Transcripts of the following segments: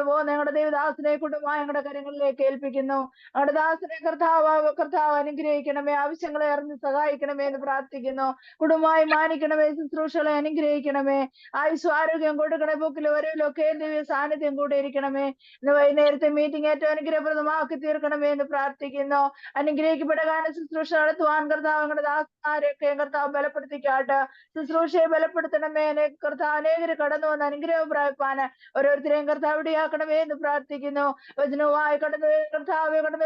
പോകുന്ന ഞങ്ങളുടെ ദൈവദാസനെ കുടുംബമായ ഞങ്ങളുടെ കരങ്ങളിലേക്ക് ഏൽപ്പിക്കുന്നു. ഞങ്ങളുടെ ദാസനെ കർത്താവ് അനുഗ്രഹിക്കണമേ, ആവശ്യങ്ങളെ അറിഞ്ഞ് സഹായിക്കണമേ എന്ന് പ്രാർത്ഥിക്കുന്നു. കുടുംബമായി മാനിക്കണമേ, ശുശ്രൂഷകളെ അനുഗ്രഹിക്കണമേ, ആയുസ് ആരോഗ്യം കൊടുക്കണേ, ബുക്കിൽ വരവിലൊക്കെ ദിവ്യ സാന്നിധ്യം കൂടെ ഇരിക്കണമേ. ഇന്ന് വൈകുന്നേരത്തെ മീറ്റിംഗ് ഏറ്റവും അനുഗ്രഹപ്രദമാക്കി തീർക്കണമേ എന്ന് പ്രാർത്ഥിക്കുന്നു. അനുഗ്രഹിക്കപ്പെടുകാനും ശുശ്രൂഷ നടത്തുവാൻ കർത്താവ് ഞങ്ങളുടെ ദാസന്മാരെയൊക്കെ കർത്താവ് ബലപ്പെടുത്തിക്കാട്ട്. ശുശ്രൂഷയെ ബലപ്പെടുത്തണമേ. കർത്താവ് അനേകര് കടന്നു വന്ന് അനുഗ്രഹം പ്രാപിപ്പാന് ഓരോരുത്തരെയും കർത്താവ് ഇടയാക്കണമേ എന്ന് പ്രാർത്ഥിക്കുന്നു. വചനവുമായി കടന്നു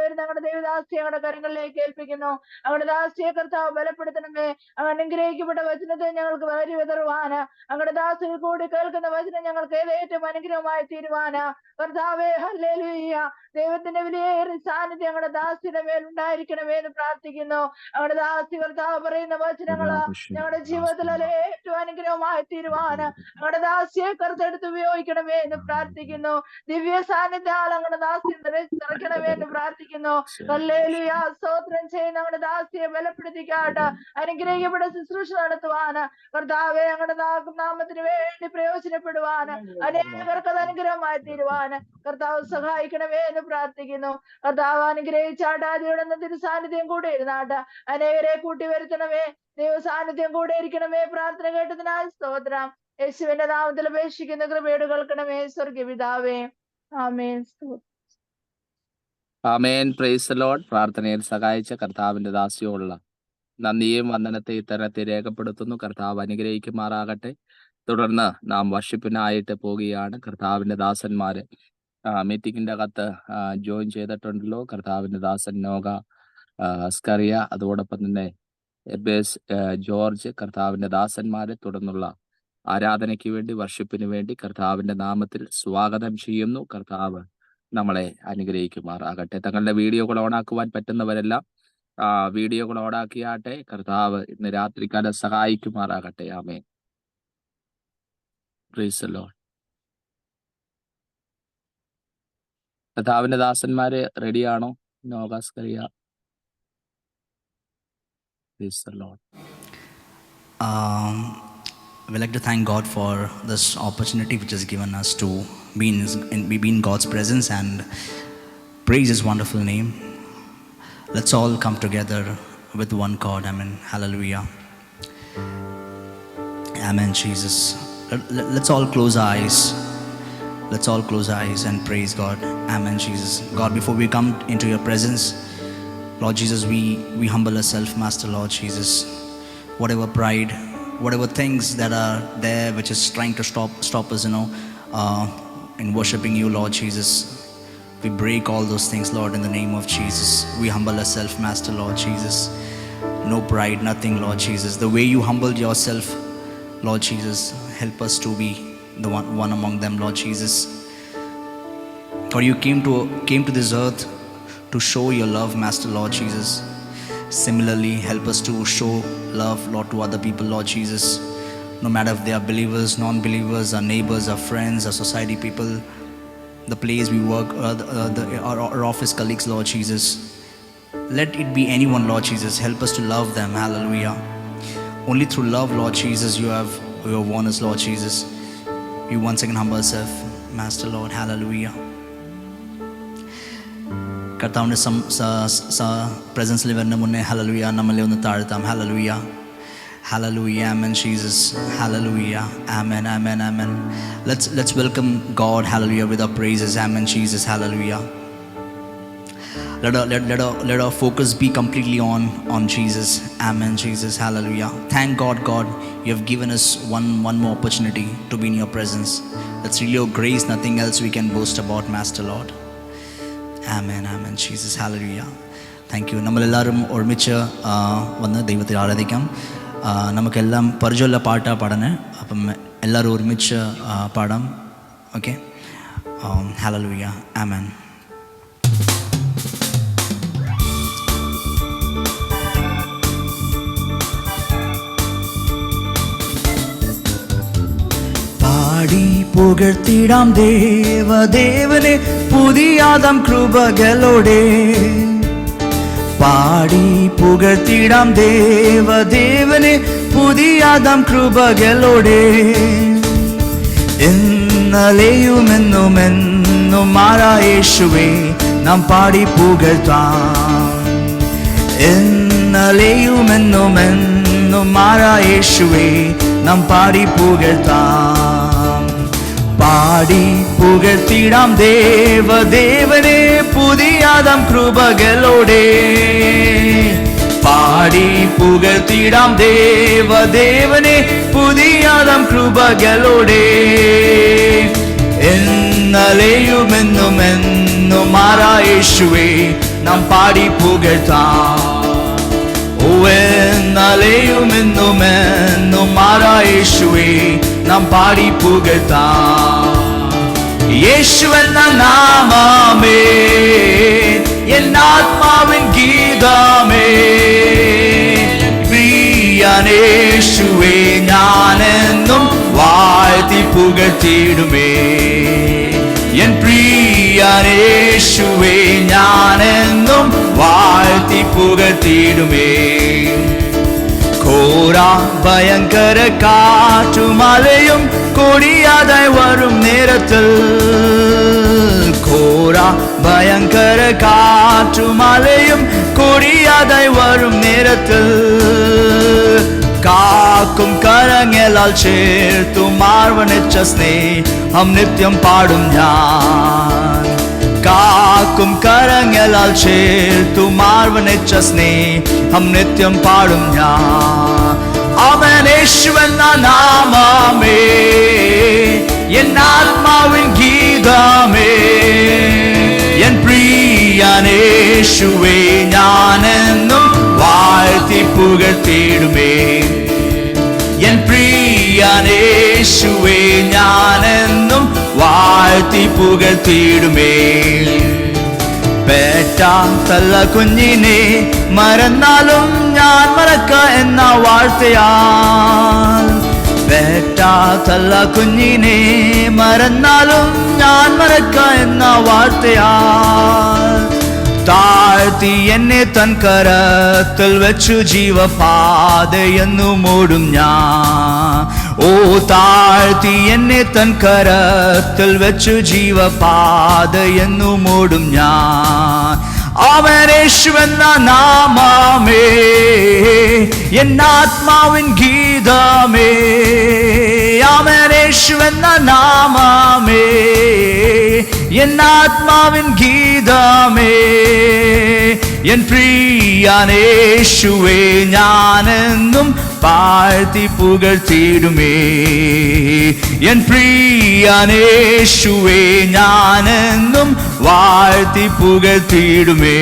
വരുന്ന ഞങ്ങളുടെ ദൈവദാസിയെ ഞങ്ങളുടെ കരങ്ങളിലേക്ക് ഏൽപ്പിക്കുന്നു. ഞങ്ങളുടെ ദാസിയെ കർത്താവ് ബലപ്പെടുത്തണമേ. അനുഗ്രഹിക്കപ്പെട്ട വചനത്തെ ഞങ്ങൾക്ക് വരി വിതറുവാന്, ഞങ്ങളുടെ ദാസിൽ കൂടി കേൾക്കുന്ന വചനം ഞങ്ങൾക്ക് ഏറ്റവും അനുഗ്രഹമായി തീരുവാന് കർത്താവേ ഹല്ലേലൂയ. ദൈവത്തിന്റെ വിലയേറിയ സാന്നിധ്യം ഞങ്ങളുടെ ദാസിയുടെ മേൽ ഉണ്ടായിരിക്കണമേ എന്ന് പ്രാർത്ഥിക്കുന്നു. ഞങ്ങളുടെ ദാസി കർത്താവ് പറയുന്ന വചനങ്ങള് ഞങ്ങളുടെ ജീവിതത്തിൽ ഏറ്റവും അനുഗ്രഹമായി തീരുവാന് ഞങ്ങളുടെ ദാസിയെ കറുത്തെടുത്ത് ഉപയോഗിക്കണമേ എന്ന് പ്രാർത്ഥിക്കുന്നു. ദിവ്യ സാന്നിധ്യാൽ ഞങ്ങളുടെ ദാസിയെ നിറയ്ക്കണമേ എന്ന് പ്രാർത്ഥിക്കുന്നു. ഹല്ലേലൂയ. സ്തോത്രം ചെയ്യുന്ന ഞങ്ങളുടെ ദാസിയെ ബലപ്പെടുത്തിക്കാട്ട്. അനുഗ്രഹിക്കപ്പെട്ട ശുശ്രൂഷ നടത്തുവാന് കർത്താവെ ഞങ്ങളുടെ നാമത്തിന് വേണ്ടി പ്രയോജനപ്പെടുവാന് അനേകർക്ക് അത് അനുഗ്രഹമായി തീരുവാന് കർത്താവ് സഹായിക്കണമേ എന്ന് പ്രാർത്ഥിക്കുന്നു. കർത്താവ് അനുഗ്രഹിച്ചാട്ടാതിയുടെ തിരു സാന്നിധ്യം കൂടെ ഇരുന്നാട്ട് അനേകരെ കൂട്ടി വരുത്തണമേ. ദൈവ സാന്നിധ്യം കൂടെ ഇരിക്കണമേ. പ്രാർത്ഥന കേട്ടതിനാൽ സ്തോത്രം. യേശുവിന്റെ നാമത്തിൽ അപേക്ഷിക്കുന്ന കൃപയോട് കേൾക്കണമേ സ്വർഗീയ പിതാവേ. ആമേൻ. ആമേൻ. Praise the lord. പ്രാർത്ഥനയിൽ സഹായിച്ച കർത്താവിന്റെ ദാസിയോടുള്ള നന്ദിയും വന്ദനത്തെ ഇത്തരത്തിൽ രേഖപ്പെടുത്തുന്നു. കർത്താവ് അനുഗ്രഹിക്കുമാറാകട്ടെ. തുടർന്ന് നാം വർഷിപ്പിനായിട്ട് പോവുകയാണ്. കർത്താവിന്റെ ദാസന്മാര് മീറ്റിംഗിന്റെ അകത്ത് ജോയിൻ ചെയ്തിട്ടുണ്ടല്ലോ. കർത്താവിന്റെ ദാസൻ നോഗ, സ്കറിയ, അതോടൊപ്പം തന്നെ എബേസ്, ജോർജ്, കർത്താവിന്റെ ദാസന്മാരെ തുടർന്നുള്ള ആരാധനയ്ക്ക് വേണ്ടി, വർഷിപ്പിന് വേണ്ടി കർത്താവിന്റെ നാമത്തിൽ സ്വാഗതം ചെയ്യുന്നു. കർത്താവ് നമ്മളെ അനുഗ്രഹിക്കുമാറാകട്ടെ. തങ്ങളുടെ വീഡിയോകൾ ഓണാക്കുവാൻ പറ്റുന്നവരെല്ലാം വീഡിയോകൾ ഓണാക്കിയാട്ടെ. കർത്താവ് ഇന്ന് രാത്രികാലം സഹായിക്കുമാറാകട്ടെ. ആമേൻ. Praise the lord. കർത്താവിന്റെ ദാസന്മാര് റെഡിയാണോ? നോഗ, Scaria. Praise the lord. We'd like to thank God for this opportunity which has given us to be in God's presence and praise His wonderful name. Let's all come together with one chord. Amen. Hallelujah. Amen, Jesus. Let's all close our eyes. Let's all close our eyes and praise God. Amen, Jesus. God, before we come into your presence, Lord Jesus, we humble ourselves, Master Lord Jesus. Whatever pride, whatever things that are there which is trying to stop us, in worshiping you, Lord Jesus, we break all those things, Lord, in the name of Jesus. We humble ourselves, Master Lord Jesus. No pride, nothing, Lord Jesus. The way you humbled yourself, Lord Jesus, help us to be the one among them, Lord Jesus. For you came to this earth to show your love, Master Lord Jesus. Similarly, help us to show love, Lord, to other people, Lord Jesus. No matter if they are believers, non-believers, our neighbors, our friends, our society people, the place we work, our office colleagues, Lord Jesus. Let it be anyone, Lord Jesus. Help us to love them. Hallelujah. Only through love, Lord Jesus, you have won us, Lord Jesus. We once again humble ourselves, Master Lord. Hallelujah. കർത്താവിൻ്റെ പ്രസൻസിൽ വരുന്ന മുന്നേ ഹല്ലേലൂയ നമ്മളെ ഒന്ന് താഴ്ത്താം. ഹല്ലേലൂയ, ഹല്ലേലൂയ, ആമേൻ ജീസസ്, ഹല്ലേലൂയ, ആമേൻ, ആമേൻ, ആമേൻ. Let's welcome God, hallelujah, with our praises. Amen, Jesus, hallelujah. Let our focus be completely on Jesus. Amen, Jesus, hallelujah. Thank God, you have given us one more opportunity to be in your presence. That's really your grace, nothing else we can boast about, Master Lord. Amen, amen, Jesus, hallelujah. Thank you. നമ്മളെല്ലാവരും ഒരുമിച്ച് വന്ന് ദൈവത്തെ ആരാധിക്കാം. നമുക്കെല്ലാം പരിചയമുള്ള പാട്ടാണ് പാടാന്. അപ്പം എല്ലാവരും ഒരുമിച്ച് പാടാം. ഓക്കെ. ഹല്ലേലൂയ, ആമേൻ. പാടി പുകഴ്ത്തിടാം ദേവനെ പുതിയാദം കൃപകളോടെ. പാടി പുകഴ്ത്തിടാം ദേവനെ പുതിയാദം കൃപകളോടെ. ഇന്നലെയുമെന്നും എന്നും മാറാ യേശുവേ നാം പാടി പുകഴ്ത്താം. എന്നലെയുമെന്നും എന്നും മാറാ യേശുവേ നാം പാടി പുകഴ്ത്താം. പാടി പുകഴ്ത്തിടാം ദേവദേവനെ പുതിയാദം കൃപകളോടെ. പാടി പുകഴ്ത്തിടാം ദേവദേവനെ പുതിയാദം കൃപകളോടെ. എന്നലെയുമെന്നും എന്നും മാറാ യേശുവേ നാം പാടി പുകഴ്ത്താം. എന്നലെയുമെന്നും എന്നും മാറാ യേശുവേ നാം പാടി പുകഴ്ത്താം. യേശുവെന്ന നാമമേ എന്നാത്മാവിൻ ഗീതമേ. പ്രിയനേശുവേ ഞാനെന്നും വാഴ്ത്തി പുകഴ്ത്തിടുമേ. എൻ പ്രിയനേശുവേ ഞാനെന്നും വാഴ്ത്തി പുകഴ്ത്തിടുമേ. ഘോര ഭയങ്കര കാറ്റുമലയും കൊടിയാതായി വരും നേരത്തിൽ. ഘോര ഭയങ്കര കാറ്റുമലയും കൊടിയാതായി വരും നേരത്തിൽ. കാക്കും കരങ്ങളാൽ ചേർത്തു മാർവണിച്ച സ്നേഹം നിത്യം പാടും ഞാൻ. കാക്കും കരങ്ങളാൽ ചേർത്തു മാർവണിച്ച സ്നേഹം നിത്യം പാടും ഞാൻ. അവൻ യേശുവെന്ന നാമമേ എന്നാത്മാവിൻ ഗീതമേ. എൻ പ്രിയനേശുവേ ഞാനെന്നും വാഴ്ത്തി പുകഴ്ത്തിടുമേ. എൻ പ്രിയനേശുവേ ഞാനെന്നും വാഴ്ത്തി പുകഴ്ത്തിടുമേ. പേറ്റ തള്ള കുഞ്ഞിനെ മറന്നാലും ഞാൻ മറക്ക എന്ന വാഴ്ത്തയാൽ. പേറ്റ തള്ള കുഞ്ഞിനെ മറന്നാലും ഞാൻ മറക്ക എന്ന വാഴ്ത്തയാൽ. താഴ്ത്തി എന്നെ തൻ കരത്തിൽ വെച്ചു ജീവപാതയെന്നു മൂടും ഞാൻ. ഓ താഴ്ത്തി എന്നെ തൻ കരത്തിൽ വെച്ചു ജീവപാതയെന്നു മൂടും ഞാൻ. അവൻ യേശുവെന്ന നാമമേ എന്നാത്മാവിൻ ഗീതമേ. അവൻ യേശുവെന്ന നാമമേ എന്നാത്മാവിൻ ഗീതമേ. എൻ പ്രിയനേശുവേ ഞാനെന്നും വാഴ്ത്തി പുകഴ്ത്തിടുമേ. എൻ പ്രിയനേശുവേ ഞാനെന്നും വാഴ്ത്തി പുകഴ്ത്തിടുമേ.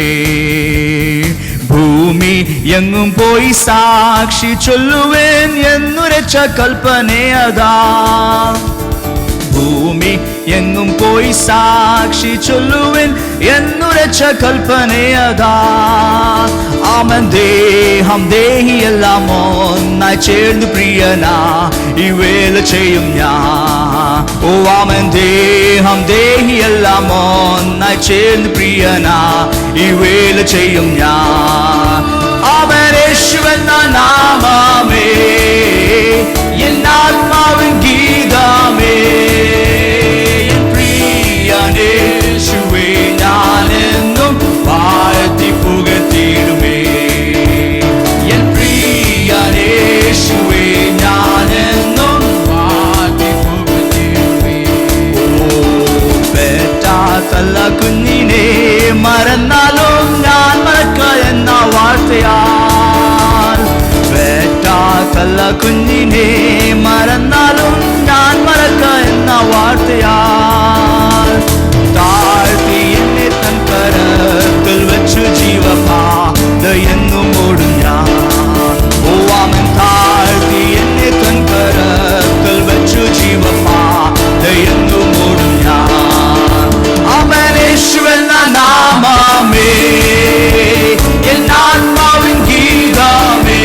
ഭൂമി എങ്ങും പോയി സാക്ഷി ചൊല്ലുവേൻ എന്നുരച്ച കൽപ്പനയതാ. ഭൂമി എങ്ങും പോയി സാക്ഷി ചൊല്ലുവിൻ എന്നുരച്ച കൽപ്പനയതാ. അവൻ ദേഹം ദേഹിയെല്ലാം ഒന്നായി ചേർന്ന് പ്രിയനാ ഈ വേല ചെയ്യും ഞാൻ. ഓ അവൻ ദേഹം ദേഹിയെല്ലാം ഒന്നായി ചേർന്ന് പ്രിയനാ ഈ വേല ചെയ്യും ഞാൻ. അവൻ യേശുവെന്ന നാമമേ എന്നാത്മാവിൻ ഗീതമേ. യേശുവേ ഞാനെന്നും വാഴ്ത്തി പുകഴ്ത്തിടുമേ. എൻ പ്രിയനേശുവേ ഞാനെന്നും വാഴ്ത്തി പുകഴ്ത്തിടുമേ. ഓ പേറ്റ തള്ള കുഞ്ഞിനെ മറന്നാലും ഞാൻ മറക്ക എന്ന വാഴ്ത്തയാൽ. പേറ്റ തള്ള കുഞ്ഞിനെ മറന്നാലും ഞാൻ മറക്ക എന്ന വാഴ്ത്തയാൽ. താഴ്ത്തി എന്നെ തൻ കരത്തിൽ വെച്ചു ജീവപാതയെന്നു മൂടും ഞാൻ. ഓ അവൻ താഴ്ത്തി എന്നെ തൻ കരത്തിൽ വെച്ചു ജീവപാതയെന്നു മൂടും ഞാൻ. അവൻ യേശുവെന്ന നാമമേ എന്നാത്മാവിൻ ഗീതമേ.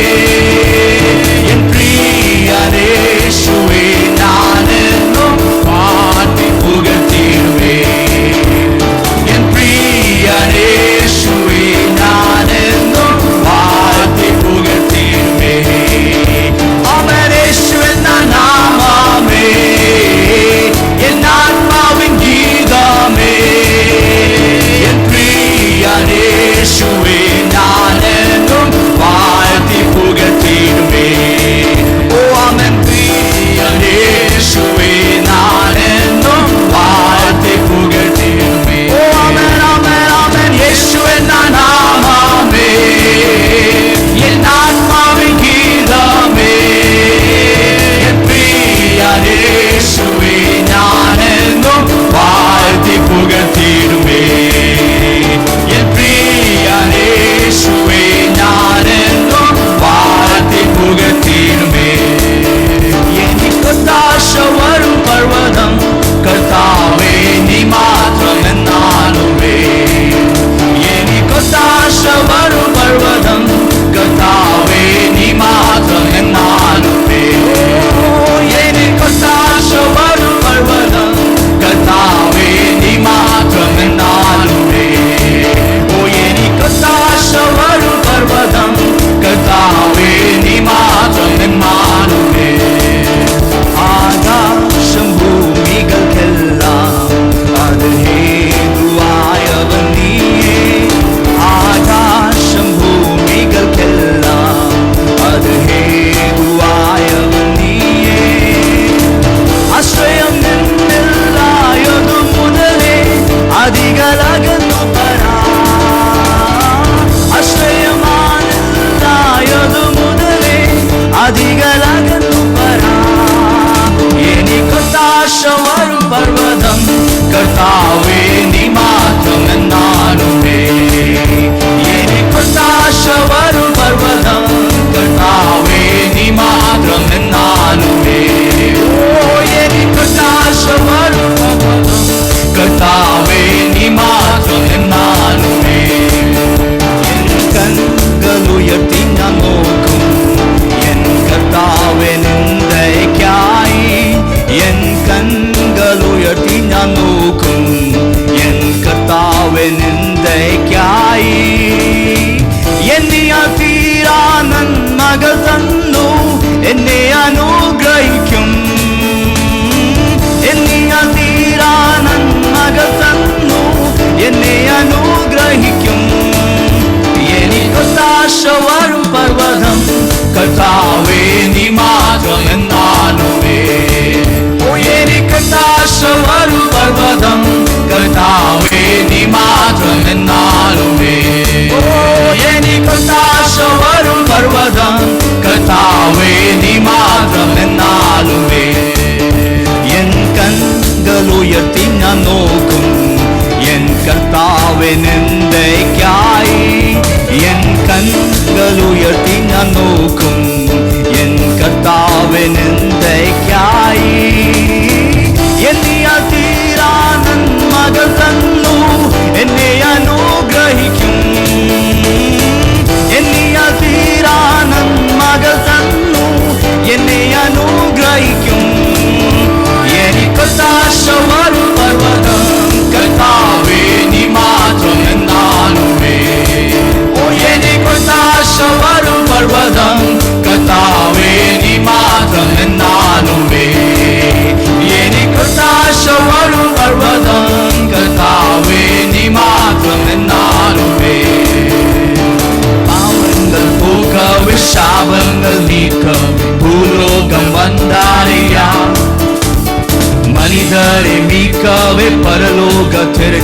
എൻ പ്രിയനേശുവേ ഞാനെന്നും വാഴ്ത്തി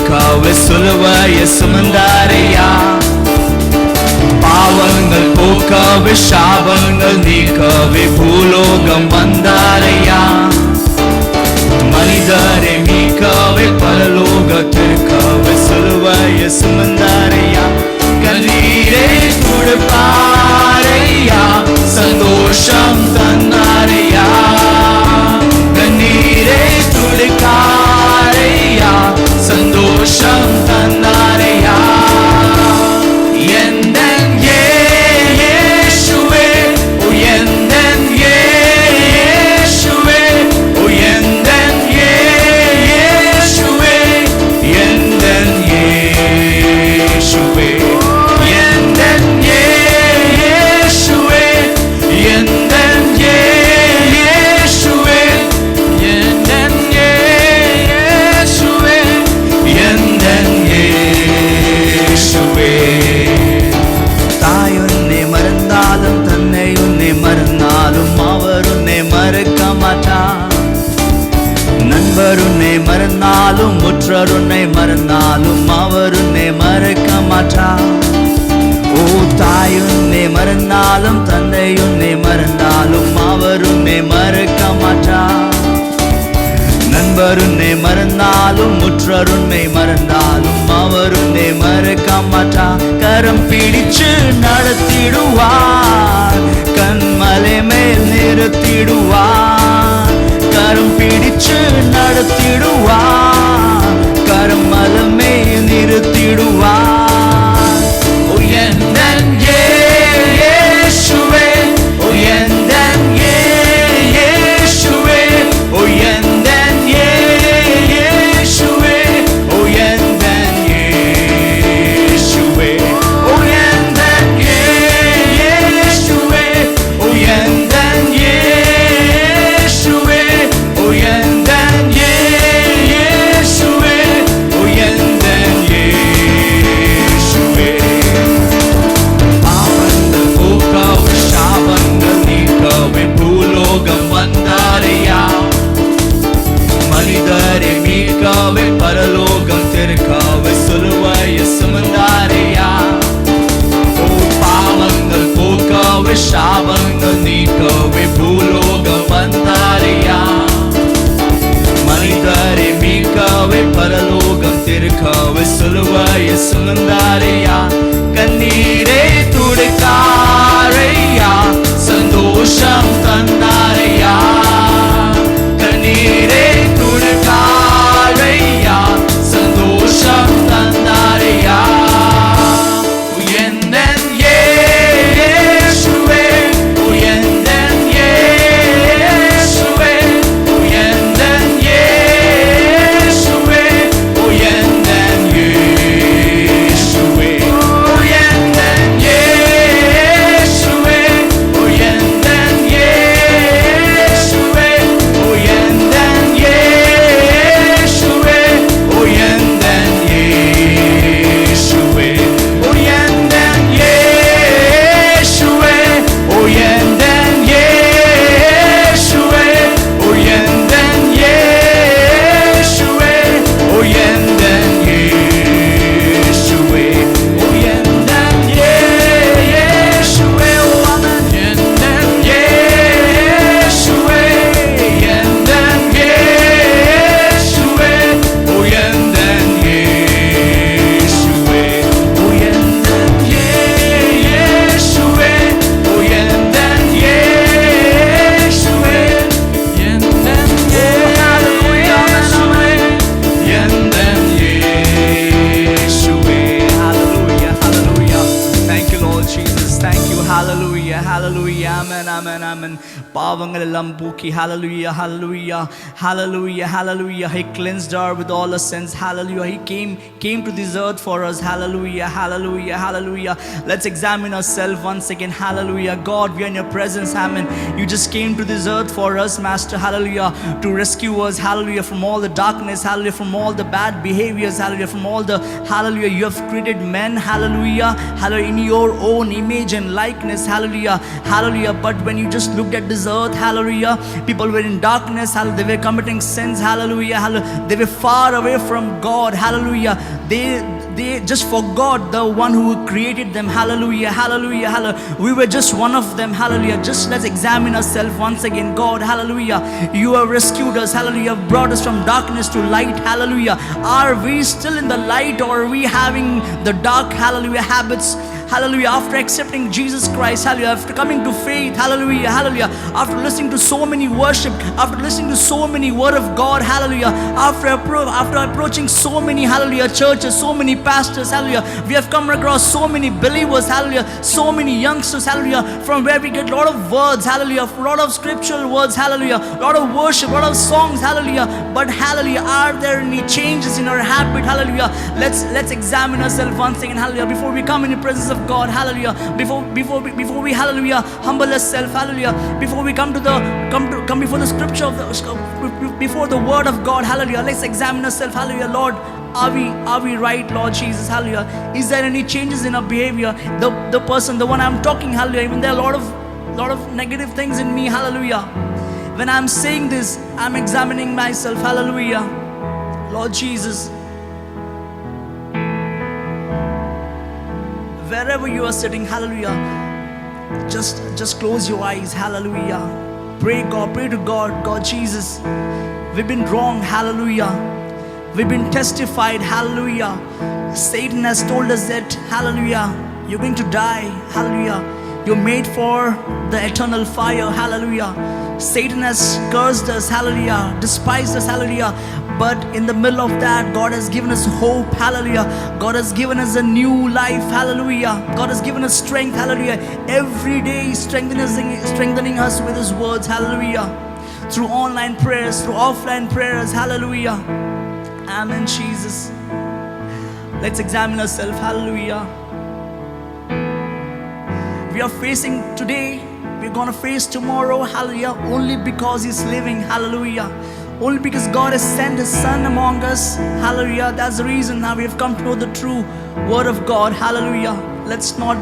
தீர்க்கவே சிலுவையை சுமந்தாரையா. பாவங்கள் போக்கவே சாபங்கள் நீக்கவே பூலோகம் வந்தாரையா. மனிதரை மீட்கவே பரலோகத்திற்கவே சிலுவையை சுமந்தாரையா. கண்ணீரை துடைப்பாரையா, சந்தோஷம் தந்தாரையா. கண்ணீரை துடைக்காரையா, சந்தோஷம் தந்தாரையா. எந்தன் இயேசுவே, எந்தன் இயேசுவே, எந்தன் இயேசுவே, எந்தன் இயேசுவே, எந்தன் இயேசுவே, எந்தன் இயேசுவே, எந்தன் இயேசுவே, எந்தன் இயேசுவே. தாய் உன்னை மறந்தாலும் தன்னை உன்னை மறந்தாலும் அவர் உன்னை மறக்க மாட்டார். நண்பர் உன்னை மறந்தாலும் உற்றர் உன்னை மறந்தாலும் அவர் உன்னை மறக்க மாட்டார். ஓ தாய் உன்னை மறந்தாலும் தந்தை உன்னை மறந்தாலும் அவர் உன்னை மறக்க மாட்டார். நண்பர் உன்னை மறந்தாலும் உற்றர் உன்னை மறந்தாலும் அவர் உன்னை மறக்க மாட்டார். கரம் பிடிச்சு நடத்திடுவார், கண்மலை மேல் நிறுத்திடுவார். கரம் பிடிச்சு நடத்திடுவார், கரமலை மேல் நிறுத்திடுவார். ஓ எந்தன் இயேசுவே, ஓ எந்தன் இயேசுவே, ஓ எந்தன் இயேசுவே, ஓ எந்தன் இயேசுவே, ஓ எந்தன் இயேசுவே, ஓ எந்தன் இயேசுவே, ஓ எந்தன் இயேசுவே, ஓ எந்தன் இயேசுவே. பாவங்கள் போக்கவே சாபங்கள் நீக்கவே பூலோகம் வந்தாரையா. மனிதரை மீட்கவே பரலோகம் திறக்கவே சிலுவையை சுமந்தாரையா. ஓ பாவங்கள் போக்கவே சாபங்கள் நீக்கவே பூலோகம் வந்தாரையா. மனிதரை மீட்கவே பரலோகம் திறக்கவே சிலுவையை சுமந்தாரையா. கண்ணீரை துடைக்காரையா, சந்தோஷம் தந்தாரையா. கண்ணீரை துடைக்காரையா, சந்தோஷம் தந்தாரையா. எந்தன் இயேசுவே, எந்தன் இயேசுவே, எந்தன் இயேசுவே, எந்தன் இயேசுவே, எந்தன் இயேசுவே, எந்தன் இயேசுவே, எந்தன் இயேசுவே, எந்தன் இயேசுவே, எந்தன் இயேசுவே, எந்தன் இயேசுவே, எந்தன் இயேசுவே, எந்தன் இயேசுவே, எந்தன் இயேசுவே, எந்தன் இயேசுவே, எந்தன் இயேசுவே, எந்தன் இயேசுவே, எந்தன் இயேசுவே, எந்தன் இயேசுவே, எந்தன் இயேசுவே. Hallelujah, hallelujah. Thank you, Lord Jesus. Thank you, hallelujah, hallelujah. Amen, amen, amen. பாவங்கள் எல்லாம் போக்கி hallelujah, hallelujah, hallelujah, hallelujah. He cleansed her with all her sins. Hallelujah. He came to this earth for us. Hallelujah, hallelujah, hallelujah. Let's examine ourselves once again. Hallelujah. God, we are in your presence. Amen. You just came to this earth for us, Master. Hallelujah. To rescue us. Hallelujah. From all the darkness. Hallelujah. From all the bad behaviors. Hallelujah. From all the hallelujah. You have created men. Hallelujah. Hallelujah. In your own image and likeness. Hallelujah. Hallelujah. But when you just look looked at this earth, hallelujah, people were in darkness, hallelujah, they were committing sins, hallelujah, hallelujah, they were far away from God, hallelujah, they just forgot the one who created them, hallelujah, hallelujah, hallelujah. We were just one of them, hallelujah. Just let's examine ourselves once again. God, hallelujah, you have rescued us, hallelujah, you have brought us from darkness to light, hallelujah. Are we still in the light, or are we having the dark, hallelujah, habits? Hallelujah, after accepting Jesus Christ, hallelujah, after coming to faith, hallelujah, hallelujah, after listening to so many worship, after listening to so many word of God, hallelujah, after approaching so many, hallelujah, churches, so many pastors, hallelujah, we have come across so many believers, hallelujah, so many youngsters, hallelujah, from where we get a lot of words, hallelujah, a lot of scriptural words, hallelujah, a lot of worship, a lot of songs, hallelujah, but hallelujah, are there any changes in our habit, hallelujah? Let's examine ourselves once again, hallelujah, before we come in the presence of God, hallelujah, before we, hallelujah, humble ourselves, hallelujah, before we come before the scripture before the word of God, hallelujah, let's examine ourselves, hallelujah. Lord, are we right, Lord Jesus, hallelujah? Is there any changes in our behavior? The person, the one I'm talking, hallelujah, even there are a lot of negative things in me, hallelujah. When I'm saying this, I'm examining myself, hallelujah. Lord Jesus, wherever you are sitting, hallelujah, just close your eyes, hallelujah. Pray to God, God Jesus, we've been wrong, hallelujah. We've been testified, hallelujah. Satan has told us that, hallelujah, you're going to die, hallelujah. You're made for the eternal fire, hallelujah. Satan has cursed us, hallelujah, despised us, hallelujah. But in the middle of that, God has given us hope, hallelujah. God has given us a new life, hallelujah. God has given us strength, hallelujah. Every day strengthening us with His words, hallelujah. Through online prayers, through offline prayers, hallelujah. Amen, Jesus. Let's examine ourselves, hallelujah. We are facing today, we're going to face tomorrow, hallelujah, only because He's living, hallelujah. Only because God has sent His Son among us, hallelujah. That's the reason now we have come to know the true word of God, hallelujah. Let's not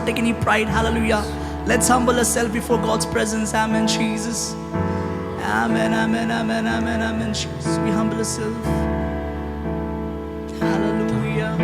take any pride, hallelujah. Let's humble ourselves before God's presence, amen, Jesus. Amen, amen, amen, amen, amen, Jesus. We humble ourselves, hallelujah.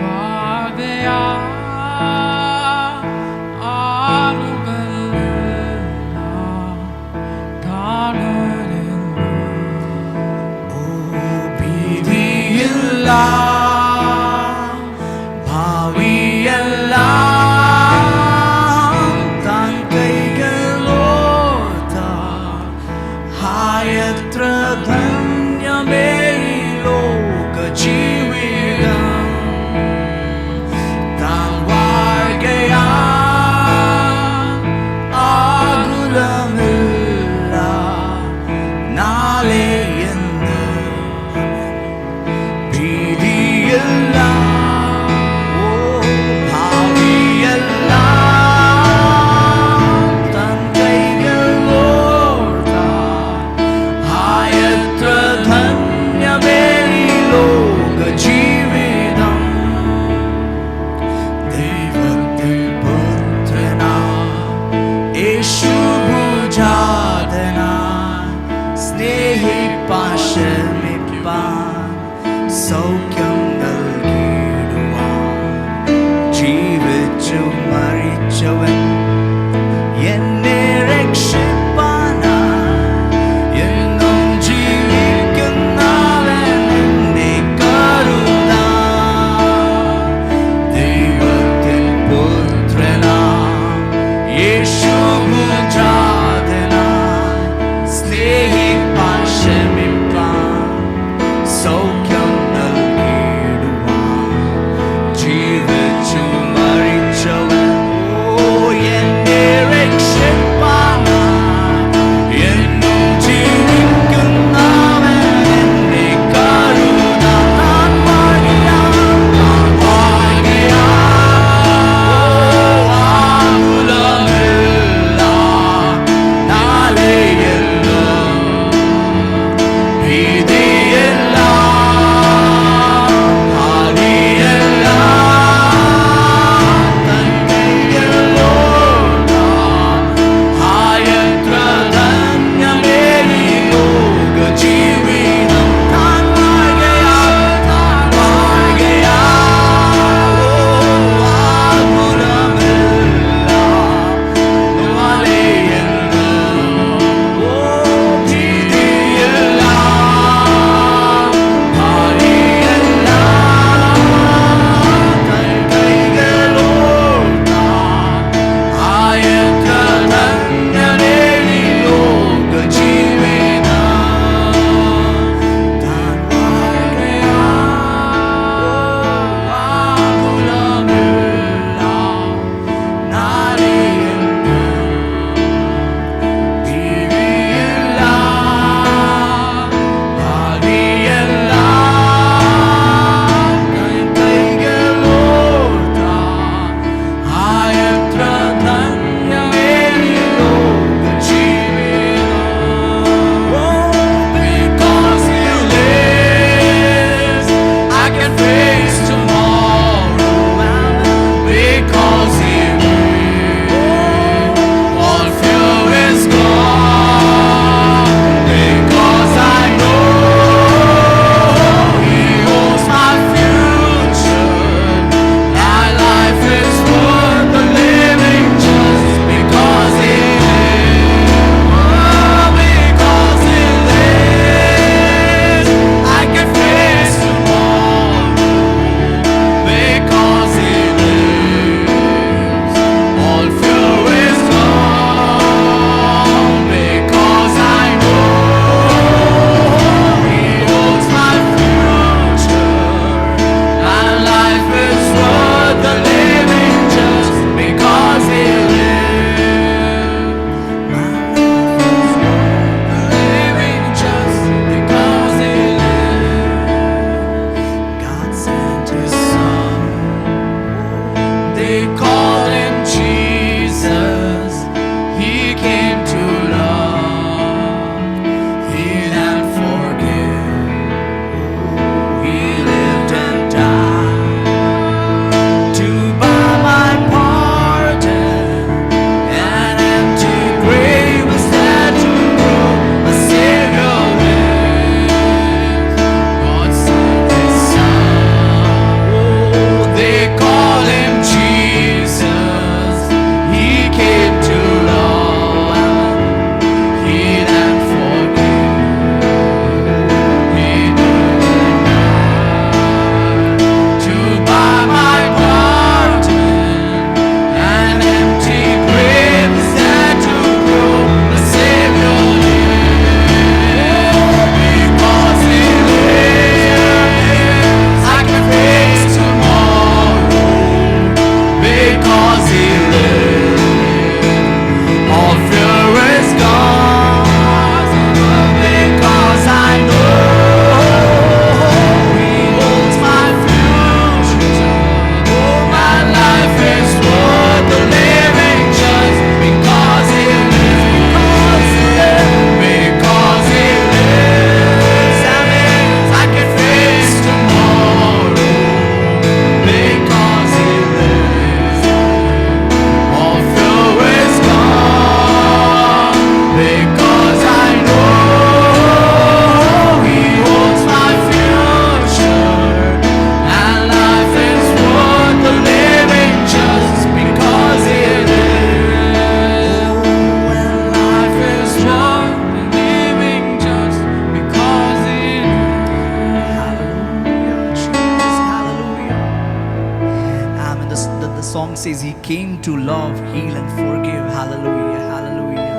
song says He came to love, heal, and forgive. Hallelujah, hallelujah.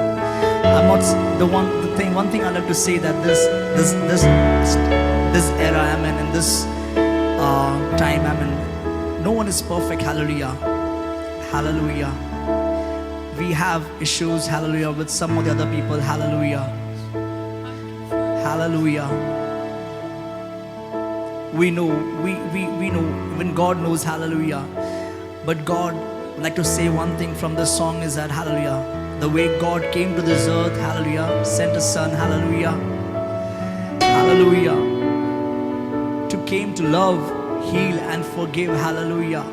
I'm not one thing I like to say that this era, amen, in this time, amen, no one is perfect. Hallelujah, hallelujah. We have issues, hallelujah, with some of the other people. Hallelujah, hallelujah. We know, we know, when God knows, hallelujah. But God, I'd like to say one thing from this song is that, hallelujah, the way God came to this earth, hallelujah, sent His Son, hallelujah, hallelujah, to came to love, heal, and forgive. Hallelujah,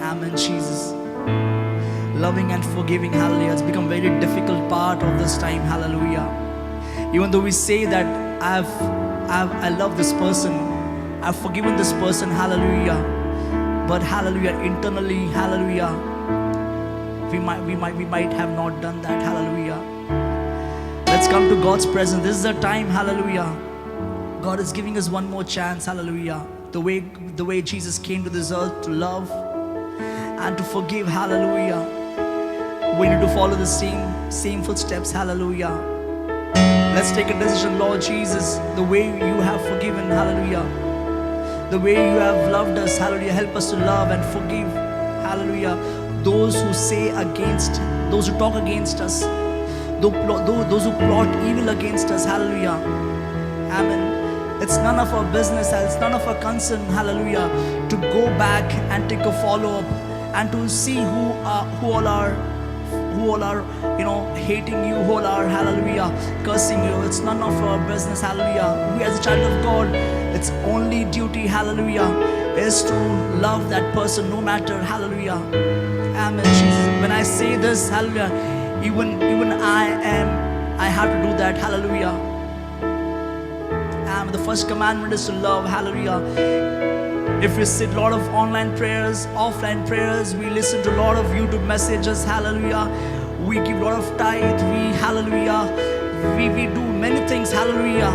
amen, Jesus. Loving and forgiving, hallelujah, it's become very difficult part of this time. Hallelujah. Even though we say that I love this person, I've forgiven this person, hallelujah, but hallelujah, internally, hallelujah, we might have not done that. Hallelujah. Let's come to God's presence. This is the time, hallelujah. God is giving us one more chance. Hallelujah. The way Jesus came to this earth to love and to forgive. Hallelujah. We need to follow the same footsteps. Hallelujah. Let's take a decision. Lord Jesus, the way you have forgiven, hallelujah, the way you have loved us, hallelujah, help us to love and forgive, hallelujah, those who say against, those who talk against us, those who plot evil against us. Hallelujah, amen. It's none of our business, it's none of our concern, hallelujah, to go back and take a follow-up and to see who all are, hating you, who all are, hallelujah, cursing you. It's none of our business. Hallelujah. We as a child of God, it's only duty, hallelujah, is to love that person no matter, hallelujah, amen, Jesus. When I say this, hallelujah, even I have to do that. Hallelujah. The first commandment is to love. Hallelujah. If we sit a lot of online prayers, offline prayers, we listen to a lot of YouTube messages, hallelujah, we give a lot of tithe, we do many things, hallelujah,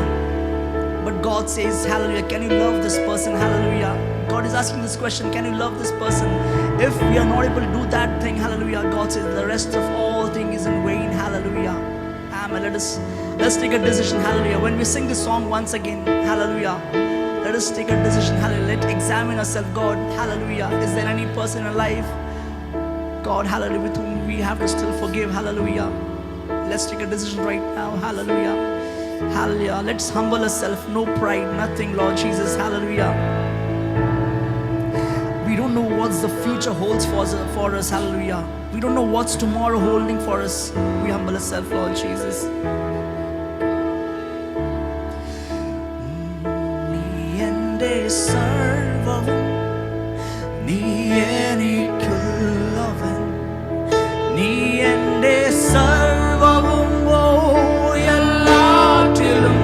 but God says, hallelujah, can you love this person? Hallelujah. God is asking this question, can you love this person? If we are not able to do that thing, hallelujah, God says the rest of all things is in vain. Hallelujah, amen. Let's take a decision. Hallelujah. When we sing this song once again, hallelujah, let us take a decision. Hallelujah. Let's examine ourselves. God, hallelujah, is there any person in our life, God, hallelujah, with whom we have to still forgive? Hallelujah. Let's take a decision right now. Hallelujah. Hallelujah. Let's humble ourselves. No pride, nothing, Lord Jesus. Hallelujah. We don't know what the future holds for us. Hallelujah. We don't know what's tomorrow holding for us. We humble ourselves, Lord Jesus. സർവവും നീ എനിക്കുള്ളവൻ, നീ എൻ്റെ സർവവും, എല്ലാറ്റിലും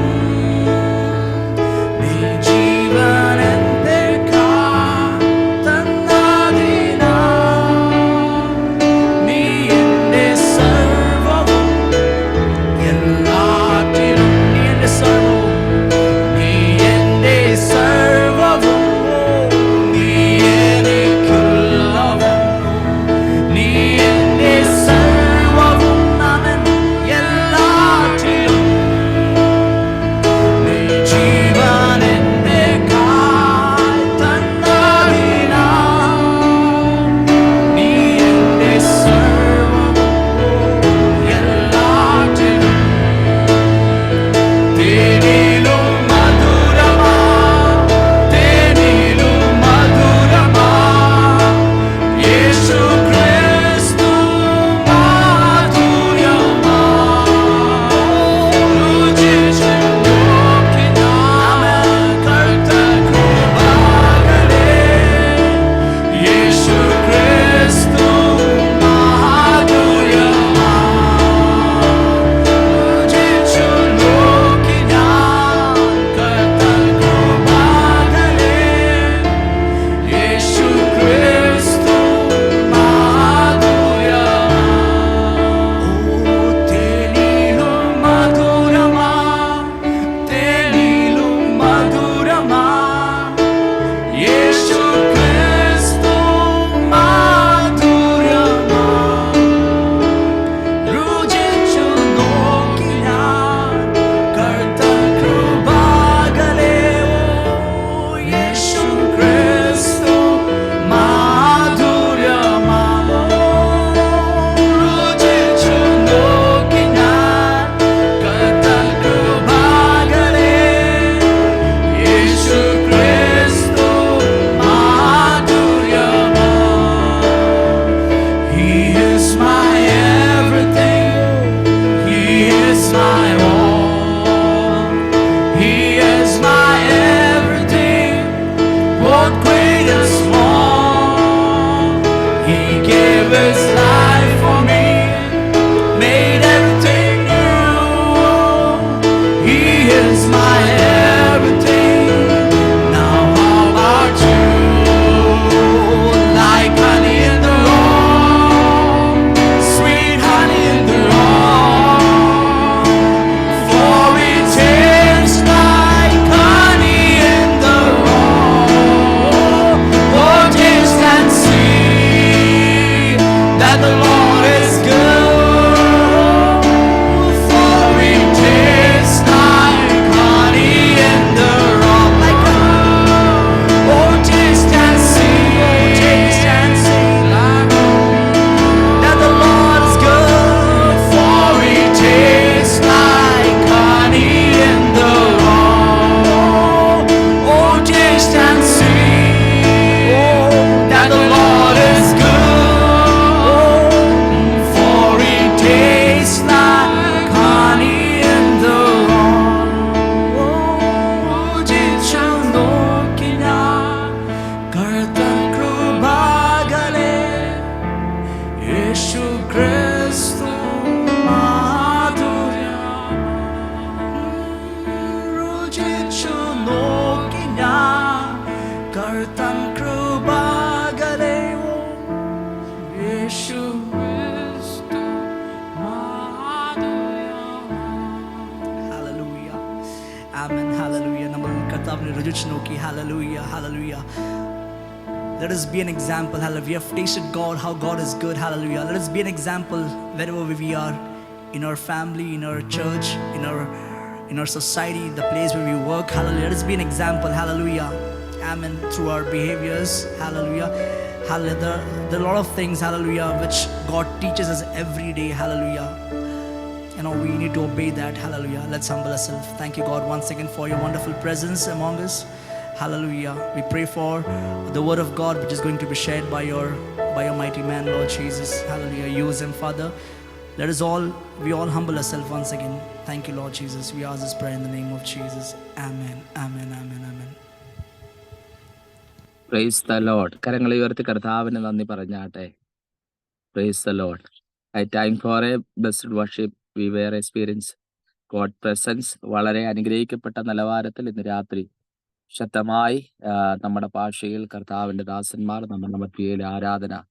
നീ ജീവൻ നീ എൻ്റെ സർവവും, എല്ലാറ്റിലും നീ എൻ്റെ സർവവും, നീ എൻ്റെ സർവവും, നീ എനിക്കുള്ളവൻ. കർത്തൻ കൃപകളെയോ യേശു Hallelujah. Amen. Hallelujah. നമ്മൾ കർത്താവിനെ രുചിച്ച് നോക്കി. Hallelujah. Hallelujah. Let us be an example. Hallelujah. We have tasted God, how God is good. Hallelujah. Let us be an example wherever we are, in our family, in our church, in our society, the place where we work. Hallelujah. Let us be an example. Hallelujah. Amen. Through our behaviors. Hallelujah. Hallelujah. There are a lot of things, hallelujah, which God teaches us every day. Hallelujah. You know, we need to obey that. Hallelujah. Let's humble ourselves. Thank you, God, once again for your wonderful presence among us. Hallelujah. We pray for the word of God which is going to be shared by your mighty man, Lord Jesus. Hallelujah. Use him, Father. Let us we all humble ourselves once again. Thank you, Lord Jesus. We ask this prayer in the name of Jesus. Amen. Amen. Amen. Amen. Praise the lord. കരങ്ങളെ ഉയർത്തി കർത്താവിന് നന്ദി പറഞ്ഞാട്ടെ. Praise the lord. I thank for a blessed worship we were experience God presence. വളരെ അനുഗ്രഹിക്കപ്പെട്ട നിലവാരത്തിൽ ഇന്ന് രാത്രി ശക്തമായി നമ്മുടെ ഭാഷയിൽ കർത്താവിൻ്റെ ദാസന്മാർ നമ്മുടെ മധ്യയിൽ ആരാധന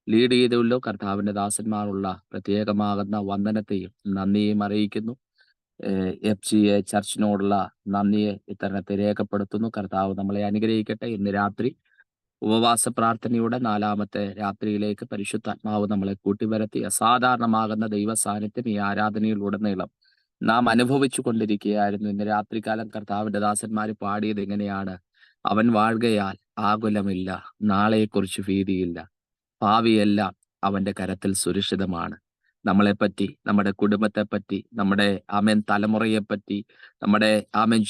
ലീഡ് ചെയ്തുള്ളൂ. കർത്താവിൻ്റെ ദാസന്മാരുള്ള പ്രത്യേകമാകുന്ന വന്ദനത്തെയും നന്ദിയെയും അറിയിക്കുന്നു. FGA ചർച്ചിനോടുള്ള നന്ദിയെ ഇത്തരണത്തെ രേഖപ്പെടുത്തുന്നു. കർത്താവ് നമ്മളെ അനുഗ്രഹിക്കട്ടെ. ഇന്ന് രാത്രി ഉപവാസ പ്രാർത്ഥനയുടെ 4ാമത്തെ രാത്രിയിലേക്ക് പരിശുദ്ധാത്മാവ് നമ്മളെ കൂട്ടിവരത്തി അസാധാരണമാകുന്ന ദൈവ സാന്നിധ്യം ഈ ആരാധനയിലുടനീളം നാം അനുഭവിച്ചു കൊണ്ടിരിക്കുകയായിരുന്നു. ഇന്ന് രാത്രികാലം കർത്താവിന്റെ ദാസന്മാർ പാടിയത് എങ്ങനെയാണ്? അവൻ വാഴുകയാൽ ആകുലമില്ല, നാളെയെക്കുറിച്ച് ഭീതിയില്ല, ഭാവിയെല്ലാം അവന്റെ കരത്തിൽ സുരക്ഷിതമാണ്. നമ്മളെപ്പറ്റി, നമ്മുടെ കുടുംബത്തെപ്പറ്റി, നമ്മുടെ തലമുറയെപ്പറ്റി, നമ്മുടെ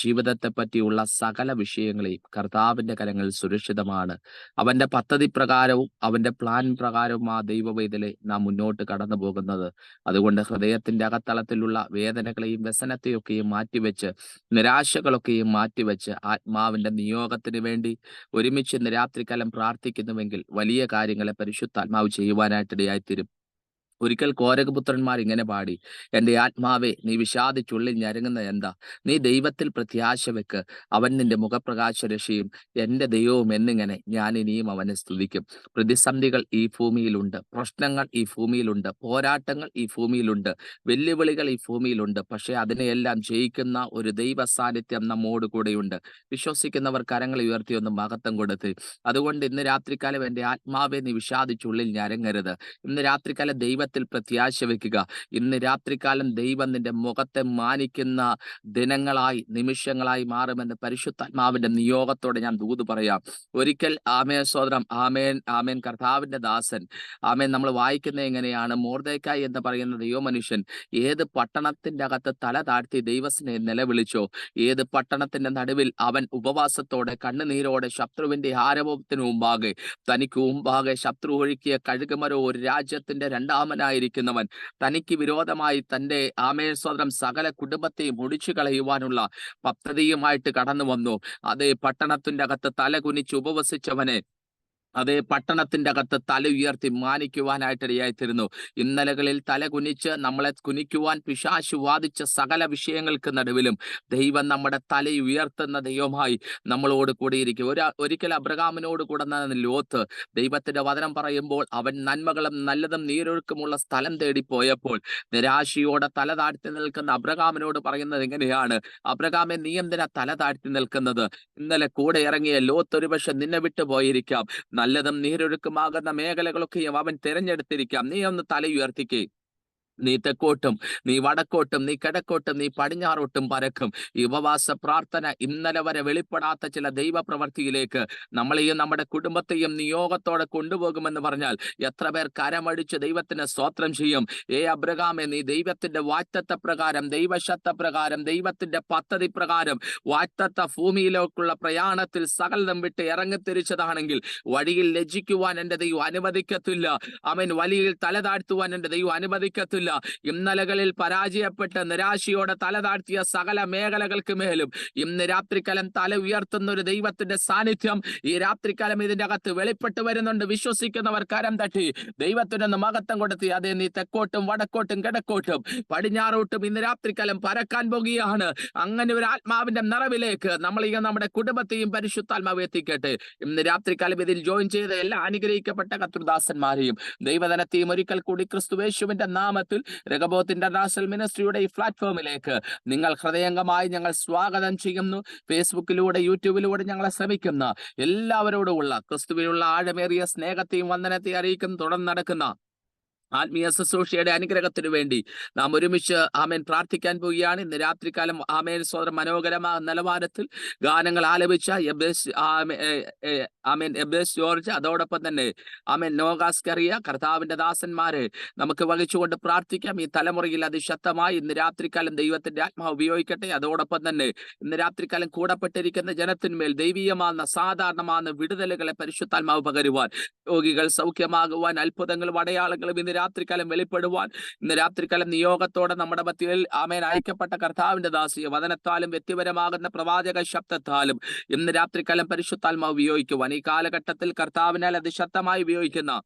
ജീവിതത്തെ പറ്റിയുള്ള സകല വിഷയങ്ങളെയും കർത്താവിന്റെ കരങ്ങളിൽ സുരക്ഷിതമാണ്. അവന്റെ പദ്ധതി പ്രകാരവും അവന്റെ പ്ലാൻ പ്രകാരവും ആ ദൈവവേദലെ നാം മുന്നോട്ട് കടന്നു പോകുന്നത്. അതുകൊണ്ട് ഹൃദയത്തിന്റെ അകത്തളത്തിലുള്ള വേദനകളെയും വ്യസനത്തെയൊക്കെയും മാറ്റിവെച്ച്, നിരാശകളൊക്കെയും മാറ്റിവെച്ച് ആത്മാവിന്റെ നിയോഗത്തിന് വേണ്ടി ഒരുമിച്ച് ഇന്ന് രാത്രികാലം പ്രാർത്ഥിക്കുന്നുവെങ്കിൽ വലിയ കാര്യങ്ങളെ പരിശുദ്ധാത്മാവ് ചെയ്യുവാനായിട്ടിടയായിത്തീരും. ഒരിക്കൽ കോരകപുത്രന്മാർ ഇങ്ങനെ പാടി: എൻ്റെ ആത്മാവെ നീ വിഷാദിച്ചുള്ളിൽ ഞരങ്ങുന്ന എന്താ? നീ ദൈവത്തിൽ പ്രത്യാശ വെക്ക്, അവൻ നിന്റെ മുഖപ്രകാശ രക്ഷയും എൻ്റെ ദൈവവും എന്നിങ്ങനെ ഞാൻ ഇനിയും അവനെ സ്തുതിക്കും. പ്രതിസന്ധികൾ ഈ ഭൂമിയിലുണ്ട്, പ്രശ്നങ്ങൾ ഈ ഭൂമിയിലുണ്ട്, പോരാട്ടങ്ങൾ ഈ ഭൂമിയിലുണ്ട്, വെല്ലുവിളികൾ ഈ ഭൂമിയിലുണ്ട്. പക്ഷെ അതിനെയെല്ലാം ജയിക്കുന്ന ഒരു ദൈവ സാന്നിധ്യം നമ്മോട് കൂടെയുണ്ട്. വിശ്വസിക്കുന്നവർ കരങ്ങൾ ഉയർത്തി ഒന്ന് മഹത്വം കൊടുത്ത്. അതുകൊണ്ട് ഇന്ന് രാത്രികാലം എൻ്റെ ആത്മാവെ നീ വിഷാദിച്ചുള്ളിൽ ഞരങ്ങരുത്. ഇന്ന് രാത്രികാലം ദൈവത്തിൽ പ്രത്യാശ വെക്കുക. ഇന്ന് രാത്രികാലം ദൈവം നിന്റെ മുഖത്തെ മാനിക്കുന്ന ദിനങ്ങളായി, നിമിഷങ്ങളായി മാറുമെന്ന് പരിശുദ്ധാത്മാവിന്റെ നിയോഗത്തോടെ ഞാൻ ദൂത് പറയാം. ഒരിക്കൽ സോദരം ആമേൻ കർത്താവിന്റെ ദാസൻ നമ്മൾ വായിക്കുന്നത് എങ്ങനെയാണ്? മൊർദെഖായി എന്ന് പറയുന്ന ദൈവമനുഷ്യൻ ഏത് പട്ടണത്തിന്റെ അകത്ത് തല താഴ്ത്തി ദൈവത്തിനെ നിലവിളിച്ചോ, ഏത് പട്ടണത്തിന്റെ നടുവിൽ അവൻ ഉപവാസത്തോടെ കണ്ണുനീരോടെ ശത്രുവിന്റെ ആരവത്തിന് മുമ്പാകെ, തനിക്ക് മുമ്പാകെ ശത്രു ഒഴുക്കിയ കഴുകുമരോ ഒരു രാജ്യത്തിന്റെ രണ്ടാമനായിരിക്കുന്നവൻ തനിക്ക് വിരോധമായി തന്റെ സോദരം സകല കുടുംബത്തെയും ഒടിച്ചു കളയുവാനുള്ള പദ്ധതിയുമായിട്ട് കടന്നു വന്നു. അതേ പട്ടണത്തിന്റെ അകത്ത് തല കുനിച്ച് ഉപവസിച്ചവനെ അതേ പട്ടണത്തിന്റെ അകത്ത് തല ഉയർത്തി മാനിക്കുവാനായിട്ടിടയായിത്തീരുന്നു. ഇന്നലകളിൽ തല കുനിച്ച് നമ്മളെ കുനിക്കുവാൻ പിശാച് വാദിച്ച സകല വിഷയങ്ങൾക്ക് നടുവിലും ദൈവം നമ്മുടെ തല ഉയർത്തുന്ന ദൈവമായി നമ്മളോട് കൂടിയിരിക്കും. ഒരിക്കൽ അബ്രഹാമിനോട് കൂടെ ലോത്ത് ദൈവത്തിന്റെ വചനം പറയുമ്പോൾ അവൻ നന്മകളും നല്ലതും നീരൊഴുക്കുമുള്ള സ്ഥലം തേടി പോയപ്പോൾ നിരാശയോടെ തല താഴ്ത്തി നിൽക്കുന്ന അബ്രഹാമിനോട് പറയുന്നത് എങ്ങനെയാണ്? അബ്രഹാമെ, നീ എന്തിനാ തല താഴ്ത്തി നിൽക്കുന്നത്? ഇന്നലെ കൂടെ ഇറങ്ങിയ ലോത്ത് ഒരുപക്ഷെ നിന്നെ വിട്ടു പോയിരിക്കാം. നല്ലതും നീരൊഴുക്കുമാകുന്ന മേഖലകളൊക്കെയും അവൻ തിരഞ്ഞെടുത്തിരിക്കാം. നീ ഒന്ന് തല ഉയർത്തിക്കേ. നീ തെക്കോട്ടും, നീ വടക്കോട്ടും, നീ കിഴക്കോട്ടും, നീ പടിഞ്ഞാറോട്ടും പരക്കും. ഈ ഉപവാസ പ്രാർത്ഥന ഇന്നലെ വരെ വെളിപ്പെടാത്ത ചില ദൈവപ്രവർത്തിയിലേക്ക് നമ്മളെയും നമ്മുടെ കുടുംബത്തെയും നിയോഗത്തോടെ കൊണ്ടുപോകുമെന്ന് പറഞ്ഞാൽ എത്ര പേർ കരമടിച്ച് ദൈവത്തിന് സ്തോത്രം ചെയ്യും? അബ്രഹാമെ, നീ ദൈവത്തിന്റെ വാഗ്ദത്ത പ്രകാരം, ദൈവശത്ത പ്രകാരം, ദൈവത്തിന്റെ പദ്ധതി പ്രകാരം വാഗ്ദത്ത ഭൂമിയിലേക്കുള്ള പ്രയാണത്തിൽ സകലതും വിട്ട് ഇറങ്ങിത്തിരിച്ചതാണെങ്കിൽ വഴിയിൽ ലജ്ജിക്കുവാൻ എൻ്റെ ദൈവം അനുവദിക്കത്തില്ല. വലിയിൽ തല താഴ്ത്തുവാൻ എൻ്റെ ദൈവം അനുവദിക്കത്തില്ല. ആവശ്യമില്ല. ഇന്നലകളിൽ പരാജയപ്പെട്ട് നിരാശയോടെ തല താഴ്ത്തിയ സകല മേഖലകൾക്ക് മേലും ഇന്ന് രാത്രികാലം തല ഉയർത്തുന്ന ഒരു ദൈവത്തിന്റെ സാന്നിധ്യം ഈ രാത്രികാലം ഇതിന്റെ അകത്ത് വെളിപ്പെട്ട് വരുന്നുണ്ട്. വിശ്വസിക്കുന്നവർ കരം തട്ടി ദൈവത്തിനൊന്ന് മഹത്വം കൊടുത്തി. അതേ, നീ തെക്കോട്ടും വടക്കോട്ടും കിഴക്കോട്ടും പടിഞ്ഞാറോട്ടും ഇന്ന് രാത്രികാലം പരക്കാൻ പോകുകയാണ്. അങ്ങനെ ഒരു ആത്മാവിന്റെ നിറവിലേക്ക് നമ്മൾ നമ്മുടെ കുടുംബത്തെയും പരിശുദ്ധാത്മാവ് എത്തിക്കട്ടെ. ഇന്ന് രാത്രികാലം ഇതിൽ ജോയിൻ ചെയ്ത എല്ലാ അനുഗ്രഹിക്കപ്പെട്ട കർത്തൃദാസന്മാരെയും ദൈവജനത്തെയും ഒരിക്കൽ കൂടി ക്രിസ്തുയേശുവിന്റെ നാമത്തിൽ രഹബോത്ത് ഇന്റർനാഷണൽ മിനിസ്ട്രിയുടെ ഈ പ്ലാറ്റ്ഫോമിലേക്ക് നിങ്ങൾ ഹൃദയംഗമായി ഞങ്ങൾ സ്വാഗതം ചെയ്യുന്നു. ഫേസ്ബുക്കിലൂടെ യൂട്യൂബിലൂടെ ഞങ്ങളെ ശ്രമിക്കുന്ന എല്ലാവരോടുമുള്ള ക്രിസ്തുവിനുള്ള ആഴമേറിയ സ്നേഹത്തെയും വന്ദനത്തെയും അറിയിക്കും. തുടർന്ന് നടക്കുന്ന ആത്മീയ ശുശ്രൂഷയുടെ അനുഗ്രഹത്തിനു വേണ്ടി നാം ഒരുമിച്ച് ആമേൻ പ്രാർത്ഥിക്കാൻ പോവുകയാണ്. ഇന്ന് രാത്രികാലം ആമേൻ സോദരൻ മനോഹരമായ നിലവാരത്തിൽ ഗാനങ്ങൾ ആലപിച്ച ആമേൻ എബേസ് ജോർജ്, അതോടൊപ്പം തന്നെ ആമേൻ നോഗാസ്കറിയ കർത്താവിന്റെ ദാസന്മാരെ നമുക്ക് വഹിച്ചുകൊണ്ട് പ്രാർത്ഥിക്കാം. ഈ തലമുറയിൽ അതിശക്തമായി ഇന്ന് രാത്രികാലം ദൈവത്തിന്റെ ആത്മാവ് ഉപയോഗിക്കട്ടെ. അതോടൊപ്പം തന്നെ ഇന്ന് രാത്രികാലം കൂടപ്പെട്ടിരിക്കുന്ന ജനത്തിന്മേൽ ദൈവീയമാകുന്ന സാധാരണമാകുന്ന വിടുതലുകളെ പരിശുദ്ധാത്മാവ് പകരുവാൻ, രോഗികൾ സൗഖ്യമാകുവാൻ, അത്ഭുതങ്ങളും അടയാളങ്ങളും ഇന്ന് രാത്രികാലം വെളിപ്പെടുവാൻ, ഇന്ന് രാത്രികാലം നിയോഗത്തോടെ നമ്മുടെ മധ്യയിൽ ആമേൻ അയക്കപ്പെട്ട കർത്താവിന്റെ ദാസിയെ വചനത്താലും വ്യക്തിപരമാകുന്ന പ്രവാചക ശബ്ദത്താലും ഇന്ന് രാത്രികാലം പരിശുദ്ധാത്മാവ് ഉപയോഗിക്കുവാൻ, ഈ കാലഘട്ടത്തിൽ കർത്താവിനാൽ അതിശക്തമായി ഉപയോഗിക്കുന്ന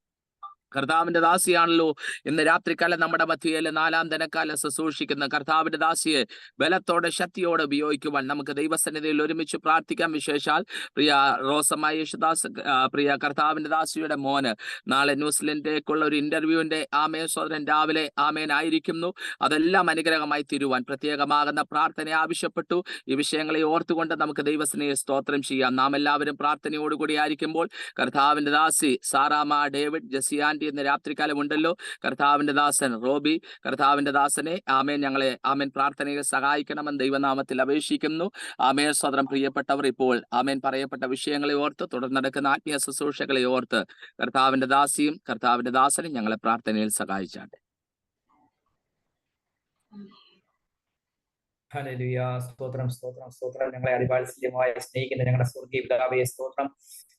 കർത്താവിന്റെ ദാസിയാണല്ലോ ഇന്ന് രാത്രികാലം നമ്മുടെ മധ്യയിൽ നാലാം ദിനക്കാലം ശുശ്രൂഷിക്കുന്ന കർത്താവിന്റെ ദാസിയെ ബലത്തോടെ ശക്തിയോടെ ഉപയോഗിക്കുവാൻ നമുക്ക് ദൈവസന്നിധിയിൽ ഒരുമിച്ച് പ്രാർത്ഥിക്കാം. വിശേഷാൽ പ്രിയ റോസമ്മ യേശുദാസ്, പ്രിയ കർത്താവിന്റെ ദാസിയുടെ മോന് നാളെ ന്യൂസിലൻഡിലേക്കുള്ള ഒരു ഇന്റർവ്യൂവിന്റെ ആമേൻ സോദരൻ രാവിലെ ആമേൻ ആയിരിക്കുന്നു. അതെല്ലാം അനുഗ്രഹമായി തീരുവാൻ പ്രത്യേകമാകുന്ന പ്രാർത്ഥന ആവശ്യപ്പെട്ടു. ഈ വിഷയങ്ങളെ ഓർത്തുകൊണ്ട് നമുക്ക് ദൈവസന്നിധിയിൽ സ്തോത്രം ചെയ്യാം. നാം എല്ലാവരും പ്രാർത്ഥനയോടുകൂടി ആയിരിക്കുമ്പോൾ കർത്താവിന്റെ ദാസി സാറാമ ഡേവിഡ് ജസിയാൻ ഇന്ന് രാത്രികാലം ഉണ്ടല്ലോ, കർത്താവിന്റെ ദാസൻ റോബി, കർത്താവിന്റെ ദാസനെ ആമേൻ ഞങ്ങളെ ആമേൻ പ്രാർത്ഥനയിൽ സഹായിക്കണമെന്ന് ദൈവനാമത്തിൽ അപേക്ഷിക്കുന്നു. ആമേൻ സോദരം പ്രിയപ്പെട്ടവർ, ഇപ്പോൾ ആമേൻ പറയപ്പെട്ട വിഷയങ്ങളെ ഓർത്ത് തുടർന്ന് നടക്കുന്ന ആത്മീയ ശുശ്രൂഷകളെ ഓർത്ത് കർത്താവിന്റെ ദാസിയും കർത്താവിന്റെ ദാസനും ഞങ്ങളെ പ്രാർത്ഥനയിൽ സഹായിച്ചാട്ടെ. ഹല്ലേലൂയ. സ്തോത്രം സ്തോത്രം സ്തോത്രം. ഞങ്ങളെ അതിവാത്സല്യമായി സ്നേഹിക്കുന്ന ഞങ്ങളുടെ സ്വർഗീയ പിതാവേ സ്തോത്രം.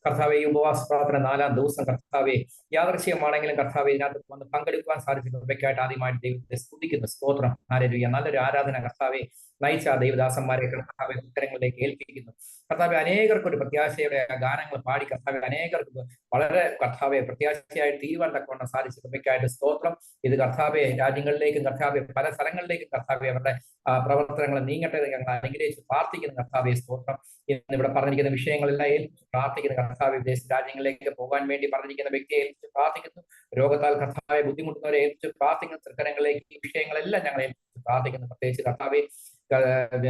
കർത്താവെ, ഈ ഉപവാസ പ്രാർത്ഥന 4-ാം ദിവസം കർത്താവെ യാദൃശ്യമാണെങ്കിലും കർത്താവെ ഇതിനകത്ത് വന്ന് പങ്കെടുക്കുവാൻ സാധിച്ചു കൃപയ്ക്കായിട്ട് ആദ്യമായിട്ട് ദൈവത്തെ സ്തുതിക്കുന്നു. സ്തോത്രം. ഹല്ലേലൂയ. നല്ലൊരു ആരാധന കർത്താവെ നയിച്ച ദൈവദാസന്മാരെ കർത്താവെ ഉത്തരങ്ങളിലേക്ക് ഏൽപ്പിക്കുന്നു. കർത്താവെ, അനേകർക്ക് ഒരു പ്രത്യാശയുടെ ഗാനങ്ങൾ പാടി കർത്താവെ അനേകർക്ക് വളരെ കർത്താവെ പ്രത്യാശയായി തീരുവാൻ തക്കവണ്ണം സാധിച്ചു കൃപയ്ക്കായിട്ട് സ്തോത്രം. ഇത് കർത്താവെ രാജ്യങ്ങളിലേക്കും കർത്താവെ പല സ്ഥലങ്ങളിലേക്കും കർത്താവെ അവരുടെ പ്രവർത്തനങ്ങൾ നീങ്ങട്ടെ ഞങ്ങൾ അനുഗ്രഹിച്ച് പ്രാർത്ഥിക്കുന്ന കർത്താവെ സ്തോത്രം. ഇന്ന് ഇവിടെ പറഞ്ഞിരിക്കുന്ന വിഷയങ്ങളെല്ലാം ഏൽപ്പിച്ച് പ്രാർത്ഥിക്കുന്ന കർത്താവെ, വിദേശ രാജ്യങ്ങളിലേക്ക് പോകാൻ വേണ്ടി പറഞ്ഞിരിക്കുന്ന വ്യക്തിയെ ഏൽപ്പിച്ച് പ്രാർത്ഥിക്കുന്നു. രോഗത്താൽ കർത്താവെ ബുദ്ധിമുട്ടുന്നവരെ ഏൽപ്പിച്ച് പ്രാർത്ഥിക്കുന്ന സ്ഥലങ്ങളിലേക്ക് ഈ വിഷയങ്ങളെല്ലാം ഞങ്ങൾ ഏൽപ്പിച്ച് പ്രാർത്ഥിക്കുന്നു. പ്രത്യേകിച്ച് കർത്താവെ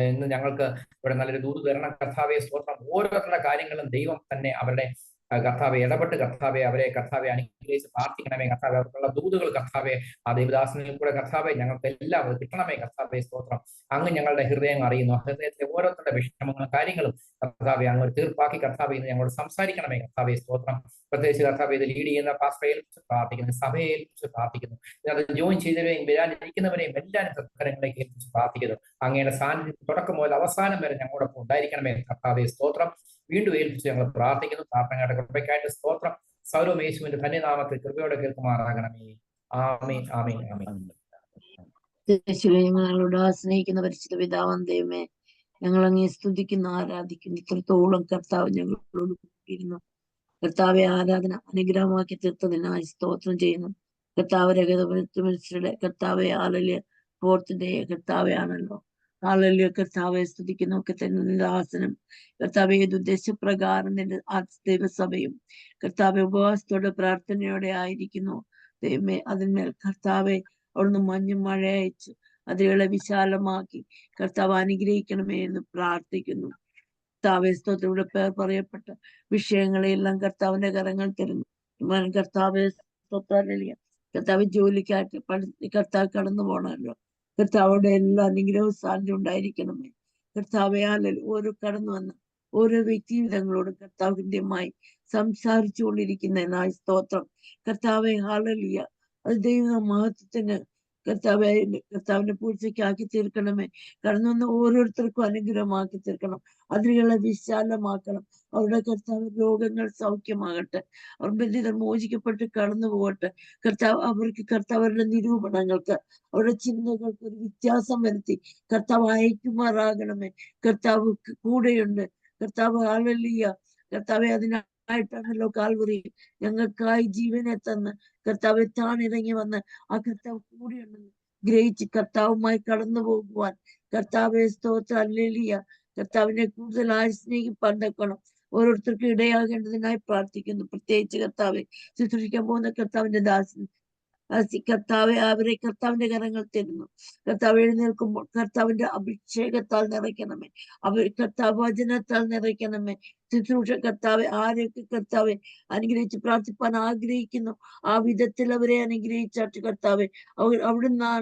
ഇന്ന് ഞങ്ങൾക്ക് ഇവിടെ നല്ലൊരു ദൂത് തരണം കർത്താവെ സ്തോത്രം. ഓരോരുത്തരുടെ കാര്യങ്ങളും ദൈവം തന്നെ അവരുടെ കർത്താവെ ഇടപെട്ട് കർത്താവെ അവരെ കർത്താവെ അനുഗ്രഹിച്ച് പ്രാർത്ഥിക്കണമേ. കർത്താവെ അവർക്കുള്ള ദൂതുകൾ കർത്താവെ ആ ദൈവദാസനിൽ കൂടെ കർത്താവെ ഞങ്ങൾക്ക് എല്ലാം കിട്ടണമേ കർത്താവെ സ്തോത്രം. അങ്ങ് ഞങ്ങളുടെ ഹൃദയം അറിയുന്നു. ഹൃദയത്തിലെ ഓരോരുത്തരുടെ വിഷമങ്ങളും കാര്യങ്ങളും കർത്താവെ അങ്ങ് ഒരു തീർപ്പാക്കി കർത്താവെ ഇന്ന് ഞങ്ങളോട് സംസാരിക്കണമേ കർത്താവെ സ്തോത്രം. പ്രത്യേകിച്ച് കർത്താവെ ഇത് ലീഡ് ചെയ്യുന്ന പാസ്റ്ററെ ഏൽപ്പിച്ച് പ്രാർത്ഥിക്കുന്നു, സഭയെ ഏൽപ്പിച്ച് പ്രാർത്ഥിക്കുന്നു, ഇതിനകത്ത് ജോയിൻ ചെയ്തവരെയും വരാനിരിക്കുന്നവരെയും എല്ലാവരും സത്കരങ്ങളിലേക്ക് ഏൽപ്പിച്ച് പ്രാർത്ഥിക്കുന്നു. അങ്ങയുടെ സാന്നിധ്യം തുടക്കം മുതൽ അവസാനം വരെ ഞങ്ങളോടൊപ്പം ഉണ്ടായിരിക്കണമേ കർത്താവെ സ്തോത്രം. വീണ്ടും ഏൽപ്പിച്ച് ഞങ്ങൾ പ്രാർത്ഥിക്കുന്നു. പ്രാർത്ഥനയുടെ കൃപയ്ക്കായിട്ട് സ്തോത്രം. സൗരവും യേശുവിന്റെ ധന്യനാമത്തിൽ കൃപയോടെ കേൾക്കുമാറാകണമേ. ആമേൻ ആമേൻ ആമേൻ. ഞങ്ങളോട് സ്നേഹിക്കുന്ന പരിശുദ്ധ പിതാവാം ദൈവമേ, ഞങ്ങൾ അങ്ങേ സ്തുതിക്കുന്നു, ആരാധിക്കുന്നു. ഇത്രത്തോളം കർത്താവ് ഞങ്ങളോട് ഇരുന്നു കർത്താവെ ആരാധന അനുഗ്രഹമാക്കി തീർത്തതിനായി സ്തോത്രം ചെയ്യുന്നു. കർത്താവ് രഹസ്യയുടെ കർത്താവെ ആലല്യ ഫോർത്തിന്റെ കർത്താവെ ആണല്ലോ. ആലല്യ കർത്താവെ സ്തുതിക്കുന്നു. ഒക്കെ തന്നെ ദാസനം കർത്താവ് ഏത് ഉദ്ദേശപ്രകാരം നിന്റെ ദൈവസഭയും കർത്താവെ ഉപവാസത്തോടെ പ്രാർത്ഥനയോടെ ആയിരിക്കുന്നു. ദൈവമേ, അതിന്മേൽ കർത്താവെ അവിടുന്ന് മഞ്ഞും മഴ അയച്ചു അതികളെ വിശാലമാക്കി കർത്താവ് അനുഗ്രഹിക്കണമേ എന്ന് പ്രാർത്ഥിക്കുന്നു. കർത്താവെ സ്തോത്രയുടെ പേർ പറയപ്പെട്ട വിഷയങ്ങളെല്ലാം കർത്താവിന്റെ കരങ്ങൾ തരുന്നു. കർത്താവെ സ്തോത്രലിയ കർത്താവ് ജോലിക്കായിട്ട് കർത്താവ് കടന്നു പോകണമല്ലോ. കർത്താവിടെ എല്ലാ അനുഗ്രഹവും സാധ്യത ഉണ്ടായിരിക്കണമേ. കർത്താവെ ഓരോ കടന്നു വന്ന ഓരോ വ്യക്തിവിധങ്ങളോടും കർത്താവിന്റെയുമായി സംസാരിച്ചു കൊണ്ടിരിക്കുന്നതിനായി സ്തോത്രം. കർത്താവെ ഹാലലിയ അത് ദൈവ മഹത്വത്തിന് കർത്താവിന്റെ പൂഴ്ചയ്ക്കാക്കി തീർക്കണമേ. കടന്നു വന്ന ഓരോരുത്തർക്കും അനുഗ്രഹമാക്കി തീർക്കണം. അതിരുകളെ വിശാലമാക്കണം. അവരുടെ കർത്താവ് രോഗങ്ങൾ സൗഖ്യമാകട്ടെ. അവർ ബന്ധിതർ മോചിക്കപ്പെട്ട് കടന്നു പോകട്ടെ. അവർക്ക് കർത്താവരുടെ നിരൂപണങ്ങൾക്ക്, അവരുടെ ചിന്തകൾക്ക് ഒരു വ്യത്യാസം വരുത്തി കർത്താവ് അയക്കുമാറാകണമേ. കർത്താവ് കൂടെയുണ്ട്. കർത്താവ് ഹല്ലേലൂയ. കർത്താവെ, അതിനായിട്ടാണല്ലോ കാൽവറിയിൽ ഞങ്ങൾക്കായി ജീവനെ തന്ന് കർത്താവെ താണിറങ്ങി വന്ന് ആ കർത്താവ് കൂടെയുണ്ടെന്ന് ഗ്രഹിച്ച് കർത്താവുമായി കടന്നു പോകുവാൻ കർത്താവെ സ്തോത്രം. ഹല്ലേലൂയ. കർത്താവിനെ കൂടുതലായി സ്നേഹിപ്പാൻ തക്കണം ഓരോരുത്തർക്കും ഇടയാകേണ്ടതിനായി പ്രാർത്ഥിക്കുന്നു. പ്രത്യേകിച്ച് കർത്താവെ ശുശ്രൂഷിക്കാൻ പോകുന്ന കർത്താവിന്റെ ദാസൻ കർത്താവെ, അവരെ കർത്താവിന്റെ കരങ്ങൾ തരുന്നു. കർത്താവ് എഴുന്നേൽക്കുമ്പോൾ കർത്താവിന്റെ അഭിഷേകത്താൽ നിറയ്ക്കണമേ. അവർ കർത്താവ് വചനത്താൽ നിറയ്ക്കണമേ. ശുശ്രൂഷ കർത്താവെ, ആരെയൊക്കെ കർത്താവെ അനുഗ്രഹിച്ച് പ്രാർത്ഥിപ്പാൻ ആഗ്രഹിക്കുന്നു ആ വിധത്തിൽ അവരെ അനുഗ്രഹിച്ചാട്ട് കർത്താവെ.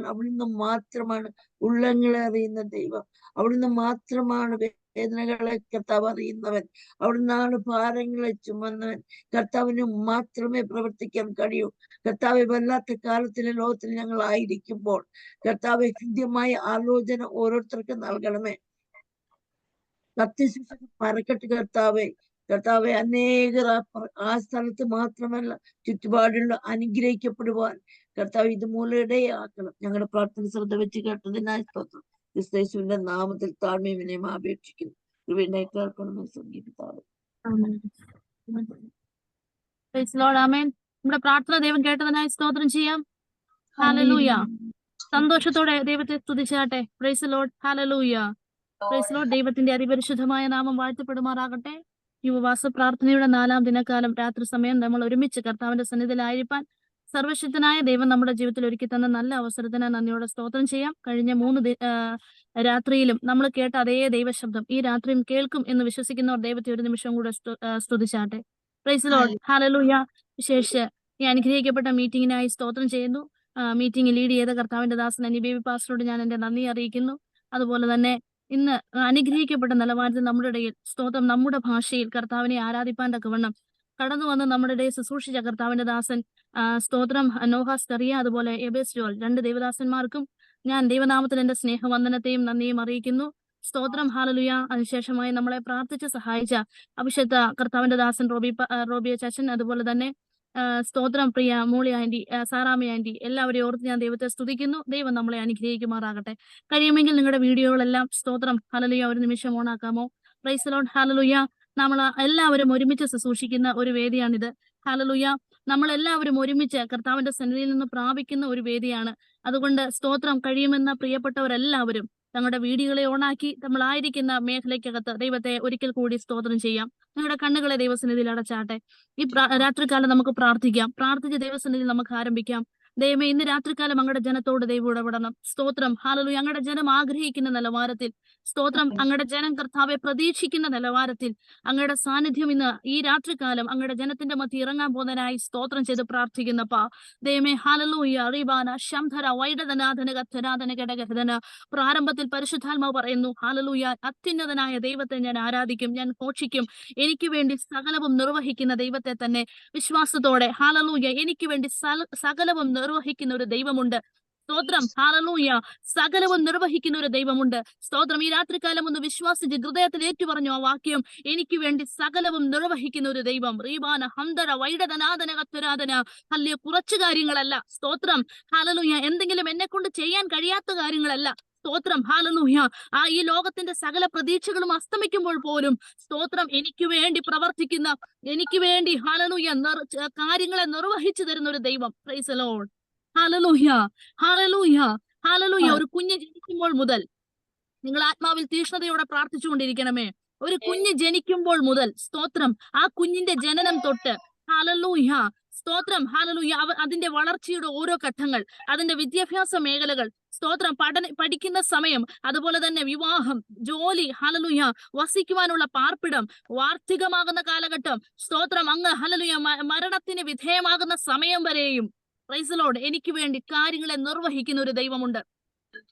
അവിടുന്ന് മാത്രമാണ് ഉള്ളങ്ങളെ അറിയുന്ന ദൈവം. അവിടുന്ന് മാത്രമാണ് വേദനകളെ കർത്താവ് അറിയുന്നവൻ. അവിടുന്നാണ് ഭാരങ്ങളെ ചുമന്നവൻ. കർത്താവിന് മാത്രമേ പ്രവർത്തിക്കാൻ കഴിയൂ. കർത്താവെ, വല്ലാത്ത കാലത്തിലെ ലോകത്തിൽ ഞങ്ങൾ ആയിരിക്കുമ്പോൾ കർത്താവെ കൃത്യമായ ആലോചന ഓരോരുത്തർക്കും നൽകണമേ. സത്യശിക്ഷ പറക്കട്ട് കർത്താവെ. കർത്താവെ, അനേകർ ആ സ്ഥലത്ത് മാത്രമല്ല ചുറ്റുപാടുള്ള അനുഗ്രഹിക്കപ്പെടുവാൻ കർത്താവ് ഇതുമൂലം ഇടയാക്കണം. ഞങ്ങളുടെ പ്രാർത്ഥന ശ്രദ്ധ വെച്ച് കേട്ടതിനായി സ്തോത്രം. ക്രിസ്തുവിന്റെ നാമത്തിൽ താഴ്മയും വിനയം അപേക്ഷിക്കുന്നു. കേൾക്കണമേ സംഗീതാവ്. നമ്മുടെ പ്രാർത്ഥന ദൈവം കേട്ടതിനായി സ്തോത്രം ചെയ്യാം. ഹല്ലേലൂയ. സന്തോഷത്തോടെ ദൈവത്തെ സ്തുതിച്ചാട്ടെ. Praise the lord. ഹല്ലേലൂയ. Praise the lord. ദൈവത്തിന്റെ അതിപരിശുദ്ധമായ നാമം വാഴ്ത്തപ്പെടുമാറാകട്ടെ. ഈ ഉപവാസ പ്രാർത്ഥനയുടെ 4ാം ദിനക്കാലം രാത്രി സമയം നമ്മൾ ഒരുമിച്ച് കർത്താവിന്റെ സന്നിധിയിലായിരിക്കാൻ സർവശക്തനായ ദൈവം നമ്മുടെ ജീവിതത്തിൽ ഒരുക്കി തന്ന നല്ല അവസരത്തിന് നന്ദിയോടെ സ്തോത്രം ചെയ്യാം. കഴിഞ്ഞ 3 രാത്രിയിലും നമ്മൾ കേട്ട അതേ ദൈവശബ്ദം ഈ രാത്രിയും കേൾക്കും എന്ന് വിശ്വസിക്കുന്നവർ ദൈവത്തെ ഒരു നിമിഷം കൂടെ സ്തുതിച്ചാട്ടെ. Praise the lord. ഹല്ലേലൂയ. വിശേഷിച്ച് ഈ അനുഗ്രഹിക്കപ്പെട്ട മീറ്റിംഗിനായി സ്തോത്രം ചെയ്യുന്നു. മീറ്റിംഗ് ലീഡ് ചെയ്ത കർത്താവിന്റെ ദാസൻ അനി ബേബി പാസ്റ്ററോട് ഞാൻ എന്റെ നന്ദി അറിയിക്കുന്നു. അതുപോലെ തന്നെ ഇന്ന് അനുഗ്രഹിക്കപ്പെട്ട നിലവാരത്തിൽ നമ്മുടെ ഇടയിൽ സ്തോത്രം നമ്മുടെ ഭാഷയിൽ കർത്താവിനെ ആരാധിപ്പാൻ തക്കവണ്ണം കടന്നു വന്ന് നമ്മുടെ ഇടയിൽ ശുശ്രൂഷിച്ച കർത്താവിന്റെ ദാസൻ സ്തോത്രം നോഹാസ് കറിയ, അതുപോലെ എബേസ് ജോൾ, 2 ദൈവദാസന്മാർക്കും ഞാൻ ദൈവനാമത്തിൽ എന്റെ സ്നേഹവന്ദനത്തെയും നന്ദിയും അറിയിക്കുന്നു. സ്തോത്രം. ഹല്ലേലൂയ. അതിനുശേഷമായി നമ്മളെ പ്രാർത്ഥിച്ച് സഹായിച്ച അഭിഷേക്ത കർത്താവിന്റെ ദാസൻ റോബി ചച്ചൻ, അതുപോലെ തന്നെ സ്തോത്രം പ്രിയ മൂളി ആന്റി, സാറാമി ആന്റി, എല്ലാവരെയും ഓർത്ത് ഞാൻ ദൈവത്തെ സ്തുതിക്കുന്നു. ദൈവം നമ്മളെ അനുഗ്രഹിക്കുമാറാകട്ടെ. കഴിയുമെങ്കിൽ നിങ്ങളുടെ വീഡിയോകളെല്ലാം സ്തോത്രം ഹല്ലേലൂയ ഒരു നിമിഷം ഓണാക്കാമോ? Praise the lord. ഹല്ലേലൂയ. നമ്മൾ എല്ലാവരും ഒരുമിച്ച് ശുശ്രൂഷിക്കുന്ന ഒരു വേദിയാണിത്. ഹല്ലേലൂയ. നമ്മൾ എല്ലാവരും ഒരുമിച്ച് കർത്താവിന്റെ സന്നിധിയിൽ നിന്ന് പ്രാപിക്കുന്ന ഒരു വേദിയാണ്. അതുകൊണ്ട് സ്തോത്രം കഴിയുമെന്ന പ്രിയപ്പെട്ടവരെല്ലാവരും തങ്ങളുടെ വീഡിയോകളെ ഓണാക്കി നമ്മളായിരിക്കുന്ന മേഖലയ്ക്കകത്ത് ദൈവത്തെ ഒരിക്കൽ കൂടി സ്തോത്രം ചെയ്യാം. നിങ്ങളുടെ കണ്ണുകളെ ദൈവസന്നിധിയിൽ അടച്ചാട്ടെ. ഈ രാത്രികാലം നമുക്ക് പ്രാർത്ഥിക്കാം. പ്രാർത്ഥിച്ച് ദൈവസന്നിധിയിൽ നമുക്ക് ആരംഭിക്കാം. ദൈവമേ, ഇന്ന് രാത്രികാലം അങ്ങയുടെ ജനത്തോട് ദൈവം ഇടപെടണം. സ്തോത്രം. ഹല്ലേലൂയ. അങ്ങയുടെ ജനം ആഗ്രഹിക്കുന്ന നിലവാരത്തിൽ സ്തോത്രം, അങ്ങയുടെ ജനം കർത്താവെ പ്രതീക്ഷിക്കുന്ന നിലവാരത്തിൽ അങ്ങയുടെ സാന്നിധ്യം ഇന്ന് ഈ രാത്രികാലം അങ്ങയുടെ ജനത്തിന്റെ മധ്യ ഇറങ്ങാൻ പോകുന്നതിനായി സ്തോത്രം ചെയ്ത് പ്രാർത്ഥിക്കുന്നപ്പാ ദൈവമേ. ഹല്ലേലൂയ. റീബാന ശംധര വൈഡതനാഥന കഥനാഥന ഘടകഥന. പ്രാരംഭത്തിൽ പരിശുദ്ധാത്മാവ് പറയുന്നു, ഹല്ലേലൂയ, അത്യുന്നതനായ ദൈവത്തെ ഞാൻ ആരാധിക്കും, ഞാൻ ഘോഷിക്കും. എനിക്ക് വേണ്ടി സകലവും നിർവഹിക്കുന്ന ദൈവത്തെ തന്നെ വിശ്വാസത്തോടെ ഹല്ലേലൂയ, എനിക്ക് വേണ്ടി സകലവും നിർവഹിക്കുന്ന ഒരു ദൈവമുണ്ട്. സ്തോത്രം. ഹല്ലേലൂയ. സകലവും നിർവഹിക്കുന്ന ഒരു ദൈവമുണ്ട്. സ്തോത്രം. ഈ രാത്രികാലം ഒന്ന് വിശ്വാസിച്ച് ഹൃദയത്തിൽ ഏറ്റുപറഞ്ഞു ആ വാക്യം. എനിക്ക് വേണ്ടി സകലവും നിർവഹിക്കുന്ന ഒരു ദൈവം. റീബാന ഹന്തര വൈഡതനാഥന കത്തുരാധന. ഹല്ലേലൂയ. കുറച്ചു കാര്യങ്ങളല്ല. സ്തോത്രം. ഹല്ലേലൂയ. എന്തെങ്കിലും എന്നെ കൊണ്ട് ചെയ്യാൻ കഴിയാത്ത കാര്യങ്ങളല്ല. സ്തോത്രം. ഹല്ലേലൂയ. ഈ ലോകത്തിന്റെ സകല പ്രതീക്ഷകളും അസ്തമിക്കുമ്പോൾ പോലും സ്തോത്രം എനിക്ക് വേണ്ടി പ്രവർത്തിക്കുന്ന, എനിക്ക് വേണ്ടി ഹല്ലേലൂയ കാര്യങ്ങളെ നിർവഹിച്ചു തരുന്ന ഒരു ദൈവം. Price the lord. ഹല്ലേലൂയ. ഹല്ലേലൂയ. ഹല്ലേലൂയ. ഒരു കുഞ്ഞ് ജനിക്കുമ്പോൾ മുതൽ നിങ്ങൾ ആത്മാവിൽ തീക്ഷ്ണതയോടെ പ്രാർത്ഥിച്ചുകൊണ്ടിരിക്കണമേ. ഒരു കുഞ്ഞ് ജനിക്കുമ്പോൾ മുതൽ സ്തോത്രം, ആ കുഞ്ഞിന്റെ ജനനം തൊട്ട് ഹല്ലേലൂയ സ്തോത്രം ഹല്ലേലൂയ അതിന്റെ വളർച്ചയുടെ ഓരോ ഘട്ടങ്ങൾ, അതിന്റെ വിദ്യാഭ്യാസ മേഖലകൾ, സ്തോത്രം പഠിക്കുന്ന സമയം, അതുപോലെ തന്നെ വിവാഹം, ജോലി, ഹല്ലേലൂയ വസിക്കുവാനുള്ള പാർപ്പിടം, വാർഷികമാകുന്ന കാലഘട്ടം, സ്തോത്രം അങ്ങ് ഹല്ലേലൂയ മരണത്തിന് വിധേയമാകുന്ന സമയം വരെയും പ്രൈസ് ദി ലോർഡ് എനിക്ക് വേണ്ടി കാര്യങ്ങളെ നിർവഹിക്കുന്ന ഒരു ദൈവമുണ്ട്.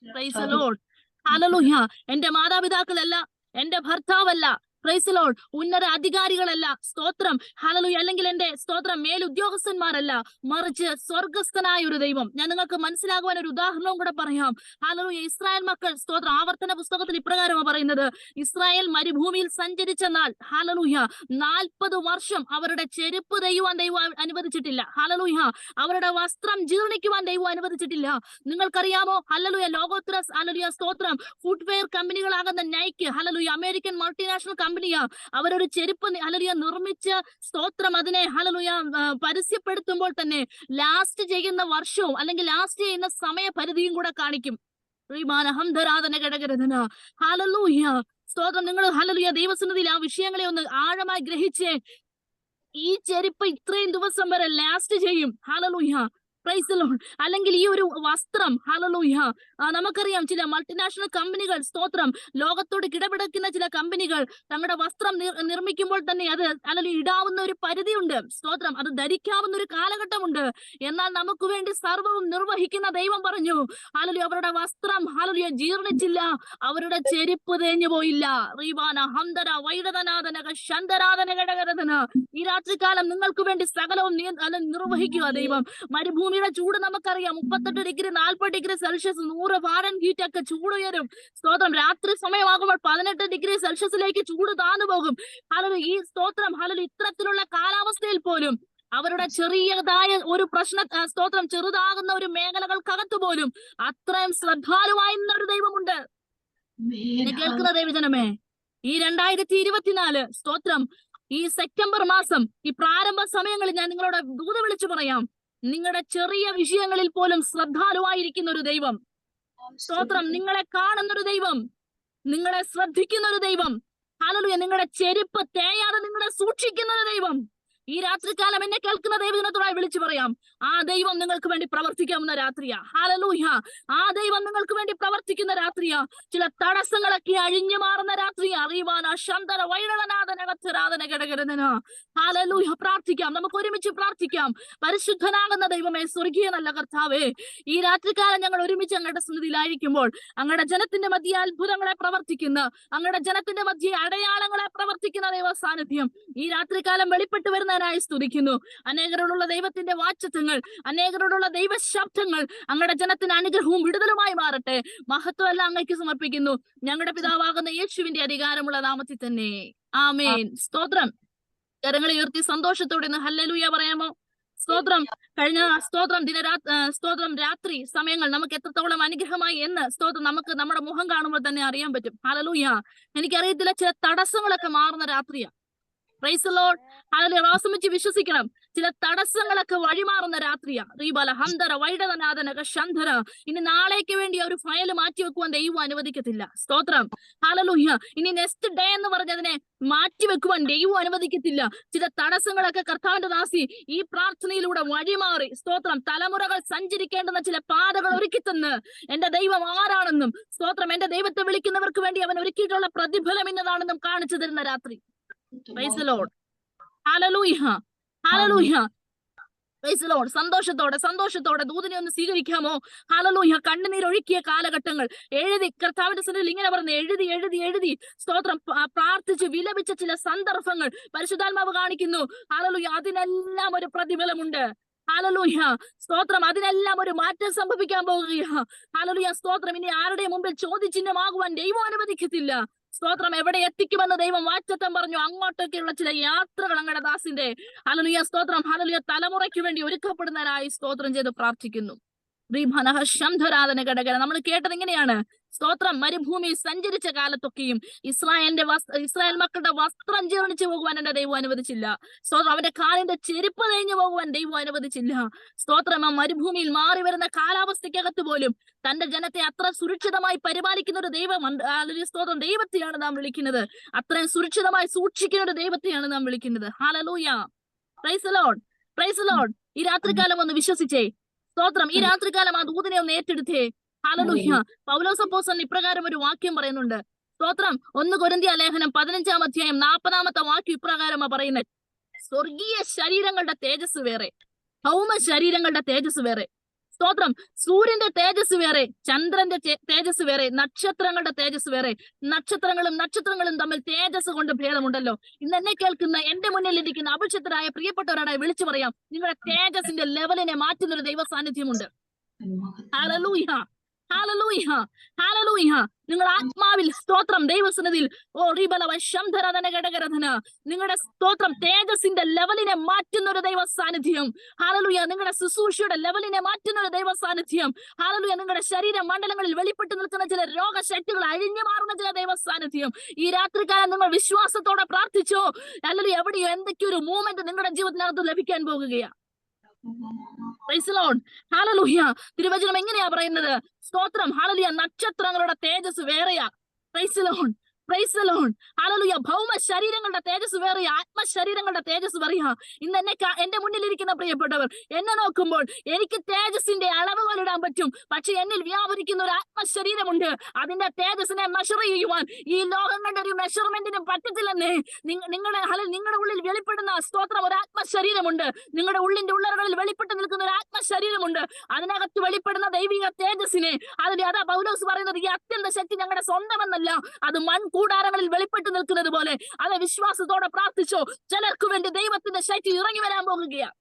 Price the lord. ഹല്ലേലൂയ. എന്റെ മാതാപിതാക്കളല്ല, എന്റെ ഭർത്താവല്ല, പ്രൈസ് ലോർഡ്. ഉന്നത അധികാരികളല്ല, സ്തോത്രം, ഹല്ലേലൂയ, അല്ലെങ്കിൽ എന്റെ സ്തോത്രം മേലുദ്യോഗസ്ഥന്മാരല്ല, മറിച്ച് സ്വർഗസ്ഥനായ ഒരു ദൈവം. ഞാൻ നിങ്ങൾക്ക് മനസ്സിലാകുവാൻ ഒരു ഉദാഹരണവും കൂടെ പറയാം. ഹല്ലേലൂയ. ഇസ്രായേൽ മക്കൾ, സ്തോത്രം, ആവർത്തന പുസ്തകത്തിൽ ഇപ്രകാരമാണ് പറയുന്നത്, ഇസ്രായേൽ മരുഭൂമിയിൽ സഞ്ചരിച്ച നാൾ, ഹല്ലേലൂയ, 40 വർഷം അവരുടെ ചെരുപ്പ് തെയ്യുവാൻ ദൈവം അനുവദിച്ചിട്ടില്ല. ഹല്ലേലൂയ. അവരുടെ വസ്ത്രം ജീർണിക്കുവാൻ ദൈവം അനുവദിച്ചിട്ടില്ല. നിങ്ങൾക്കറിയാമോ, ഹല്ലേലൂയ, ലോകോത്തര ഹല്ലേലൂയ സ്തോത്രം ഫുട്വെയർ കമ്പനികളാകുന്ന നൈക്ക്, ഹല്ലേലൂയ, അമേരിക്കൻ മൾട്ടിനാഷണൽ കമ്പനിയാ, അവരൊരു ചെരുപ്പ് ഹല്ലേലൂയ നിർമ്മിച്ച് സ്തോത്രം അതിനെ ഹല്ലേലൂയ പരസ്യപ്പെടുത്തുമ്പോൾ തന്നെ ലാസ്റ്റ് ചെയ്യുന്ന വർഷവും അല്ലെങ്കിൽ ലാസ്റ്റ് ചെയ്യുന്ന സമയപരിധിയും കൂടെ കാണിക്കും. ഹല്ലേലൂയ സ്തോത്രം. നിങ്ങൾ ഹല്ലേലൂയ ദൈവസന്നിധിയിൽ ആ വിഷയങ്ങളെ ഒന്ന് ആഴമായി ഗ്രഹിച്ചേ. ഈ ചെരുപ്പ് ഇത്രയും ദിവസം വരെ ലാസ്റ്റ് ചെയ്യും. ഹല്ലേലൂയ. Praise the Lord. അല്ലെങ്കിൽ ഈ ഒരു വസ്ത്രം, ഹല്ലേലൂയ, നമുക്കറിയാം ചില മൾട്ടിനാഷണൽ കമ്പനികൾ, സ്തോത്രം, ലോകത്തോട് കിടപിടിക്കുന്ന ചില കമ്പനികൾ തങ്ങളുടെ വസ്ത്രം നിർമ്മിക്കുമ്പോൾ തന്നെ അത് അല്ലെങ്കിൽ ഇടാവുന്ന ഒരു പരിധിയുണ്ട്, സ്തോത്രം, അത് ധരിക്കാവുന്ന ഒരു കാലഘട്ടമുണ്ട്. എന്നാൽ നമുക്ക് വേണ്ടി സർവ്വവും നിർവഹിക്കുന്ന ദൈവം പറഞ്ഞു, ഹല്ലേലൂയ, അവരുടെ വസ്ത്രം ഹല്ലേലൂയ ജീർണിച്ചില്ല, അവരുടെ ചെരുപ്പ് തേഞ്ഞു പോയില്ല. ഈ രാത്രികാലം നിങ്ങൾക്ക് വേണ്ടി സകലവും നിർവഹിക്കുക ദൈവം. മരുഭൂമിയുടെ ചൂട് നമുക്കറിയാം, 38 ഡിഗ്രി 40 ഡിഗ്രി സെൽഷ്യസ് 100 ഫാരൻഹീറ്റ് ഒക്കെ ചൂട് ഉയരും. സ്തോത്രം, രാത്രി സമയമാകുമ്പോൾ 18 ഡിഗ്രി സെൽഷ്യസിലേക്ക് ചൂട് താന്നു പോകും. ഹല്ലേലൂയ. ഈ സ്തോത്രം ഹല്ലേലൂയ ഇത്തരത്തിലുള്ള കാലാവസ്ഥയിൽ പോലും അവരുടെ ചെറിയതായ ഒരു സ്തോത്രം ചെറുതാകുന്ന ഒരു മേഖലകൾക്കകത്ത് പോലും അത്രയും ശ്രദ്ധാലുവായിരുന്ന ഒരു ദൈവമുണ്ട്. എന്നെ കേൾക്കുന്ന ദൈവജനമേ, ഈ 2024 സ്തോത്രം, ഈ സെപ്റ്റംബർ മാസം, ഈ പ്രാരംഭ സമയങ്ങളിൽ ഞാൻ നിങ്ങളോട് ദൂത് വിളിച്ചു പറയാം, നിങ്ങളുടെ ചെറിയ വിഷയങ്ങളിൽ പോലും ശ്രദ്ധാലുവായിരിക്കുന്ന ഒരു ദൈവം, സ്തോത്രം, നിങ്ങളെ കാണുന്ന ഒരു ദൈവം, നിങ്ങളെ ശ്രദ്ധിക്കുന്ന ഒരു ദൈവം, ഹല്ലേലൂയ, നിങ്ങളുടെ ചെരുപ്പ് തേയാതെ നിങ്ങളെ സൂക്ഷിക്കുന്ന ഒരു ദൈവം. ഈ രാത്രികാലം എന്നെ കേൾക്കുന്ന ദൈവജനത്തോടായി വിളിച്ചു പറയാം, ആ ദൈവം നിങ്ങൾക്ക് വേണ്ടി പ്രവർത്തിക്കാവുന്ന രാത്രിയാ. ഹല്ലേലൂയ. ആ ദൈവം നിങ്ങൾക്ക് വേണ്ടി പ്രവർത്തിക്കുന്ന രാത്രിയാ. ചില തടസ്സങ്ങളൊക്കെ അഴിഞ്ഞു മാറുന്ന രാത്രിയാ. ഹല്ലേലൂയ. പ്രാർത്ഥിക്കാം, നമുക്ക് ഒരുമിച്ച് പ്രാർത്ഥിക്കാം. പരിശുദ്ധനാകുന്ന ദൈവമേ, സ്വർഗീയ നല്ല കർത്താവേ, ഈ രാത്രികാലം ഞങ്ങൾ ഒരുമിച്ച് അങ്ങയുടെ സന്നിധിയിലായിരിക്കുമ്പോൾ അങ്ങയുടെ ജനത്തിന്റെ മധ്യ അത്ഭുതങ്ങളെ പ്രവർത്തിക്കുന്ന, അങ്ങയുടെ ജനത്തിന്റെ മധ്യ അടയാളങ്ങളെ പ്രവർത്തിക്കുന്ന ദൈവ സാന്നിധ്യം ഈ രാത്രികാലം വെളിപ്പെട്ടു വരുന്ന സ്തുതിക്കുന്നു. അനേകരോടുള്ള ദൈവത്തിന്റെ വാഗ്ദത്തങ്ങൾ, അനേകരോടുള്ള ദൈവ ശബ്ദങ്ങൾ അങ്ങയുടെ ജനത്തിന് അനുഗ്രഹവും വിടുതലുമായി മാറട്ടെ. മഹത്വം എല്ലാം അങ്ങേക്ക് സമർപ്പിക്കുന്നു, ഞങ്ങളുടെ പിതാവാകുന്ന യേശുവിന്റെ അധികാരമുള്ള നാമത്തിൽ തന്നെ. ആമേൻ. സ്തോത്രം. കരങ്ങളെ ഉയർത്തി സന്തോഷത്തോടെ ഇന്ന് ഹല്ലേലൂയ പറയാമോ? സ്തോത്രം. കഴിഞ്ഞ സ്തോത്രം രാത്രി സമയങ്ങൾ നമുക്ക് എത്രത്തോളം അനുഗ്രഹമായി എന്ന് സ്തോത്രം നമുക്ക് നമ്മുടെ മുഖം കാണുമ്പോൾ തന്നെ അറിയാൻ പറ്റും. ഹല്ലേലൂയ. എനിക്കറിയത്തില്ല, ചില തടസ്സങ്ങളൊക്കെ മാറുന്ന രാത്രിയാ. Price the lord. ഹല്ലേലൂയ. ആസ്വദിച്ച് വിശ്വസിക്കണം, ചില തടസ്സങ്ങളൊക്കെ വഴിമാറുന്ന രാത്രിയാ. ഇനി നാളേക്ക് വേണ്ടി ഒരു ഫയൽ മാറ്റി വെക്കുവാൻ ദൈവം അനുവദിക്കത്തില്ല. സ്തോത്രം. ഹല്ലേലൂയ. ഇനി നെക്സ്റ്റ് ഡേ എന്ന് പറഞ്ഞതിനെ മാറ്റിവെക്കുവാൻ ദൈവം അനുവദിക്കത്തില്ല. ചില തടസ്സങ്ങളൊക്കെ കർത്താവിന്റെ ദാസി ഈ പ്രാർത്ഥനയിലൂടെ വഴിമാറി, സ്തോത്രം, തലമുറകൾ സഞ്ചരിക്കേണ്ടുന്ന ചില പാതകൾ ഒരുക്കി തന്ന് എന്റെ ദൈവം ആരാണെന്നും, സ്തോത്രം, എന്റെ ദൈവത്തെ വിളിക്കുന്നവർക്ക് വേണ്ടി അവൻ ഒരുക്കിയിട്ടുള്ള പ്രതിഫലം ഇന്നതാണെന്നും കാണിച്ചു തരുന്ന രാത്രി. Praise the Lord. Hallelujah. Hallelujah. Praise the Lord. സന്തോഷത്തോടെ ദൂതനെ ഒന്ന് സ്വീകരിക്കാമോ? ഹല്ലേലൂയ. കണ്ണുനീരൊഴുക്കിയ കാലഘട്ടങ്ങൾ എഴുതി കർത്താവിന്റെ സന്നിധിയിൽ ഇങ്ങനെ പറഞ്ഞു, എഴുതി സ്തോത്രം, പ്രാർത്ഥിച്ച് വിലപിച്ച ചില സന്ദർഭങ്ങൾ പരിശുദ്ധാത്മാവ് കാണിക്കുന്നു. ഹല്ലേലൂയ. അതിനെല്ലാം ഒരു പ്രതിഫലമുണ്ട്. ഹല്ലേലൂയ. സ്തോത്രം. അതിനെല്ലാം ഒരു മാറ്റം സംഭവിക്കാൻ പോകുകയാ. ഹല്ലേലൂയ. സ്തോത്രം. ഇനി ആരുടെ മുമ്പിൽ ചോദ്യചിഹ്നമാകുവാൻ ദൈവം അനുവദിക്കത്തില്ല. സ്തോത്രം. എവിടെ എത്തിക്കുമെന്ന് ദൈവം വാഗ്ദത്തം പറഞ്ഞു. അങ്ങോട്ടൊക്കെയുള്ള ചില യാത്രകൾ അങ്ങയുടെ ദാസിന്റെ ഹല്ലേലൂയ സ്തോത്രം ഹല്ലേലൂയ തലമുറയ്ക്ക് വേണ്ടി ഒരുക്കപ്പെടുന്നതിനായി സ്തോത്രം ചെയ്ത് പ്രാർത്ഥിക്കുന്നു. നമ്മൾ കേട്ടത് ഇങ്ങനെയാണ്, സ്തോത്രം, മരുഭൂമി സഞ്ചരിച്ച കാലത്തൊക്കെയും ഇസ്രായേൽ മക്കളുടെ വസ്ത്രം ജീർണിച്ചു പോകുവാൻ എന്റെ ദൈവം അനുവദിച്ചില്ല. സ്തോത്രം. അവന്റെ കാലിന്റെ ചെരുപ്പ് തേഞ്ഞു പോകുവാൻ ദൈവം അനുവദിച്ചില്ല. സ്തോത്രം. ആ മരുഭൂമിയിൽ മാറി വരുന്ന കാലാവസ്ഥയ്ക്കകത്ത് പോലും തന്റെ ജനത്തെ അത്ര സുരക്ഷിതമായി പരിപാലിക്കുന്ന ഒരു ദൈവം, സ്തോത്രം, ദൈവത്തെയാണ് നാം വിളിക്കുന്നത്. അത്രയും സുരക്ഷിതമായി സൂക്ഷിക്കുന്ന ഒരു ദൈവത്തെയാണ് നാം വിളിക്കുന്നത്. Hallelujah. Praise the lord. Praise the Lord. ഈ രാത്രികാലം ഒന്ന് വിശ്വസിച്ചേ. സ്തോത്രം. ഈ രാത്രികാലം ആ ദൂതനെ ഒന്ന് ഏറ്റെടുത്തേ. ഹല്ലേലൂയ. പൗലോസ് അപ്പോസ്തലൻ ഇപ്രകാരം ഒരു വാക്യം പറയുന്നുണ്ട്. സ്തോത്രം. 1 കൊരിന്ത്യർ ലേഖനം 15-ാം അധ്യായം 40-ാമത്തെ വാക്യം ഇപ്രകാരമാണ് പറയുന്നത്, സ്വർഗീയ ശരീരങ്ങളുടെ തേജസ് വേറെ, ഭൗമ ശരീരങ്ങളുടെ തേജസ് വേറെ. സ്തോത്രം. സൂര്യന്റെ തേജസ് വേറെ, ചന്ദ്രന്റെ തേജസ് വേറെ, നക്ഷത്രങ്ങളുടെ തേജസ് വേറെ. നക്ഷത്രങ്ങളും തമ്മിൽ തേജസ് കൊണ്ട് ഭേദമുണ്ടല്ലോ. ഇന്ന് എന്നെ കേൾക്കുന്ന എന്റെ മുന്നിൽ ഇരിക്കുന്ന അഭിഷിക്തരായ പ്രിയപ്പെട്ടവരോടെ വിളിച്ചു പറയാം, നിങ്ങളുടെ തേജസിന്റെ ലെവലിനെ മാറ്റുന്നൊരു ദൈവ സാന്നിധ്യമുണ്ട്. ഹല്ലേലൂയ, ഹല്ലേലൂയ, ഹല്ലേലൂയ. നിങ്ങൾ ആത്മാവിൽ സ്തോത്രം ദൈവസന്നിധിയിൽ നിങ്ങളുടെ സ്തോത്രം തേജസിന്റെ ലെവലിനെ മാറ്റുന്ന ഒരു ദൈവ സാന്നിധ്യം. ഹല്ലേലൂയ. നിങ്ങളുടെ ശുശ്രൂഷയുടെ ലെവലിനെ മാറ്റുന്ന ഒരു ദൈവ സാന്നിധ്യം. ഹല്ലേലൂയ. നിങ്ങളുടെ ശരീര മണ്ഡലങ്ങളിൽ വെളിപ്പെട്ട് നിൽക്കുന്ന ചില രോഗശക്തികൾ അഴിഞ്ഞു മാറുന്ന ചില ദൈവ സാന്നിധ്യം. ഈ രാത്രികാലം നിങ്ങൾ വിശ്വാസത്തോടെ പ്രാർത്ഥിച്ചോ, അല്ലെങ്കിൽ എവിടെയോ എന്തൊക്കെയോ ഒരു മൂവ്മെന്റ് നിങ്ങളുടെ ജീവിതത്തിനകത്ത് ലഭിക്കാൻ പോകുകയാണ്. Praise the lord. ഹല്ലേലൂയ. തിരുവചനം എങ്ങനെയാ പറയുന്നത്? സ്തോത്രം. ഹല്ലേലൂയ. നക്ഷത്രങ്ങളുടെ തേജസ് വേറെയാ. Praise the lord, praise the lord. ഹല്ലേലൂയ. ഭൗമ ശരീരങ്ങളുടെ തേജസ് വേറെയാ, ആത്മശരീരങ്ങളുടെ തേജസ് വേറെയാ. ഇന്ന് എന്റെ മുന്നിലിരിക്കുന്ന പ്രിയപ്പെട്ടവർ എന്നെ നോക്കുമ്പോൾ എനിക്ക് തേജസിന്റെ അളവുകൾ ഇടാൻ പറ്റും. പക്ഷെ എന്നിൽ വ്യാപരിക്കുന്ന ഒരു ആത്മശരീരമുണ്ട്. അതിന്റെ തേജസ്സിനെ മെഷർ ചെയ്യുവാൻ ഈ ലോകങ്ങളുടെ ഒരു മെഷർമെന്റിനും പറ്റത്തില്ലെന്നേ. നിങ്ങളുടെ ഉള്ളിൽ വെളിപ്പെടുന്ന സ്തോത്രം ഒരു ആത്മശരീരമുണ്ട്. നിങ്ങളുടെ ഉള്ളിന്റെ ഉള്ളറകളിൽ വെളിപ്പെട്ട് നിൽക്കുന്ന ഒരു ആത്മശരീരമുണ്ട്. അതിനകത്ത് വെളിപ്പെടുന്ന ദൈവിക തേജസ്സിനെ അതാ പൗലോസ് പറയുന്നത്, ഈ അത്യന്ത ശക്തി ഞങ്ങളുടെ സ്വന്തമെന്നല്ല, അത് കൂടാരങ്ങളിൽ വെളിപ്പെട്ട് നിൽക്കുന്നത് പോലെ. അത് വിശ്വാസത്തോടെ പ്രാർത്ഥിച്ചോ. ചിലർക്ക് വേണ്ടി ദൈവത്തിന്റെ ശക്തി ഇറങ്ങി വരാൻ പോകുകയാണ്.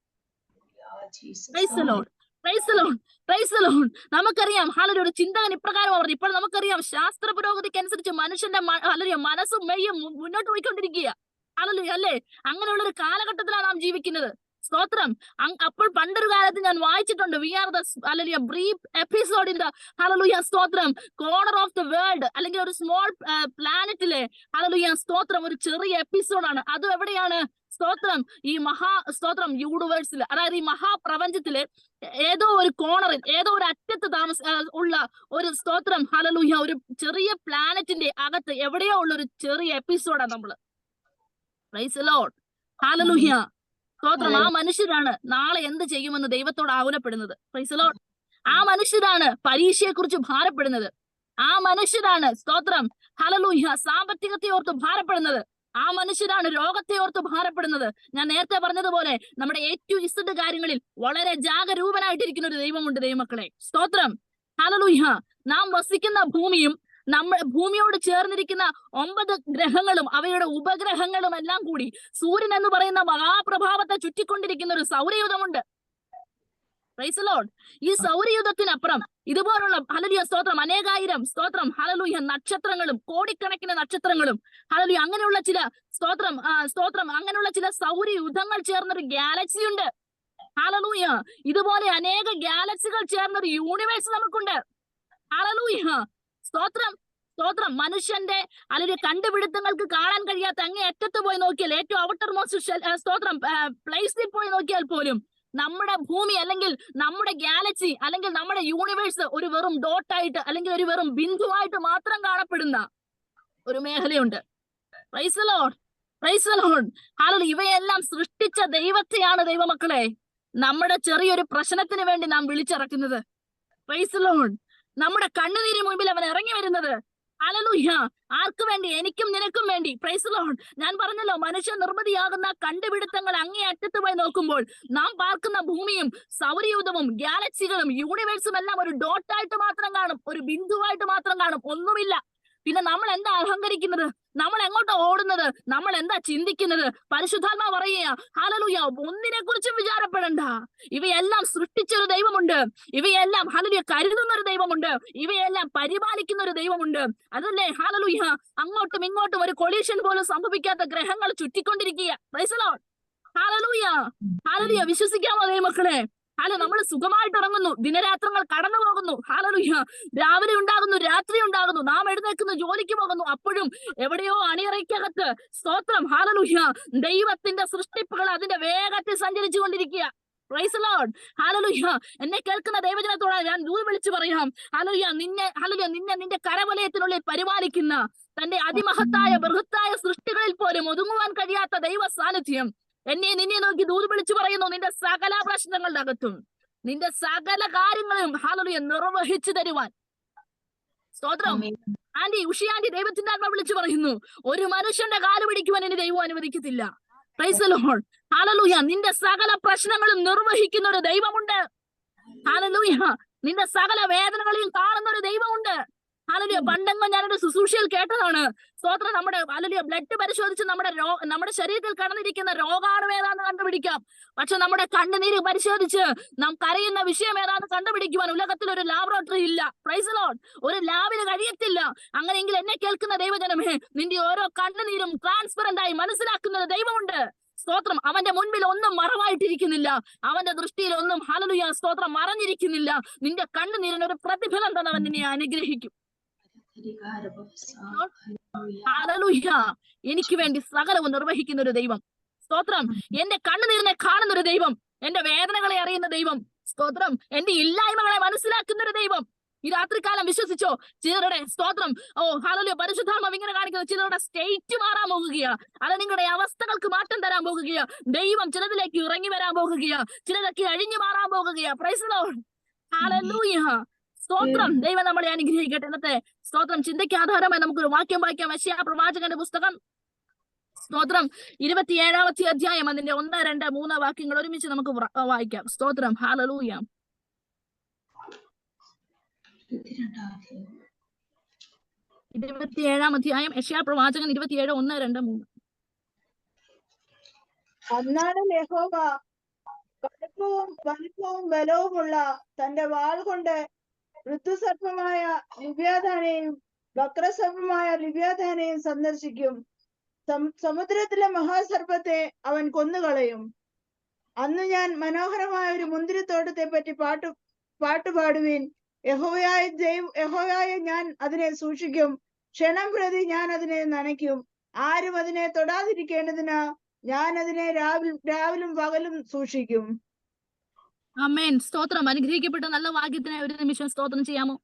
Praise the lord, praise the lord, praise the Lord. നമുക്കറിയാം ഹല്ലേലൂയ ഒരു ചിന്തകൻ ഇപ്രകാരം പറഞ്ഞു. ഇപ്പോൾ നമുക്കറിയാം ശാസ്ത്ര പുരോഗതിക്ക് അനുസരിച്ച് മനുഷ്യന്റെ ഹല്ലേലൂയ മനസ്സും മെയ്യും മുന്നോട്ട് പോയിക്കൊണ്ടിരിക്കുക. ഹല്ലേലൂയ അല്ലേ? അങ്ങനെയുള്ള ഒരു കാലഘട്ടത്തിലാണ് നാം ജീവിക്കുന്നത്. സ്തോത്രം. അപ്പോൾ പണ്ടൊരു കാലത്ത് ഞാൻ വായിച്ചിട്ടുണ്ട്, we are the hallelujah brief episode in the hallelujah സ്തോത്രം കോർണർ ഓഫ് ദ വേൾഡ്, അല്ലെങ്കിൽ ഒരു സ്മോൾ പ്ലാനറ്റിലെ ഹല്ലേലൂയ സ്തോത്രം ഒരു ചെറിയ എപ്പിസോഡാണ്. അതും എവിടെയാണ്? സ്തോത്രം ഈ സ്തോത്രം യൂണിവേഴ്സിൽ, അതായത് ഈ മഹാപ്രപഞ്ചത്തിലെ ഏതോ ഒരു കോണറിൽ, ഏതോ ഒരു അറ്റത്ത് ഉള്ള ഒരു സ്തോത്രം ഹല്ലേലൂയ ഒരു ചെറിയ പ്ലാനറ്റിന്റെ അകത്ത് എവിടെയോ ഉള്ള ഒരു ചെറിയ എപ്പിസോഡാണ് നമ്മള്. Price the lord. ഹല്ലേലൂയ. സ്തോത്രം. ആ മനുഷ്യരാണ് നാളെ എന്ത് ചെയ്യുമെന്ന് ദൈവത്തോട് ആകുലപ്പെടുന്നത്. Price the Lord. ആ മനുഷ്യരാണ് പരീക്ഷയെ കുറിച്ച് ഭാരപ്പെടുന്നത്. ആ മനുഷ്യരാണ് സ്തോത്രം ഹല്ലേലൂയ സാമ്പത്തികത്തെ ഓർത്ത് ഭാരപ്പെടുന്നത്. ആ മനുഷ്യരാണ് രോഗത്തെ ഓർത്ത് ഭാരപ്പെടുന്നത്. ഞാൻ നേരത്തെ പറഞ്ഞതുപോലെ നമ്മുടെ A-to-Z കാര്യങ്ങളിൽ വളരെ ജാഗരൂപനായിട്ടിരിക്കുന്ന ഒരു ദൈവമുണ്ട് ദൈവമക്കളെ. സ്തോത്രം. ഹല്ലേലൂയ. നാം വസിക്കുന്ന ഭൂമിയും ഭൂമിയോട് ചേർന്നിരിക്കുന്ന 9 ഗ്രഹങ്ങളും അവയുടെ ഉപഗ്രഹങ്ങളും എല്ലാം കൂടി സൂര്യൻ എന്ന് പറയുന്ന മഹാപ്രഭാവത്തെ ചുറ്റിക്കൊണ്ടിരിക്കുന്ന ഒരു സൗരയൂഥമുണ്ട്. Price the Lord. ഈ സൗരയൂഥത്തിനപ്പുറം ഇതുപോലുള്ള ഹല്ലേലൂയ സ്തോത്രം അനേകായിരം സ്തോത്രം ഹല്ലേലൂയ നക്ഷത്രങ്ങളും കോടിക്കണക്കിന് നക്ഷത്രങ്ങളും ഹല്ലേലൂയ അങ്ങനെയുള്ള ചില സ്തോത്രം അങ്ങനെയുള്ള ചില സൗരയൂഥങ്ങൾ ചേർന്നൊരു ഗാലക്സി ഉണ്ട്. ഹല്ലേലൂയ. ഇതുപോലെ അനേക ഗാലക്സികൾ ചേർന്നൊരു യൂണിവേഴ്സ് നമുക്കുണ്ട്. ഹല്ലേലൂയ. സ്തോത്രം, സ്തോത്രം. മനുഷ്യന്റെ അല്ലെങ്കിൽ കണ്ടുപിടുത്തങ്ങൾക്ക് കാണാൻ കഴിയാത്ത അങ്ങേ അറ്റത്ത് പോയി നോക്കിയാൽ, ഏറ്റവും ഔട്ടർ മോസ്റ്റ് സ്തോത്രം പ്ലേസിൽ പോയി നോക്കിയാൽ പോലും നമ്മുടെ ഭൂമി അല്ലെങ്കിൽ നമ്മുടെ ഗാലക്സി അല്ലെങ്കിൽ നമ്മുടെ യൂണിവേഴ്സ് ഒരു വെറും ഡോട്ടായിട്ട് അല്ലെങ്കിൽ ഒരു വെറും ബിന്ദുവായിട്ട് മാത്രം കാണപ്പെടുന്ന ഒരു മേഖലയുണ്ട്. Praise the lord, praise the lord. ഹല്ലേലൂയ. ഇവയെല്ലാം സൃഷ്ടിച്ച ദൈവത്തെയാണ് ദൈവമക്കളെ നമ്മുടെ ചെറിയൊരു പ്രശ്നത്തിന് വേണ്ടി നാം വിളിച്ചിറക്കുന്നത്. Price the Lord. നമ്മുടെ കണ്ണുനീരിന് മുമ്പിൽ അവൻ ഇറങ്ങി വരുന്നത്. ഹല്ലേലൂയ. ആർക്ക് വേണ്ടി? എനിക്കും നിനക്കും വേണ്ടി. Price the lord. ഞാൻ പറഞ്ഞല്ലോ, മനുഷ്യ നിർമ്മിതിയാകുന്ന കണ്ടുപിടുത്തങ്ങൾ അങ്ങേ അറ്റത്ത് പോയി നോക്കുമ്പോൾ നാം പാർക്കുന്ന ഭൂമിയും സൗരയൂഥവും ഗാലക്സികളും യൂണിവേഴ്സും എല്ലാം ഒരു ഡോട്ടായിട്ട് മാത്രം കാണും, ഒരു ബിന്ദുവായിട്ട് മാത്രം കാണും, ഒന്നുമില്ല. പിന്നെ നമ്മൾ എന്താ അഹങ്കരിക്കുന്നത്? നമ്മൾ എങ്ങോട്ടാ ഓടുന്നത്? നമ്മൾ എന്താ ചിന്തിക്കുന്നത്? പരിശുദ്ധാത്മാവ് പറയുക, ഹല്ലേലൂയ, ഒന്നിനെ കുറിച്ചും വിചാരപ്പെടണ്ട. ഇവയെല്ലാം സൃഷ്ടിച്ച ഒരു ദൈവമുണ്ട്. ഇവയെല്ലാം ഹല്ലേലൂയ കരുതുന്ന ഒരു ദൈവമുണ്ട്. ഇവയെല്ലാം പരിപാലിക്കുന്ന ഒരു ദൈവമുണ്ട്. അതല്ലേ ഹല്ലേലൂയ. അങ്ങോട്ടും ഇങ്ങോട്ടും ഒരു കൊളീഷൻ പോലും സംഭവിക്കാത്ത ഗ്രഹങ്ങൾ ചുറ്റിക്കൊണ്ടിരിക്കുക. Praise the lord. ഹല്ലേലൂയ, ഹല്ലേലൂയ. വിശ്വസിക്കാമോ ദൈവമക്കളെ? ഹല്ലേലൂയ. നമ്മൾ സുഖമായിട്ട് ഉറങ്ങുന്നു, ദിനരാത്രങ്ങൾ കടന്നു പോകുന്നു. ഹല്ലേലൂയ. രാവിലെ ഉണ്ടാകുന്നു, രാത്രി ഉണ്ടാകുന്നു, നാം എഴുന്നേൽക്കുന്നു, ജോലിക്ക് പോകുന്നു. അപ്പോഴും എവിടെയോ അണിയറയ്ക്കകത്ത് സ്തോത്രം ഹല്ലേലൂയ ദൈവത്തിന്റെ സൃഷ്ടിപ്പുകൾ അതിന്റെ വേഗത്തിൽ സഞ്ചരിച്ചു കൊണ്ടിരിക്കുക. Price the lord. ഹല്ലേലൂയ. എന്നെ കേൾക്കുന്ന ദൈവജനത്തോട് ഞാൻ വിളിച്ചു പറയാം, ഹല്ലേലൂയ നിന്നെ നിന്റെ കരവലയത്തിനുള്ളിൽ പരിപാലിക്കുന്ന തന്റെ അതിമഹത്തായ ബൃഹത്തായ സൃഷ്ടികളിൽ പോലും ഒതുങ്ങുവാൻ കഴിയാത്ത ദൈവ സാന്നിധ്യം നിന്നെ നോക്കി വിളിച്ചു പറയുന്നു, നിന്റെ സകല പ്രശ്നങ്ങളുടെ അകത്തും നിന്റെ സകല കാര്യങ്ങളും ഹല്ലേലൂയ നിർവഹിച്ചു തരുവാൻ. സ്തോത്രം. ഉഷിയാന്റി ദൈവത്തിന്റെ ആത്മാവ് വിളിച്ചു പറയുന്നു, ഒരു മനുഷ്യന്റെ കാല് പിടിക്കുവാൻ ഇനി ദൈവം അനുവദിക്കത്തില്ല. Praise the lord. ഹല്ലേലൂയ. നിന്റെ സകല പ്രശ്നങ്ങളും നിർവഹിക്കുന്ന ഒരു ദൈവമുണ്ട്. ഹല്ലേലൂയ. നിന്റെ സകല വേദനകളിൽ കാണുന്ന ഒരു ദൈവമുണ്ട്. ഹല്ലേലൂയ. പണ്ടെങ്ങും ഞാനൊരു ശുശ്രൂഷയിൽ കേട്ടതാണ്. സ്തോത്രം. നമ്മുടെ ഹല്ലേലൂയ ബ്ലഡ് പരിശോധിച്ച് നമ്മുടെ ശരീരത്തിൽ കടന്നിരിക്കുന്ന രോഗാണു ഏതാന്ന് കണ്ടുപിടിക്കാം. പക്ഷെ നമ്മുടെ കണ്ണുനീര് പരിശോധിച്ച് നാം കരയുന്ന വിഷയം ഏതാന്ന് കണ്ടുപിടിക്കുവാൻ ഉലകത്തിൽ ഒരു ലാബറട്ടറി ഇല്ല. Price the lord. ഒരു ലാബിന് കഴിയത്തില്ല. അങ്ങനെയെങ്കിൽ എന്നെ കേൾക്കുന്ന ദൈവജനമേ, നിന്റെ ഓരോ കണ്ണുനീരും ട്രാൻസ്പെറന്റ് ആയി മനസ്സിലാക്കുന്ന ഒരു ദൈവമുണ്ട്. സ്തോത്രം. അവന്റെ മുൻപിൽ ഒന്നും മറവായിട്ടിരിക്കുന്നില്ല. അവന്റെ ദൃഷ്ടിയിൽ ഒന്നും ഹല്ലേലൂയ സ്തോത്രം മറഞ്ഞിരിക്കുന്നില്ല. നിന്റെ കണ്ണുനീരിന് ഒരു പ്രതിഫലം തന്നെ അവൻ നിന്നെ അനുഗ്രഹിക്കും. ഹല്ലേലൂയ. എനിക്ക് വേണ്ടി സകലവും നിർവഹിക്കുന്ന ഒരു ദൈവം. സ്തോത്രം. എന്റെ കണ്ണുനീരിനെ കാണുന്ന ഒരു ദൈവം, എന്റെ വേദനകളെ അറിയുന്ന ദൈവം. സ്തോത്രം. എന്റെ ഇല്ലായ്മകളെ മനസ്സിലാക്കുന്ന ഒരു ദൈവം. ഈ രാത്രികാലം വിശ്വസിച്ചോ? ചിലരുടെ സ്തോത്രം ഹല്ലേലൂയ പരിശുദ്ധാത്മാവ് ഇങ്ങനെ കാണിക്കുന്നത് ചിലരുടെ സ്റ്റേറ്റ് മാറാൻ പോകുകയാ. അത് നിങ്ങളുടെ അവസ്ഥകൾക്ക് മാറ്റം തരാൻ പോകുകയാ. ദൈവം ചിലതിലേക്ക് ഇറങ്ങി വരാൻ പോകുകയാ. ചിലതൊക്കെ അഴിഞ്ഞു മാറാൻ പോകുകയാ. Praise the lord. ഹല്ലേലൂയ. സ്തോത്രം. ദൈവം നമ്മളെ അനുഗ്രഹിക്കട്ടെ. ഇന്നത്തെ സ്തോത്രം ചിന്തയ്ക്ക് ആധാരമായി നമുക്കൊരു വാക്യം വായിക്കാം. യെശയ്യാ പ്രവാചകന്റെ പുസ്തകം സ്തോത്രം 27-ാമത്തെ അധ്യായം അതിന്റെ 1, 2, 3 വാക്യങ്ങൾ ഒരുമിച്ച് നമുക്ക് വായിക്കാം. സ്തോത്രം. ഹല്ലേലൂയ. 27-ാം അധ്യായം യെശയ്യാ പ്രവാചകൻ 27, 1, 2, 3. അന്നാണ് യഹോവ കടുപ്പവും വലിപ്പവും ബലവുമുള്ള തന്റെ വാൾ കൊണ്ട് ഋതുസർപ്പമായ ലിവ്യാഥാനെയും വക്രസർപ്പമായ ലിവ്യാഥാനെയും സന്ദർശിക്കും. സമുദ്രത്തിലെ മഹാസർപ്പത്തെ അവൻ കൊന്നുകളയും. അന്ന് ഞാൻ മനോഹരമായ ഒരു മുന്തിരിത്തോട്ടത്തെ പറ്റി പാട്ടുപാടുവീൻ. യഹോവയായ ഞാൻ അതിനെ സൂക്ഷിക്കും. ക്ഷണം പ്രതി ഞാൻ അതിനെ നനയ്ക്കും. ആരും അതിനെ തൊടാതിരിക്കേണ്ടതിന് ഞാൻ അതിനെ രാവിലും പകലും സൂക്ഷിക്കും. ആമേൻ. സ്തോത്രം. അനുഗ്രഹിക്കപ്പെട്ട നല്ല വാക്യത്തിനായി ഒരു നിമിഷം സ്തോത്രം ചെയ്യാമോ?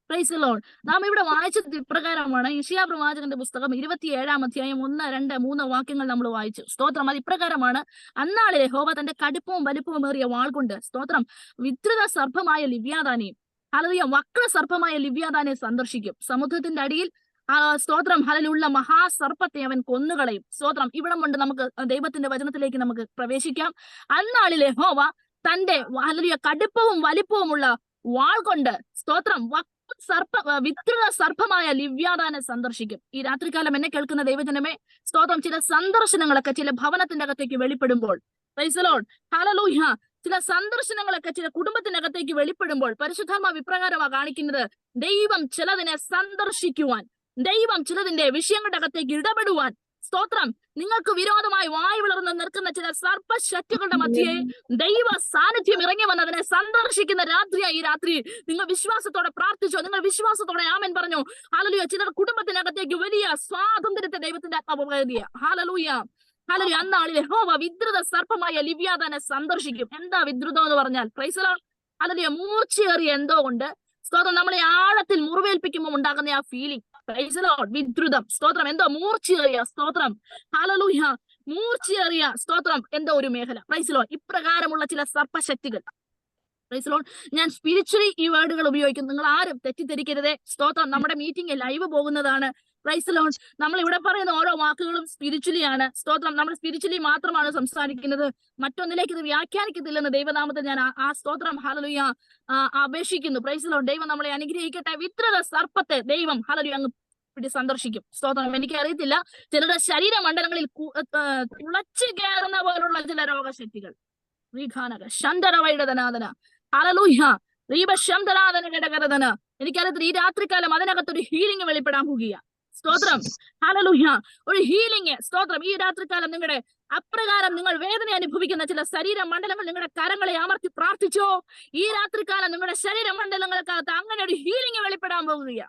Price the Lord. നാം ഇവിടെ വായിച്ചത് ഇപ്രകാരമാണ്. യെശയ്യാ പ്രവാചകന്റെ പുസ്തകം 27-ാം അധ്യായം 1, 2, 3 വാക്യങ്ങൾ നമ്മൾ വായിച്ചു. സ്തോത്രം. അത് ഇപ്രകാരമാണ്. അന്നാളിൽ യഹോവ തന്റെ കടുപ്പവും വലിപ്പവും ഏറിയ വാൾ കൊണ്ട് സ്തോത്രം വിദ്രുത സർപ്പമായ ലിവ്യാഥാനെയും ഹല്ലേലൂയ വക്ര സർപ്പമായ ലിവ്യാഥാനെ സന്ദർശിക്കും. സമുദ്രത്തിന്റെ അടിയിൽ സ്തോത്രം ഹല്ലേലൂയ മഹാസർപ്പത്തെ അവൻ കൊന്നുകളയും. സ്തോത്രം. ഇവിടം കൊണ്ട് നമുക്ക് ദൈവത്തിന്റെ വചനത്തിലേക്ക് നമുക്ക് പ്രവേശിക്കാം. അന്നാളിൽ യഹോവ തന്റെ ഹല്ലേലൂയ കടുപ്പവും വലിപ്പവുമുള്ള വാൾ കൊണ്ട് സ്തോത്രം വിദ്രുത സർപ്പമായ ലിവ്യാഥാനെ സന്ദർശിക്കും. ഈ രാത്രികാലം എന്നെ കേൾക്കുന്ന ദൈവജനമേ, സ്തോത്രം ചില സന്ദർശനങ്ങളൊക്കെ ചില ഭവനത്തിന്റെ അകത്തേക്ക് വെളിപ്പെടുമ്പോൾ, പ്രൈസ് ദി ലോർഡ്, ഹല്ലേലൂയ, ചില സന്ദർശനങ്ങളൊക്കെ ചില കുടുംബത്തിനകത്തേക്ക് വെളിപ്പെടുമ്പോൾ പരിശുദ്ധാത്മാവ് ഇപ്രകാരമാണ് കാണിക്കുന്നത്. ദൈവം ചിലതിനെ സന്ദർശിക്കുവാൻ, ദൈവം ചിലതിന്റെ വിഷയങ്ങളുടെ അകത്തേക്ക് ഇടപെടുവാൻ, സ്തോത്രം നിങ്ങൾക്ക് വിരോധമായി വായു വിളർന്ന് നിൽക്കുന്ന ചില സർപ്പശക്തികളുടെ മധ്യേ ദൈവ സാന്നിധ്യം ഇറങ്ങി വന്ന് അതിനെ സന്ദർശിക്കുന്ന രാത്രിയായി ഈ രാത്രി. നിങ്ങൾ വിശ്വാസത്തോടെ പ്രാർത്ഥിച്ചോ? നിങ്ങൾ വിശ്വാസത്തോടെ ആമേൻ പറഞ്ഞു. ഹല്ലേലൂയ. ചിലർ കുടുംബത്തിനകത്തേക്ക് വലിയ സ്വാതന്ത്ര്യത്തെ ദൈവത്തിന്റെ ആത്മാവ് പകരുക. ഹല്ലേലൂയ. ഹല്ലേലൂയ. അന്നാളിൽ യഹോവ വിദ്രുത സർപ്പമായ ലിവ്യാഥാനെ സന്ദർശിക്കും. എന്താ വിദ്രുതം എന്ന് പറഞ്ഞാൽ? Praise the lord. ഹല്ലേലൂയ. മൂർച്ചയേറിയ എന്തോ കൊണ്ട് സ്തോത്രം നമ്മളെ ആഴത്തിൽ മുറിവേൽപ്പിക്കുമ്പോൾ ഉണ്ടാകുന്ന ആ ഫീലിംഗ്. Praise the lord. വിദ്രുതം. സ്തോത്രം. എന്തോ മൂർച്ചയേറിയ സ്തോത്രം. ഹല്ലേലൂയ. മൂർച്ചയേറിയ സ്തോത്രം എന്തോ ഒരു മേഖല. Praise the lord. ഇപ്രകാരമുള്ള ചില സർപ്പശക്തികൾ. Praise the lord. ഞാൻ സ്പിരിച്വലി ഈ വേർഡുകൾ ഉപയോഗിക്കും. നിങ്ങൾ ആരും തെറ്റിദ്ധരിക്കരുതേ. സ്തോത്രം. നമ്മുടെ മീറ്റിംഗ് ലൈവ് പോകുന്നതാണ്. Praise the lord. നമ്മൾ ഇവിടെ പറയുന്ന ഓരോ വാക്കുകളും സ്പിരിച്വലി ആണ്. സ്തോത്രം. നമ്മൾ സ്പിരിച്വലി മാത്രമാണ് സംസാരിക്കുന്നത്. മറ്റൊന്നിലേക്ക് ഇത് വ്യാഖ്യാനിക്കത്തില്ലെന്ന് ദൈവനാമത്തിൽ ഞാൻ ആ സ്തോത്രം ഹല്ലേലൂയ അപേക്ഷിക്കുന്നു. Price the Lord. ദൈവം നമ്മളെ അനുഗ്രഹിക്കട്ടെ. വിദ്രുത സർപ്പത്തെ ദൈവം ഹല്ലേലൂയ അങ്ങ് സന്ദർശിക്കും. സ്തോത്രം. എനിക്ക് അറിയത്തില്ല, ചിലരുടെ ശരീരമണ്ഡലങ്ങളിൽ തുളച്ചു കയറുന്ന പോലുള്ള ചില രോഗശക്തികൾ. ശന്തരവൈഡനാഥന ഹല്ലേലൂയ. എനിക്കറിയത്തില്ല, ഈ രാത്രികാലം അതിനകത്തൊരു ഹീലിംഗ് വെളിപ്പെടാൻ പോകുക. സ്തോത്രം. ഹല്ലേലൂയ. ഒരു ഹീലിംഗ്. സ്തോത്രം. ഈ രാത്രികാലം നിങ്ങളുടെ അപ്രകാരം നിങ്ങൾ വേദന അനുഭവിക്കുന്ന ചില ശരീരമണ്ഡലങ്ങൾ നിങ്ങളുടെ കരങ്ങളെ അമർത്തി പ്രാർത്ഥിച്ചോ? ഈ രാത്രികാലം നിങ്ങളുടെ ശരീരമണ്ഡലങ്ങൾക്കകത്ത് അങ്ങനെ ഒരു ഹീലിംഗ് വെളിപ്പെടാൻ പോകുക.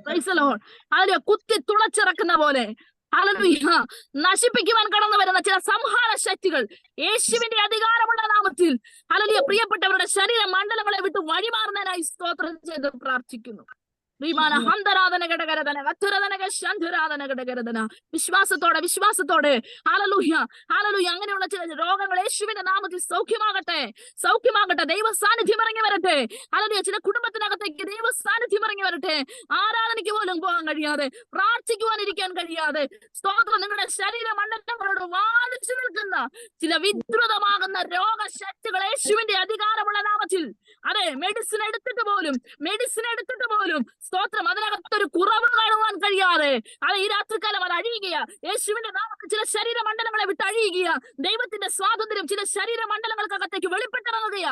Price the lord. ഹല്ലേലൂയ. കുത്തി തുളച്ചിറക്കുന്ന പോലെ ഹല്ലേലൂയ നശിപ്പിക്കുവാൻ കടന്നു വരുന്ന ചില സംഹാര ശക്തികൾ യേശുവിന്റെ അധികാരമുള്ള നാമത്തിൽ ഹല്ലേലൂയ പ്രിയപ്പെട്ടവരുടെ ശരീര മണ്ഡലങ്ങളെ വിട്ട് വഴിമാറുന്നതിനായി സ്തോത്രം ചെയ്ത് പ്രാർത്ഥിക്കുന്നു. വിശ്വാസത്തോടെ ഹല്ലേലൂയ ഹല്ലേലൂയ. അങ്ങനെയുള്ള ചില രോഗങ്ങൾ യേശുവിന്റെ നാമത്തിൽ സൗഖ്യമാകട്ടെ, സൗഖ്യമാകട്ടെ. ദൈവ സാന്നിധ്യം ഇറങ്ങി വരട്ടെ. ഹല്ലേലൂയ. ചില കുടുംബത്തിനകത്തേക്ക് ദൈവ സാന്നിധ്യം ഇറങ്ങി വരട്ടെ. ആരാധനയ്ക്ക് പോലും പോകാൻ കഴിയാതെ, പ്രാർത്ഥിക്കുവാനിരിക്കാൻ കഴിയാതെ, സ്തോത്രം, നിങ്ങളുടെ ശരീര മണ്ഡലങ്ങളോട് വാദിച്ചു നിൽക്കുന്ന ചില വിദ്രുതമാകുന്ന രോഗശക്തികൾ യേശുവിന്റെ അധികാരമുള്ള നാമത്തിൽ, അതെ, മെഡിസിൻ എടുത്തിട്ട് പോലും സ്തോത്രം, അതിനകത്തൊരു കുറവ് കാണുവാൻ കഴിയാതെ, അത് ഈ രാത്രികാലം അത് അഴിയുക. യേശുവിന്റെ നാമത്തിൽ ചില ശരീര മണ്ഡലങ്ങളെ വിട്ട് അഴിയുക. ദൈവത്തിന്റെ സ്വാതന്ത്ര്യം ചില ശരീര മണ്ഡലങ്ങൾക്കകത്തേക്ക് വെളിപ്പെട്ടിറങ്ങുക.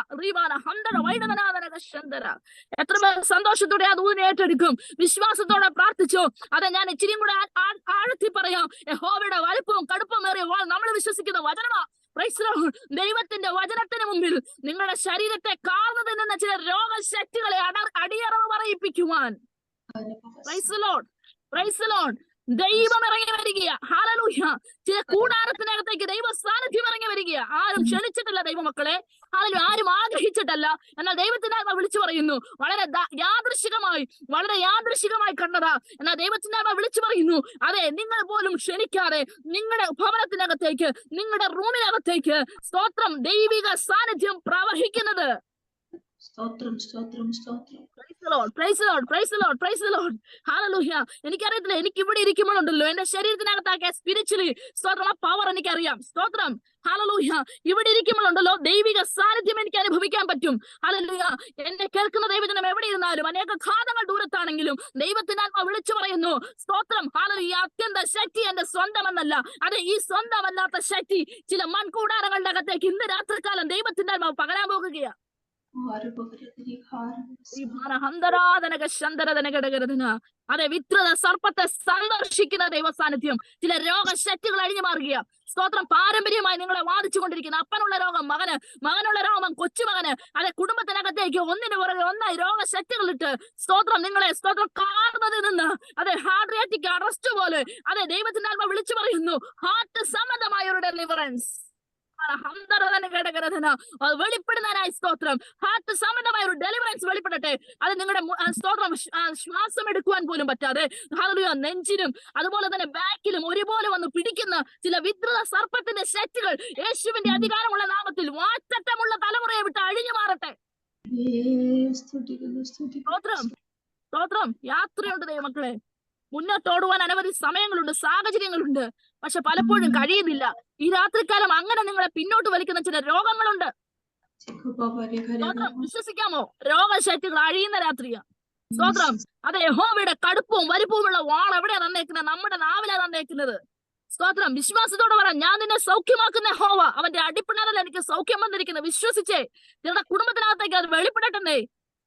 എത്ര പേർ സന്തോഷത്തോടെ അത് ഊരിനെ ഏറ്റെടുക്കും? വിശ്വാസത്തോടെ പ്രാർത്ഥിച്ചോ? അതെ, ഞാൻ ഇച്ചിരിയും കൂടെ ആഴത്തി പറയാം. യഹോവയുടെ വലുപ്പവും കടുപ്പമേറിയ നമ്മൾ വിശ്വസിക്കുന്ന വചനമാ. ദൈവത്തിന്റെ വചനത്തിന് മുമ്പിൽ നിങ്ങളുടെ ശരീരത്തെ കാർന്നു നിന്ന ചില രോഗശക്തികളെ അടിയറവ് പറയിപ്പിക്കുവാൻ ദൈവം ഇറങ്ങി വരിക. ഹല്ലേലൂയ. ചില കൂടാരത്തിനകത്തേക്ക് ദൈവ സാന്നിധ്യം ഇറങ്ങി വരിക. ആരും ക്ഷണിച്ചിട്ടില്ല ദൈവമക്കളെ, ഹല്ലേലൂയ, ആരും ആഗ്രഹിച്ചിട്ടല്ല. എന്നാൽ ദൈവത്തിന്റെ ആത്മ വിളിച്ചു പറയുന്നു. വളരെ യാദൃശികമായി കണ്ടതാ. എന്നാൽ ദൈവത്തിന്റെ ആത്മ വിളിച്ചു പറയുന്നു, അതെ, നിങ്ങൾ പോലും ക്ഷണിക്കാതെ നിങ്ങളുടെ ഭവനത്തിനകത്തേക്ക്, നിങ്ങളുടെ റൂമിനകത്തേക്ക്, സ്തോത്രം, ദൈവിക സാന്നിധ്യം പ്രവഹിക്കുന്നത്. എനിക്കറിയത്തില്ല, എനിക്ക് ഇവിടെ ഇരിക്കുമ്പോഴുണ്ടല്ലോ എന്റെ ശരീരത്തിനകത്താക്കിയ സ്പിരിച്വലി സ്തോത്രം, പവർ എനിക്കറിയാം. സ്തോത്രം, ഹല്ലേലൂയ. ഇവിടെ ഇരിക്കുമ്പോഴുണ്ടല്ലോ ദൈവിക സാന്നിധ്യം എനിക്ക് അനുഭവിക്കാൻ പറ്റും. ഹല്ലേലൂയ. എന്നെ കേൾക്കുന്ന ദൈവജനം എവിടെ ഇരുന്നാലും, അനേക ഘാതങ്ങൾ ദൂരത്താണെങ്കിലും ദൈവത്തിന്റെ ആത്മ വിളിച്ചു പറയുന്നു, സ്തോത്രം, ഹല്ലേലൂയ, അത്യന്ത ശക്തി എന്റെ സ്വന്തമെന്നല്ല. അതെ, ഈ സ്വന്തമല്ലാത്ത ശക്തി ചില മൺകൂടാരങ്ങളുടെ അകത്തേക്ക് ഇന്ന് രാത്രികാലം ദൈവത്തിന്റെ ആത്മാവ് പകരാൻ പോകുകയാണ്. അതെ, വിത്രത സർപ്പത്തെ സന്ദർശിക്കുന്ന ദൈവ സാന്നിധ്യം ചില രോഗശക്തികൾ അഴിഞ്ഞു മാറുക. സ്തോത്രം, പാരമ്പര്യമായി നിങ്ങളെ വാദിച്ചുകൊണ്ടിരിക്കുന്ന അപ്പനുള്ള രോഗം മകന്, മകനുള്ള രോഗം കൊച്ചുമകന്, അതെ, കുടുംബത്തിനകത്തേക്ക് ഒന്നിനു പുറകെ ഒന്നായി രോഗശക്തികളിട്ട് സ്തോത്രം, നിങ്ങളെ സ്തോത്രം കാർന്നതിൽ നിന്ന്, അതെ, ഹാർട്ട് അറസ്റ്റ് പോലെ, അതെ, ദൈവത്തിന്റെ ആത്മ വിളിച്ചു പറയുന്നു, ഹാർട്ട് സംബന്ധമായ ഒരു ഡെലിവറൻസ് വെളിപ്പെടുന്നതിനായി സ്തോത്രം, ഹാർട്ട് സംബന്ധമായ ഒരു ഡെലിവറൻസ് വെളിപ്പെടട്ടെ. അത് നിങ്ങളുടെ സ്തോത്രം, ശ്വാസം എടുക്കുവാൻ പോലും പറ്റാതെ, ഹല്ലേലൂയ, നെഞ്ചിലും അതുപോലെ തന്നെ ബാക്കിലും ഒരുപോലെ വന്ന് പിടിക്കുന്ന ചില വിദ്രുത സർപ്പത്തിന്റെ ശക്തികൾ യേശുവിന്റെ അധികാരമുള്ള നാമത്തിൽ വാറ്ററ്റമുള്ള തലമുറയെ വിട്ട് അഴിഞ്ഞു മാറട്ടെ. സ്തോത്രം, സ്തോത്രം. യാത്രയുണ്ട് ദൈവമക്കളെ, മുന്നോട്ടോടുവാൻ അനവധി സമയങ്ങളുണ്ട്, സാഹചര്യങ്ങളുണ്ട്. പക്ഷെ പലപ്പോഴും കഴിയുന്നില്ല. ഈ രാത്രികാലം അങ്ങനെ നിങ്ങളെ പിന്നോട്ട് വലിക്കുന്ന ചില രോഗങ്ങളുണ്ട്. സ്തോത്രം, വിശ്വസിക്കാമോ? രോഗശക്തികൾ അഴിയുന്ന രാത്രിയാ. സ്തോത്രം, അതെ, യഹോവയുടെ കടുപ്പവും വലിപ്പവുമുള്ള വാൾ എവിടെയാ തന്നേക്കുന്നത്? നമ്മുടെ നാവിലാ തന്നേക്കുന്നത്. സ്തോത്രം, വിശ്വാസത്തോടെ പറ, ഞാൻ നിന്നെ സൗഖ്യമാക്കുന്ന യഹോവ, അവന്റെ അടിപ്പിണറിൽ എനിക്ക് സൗഖ്യം വന്നിരിക്കുന്നു. വിശ്വസിച്ചേ, നിങ്ങളുടെ കുടുംബത്തിനകത്തേക്ക് അത് വെളിപ്പെടട്ടെ.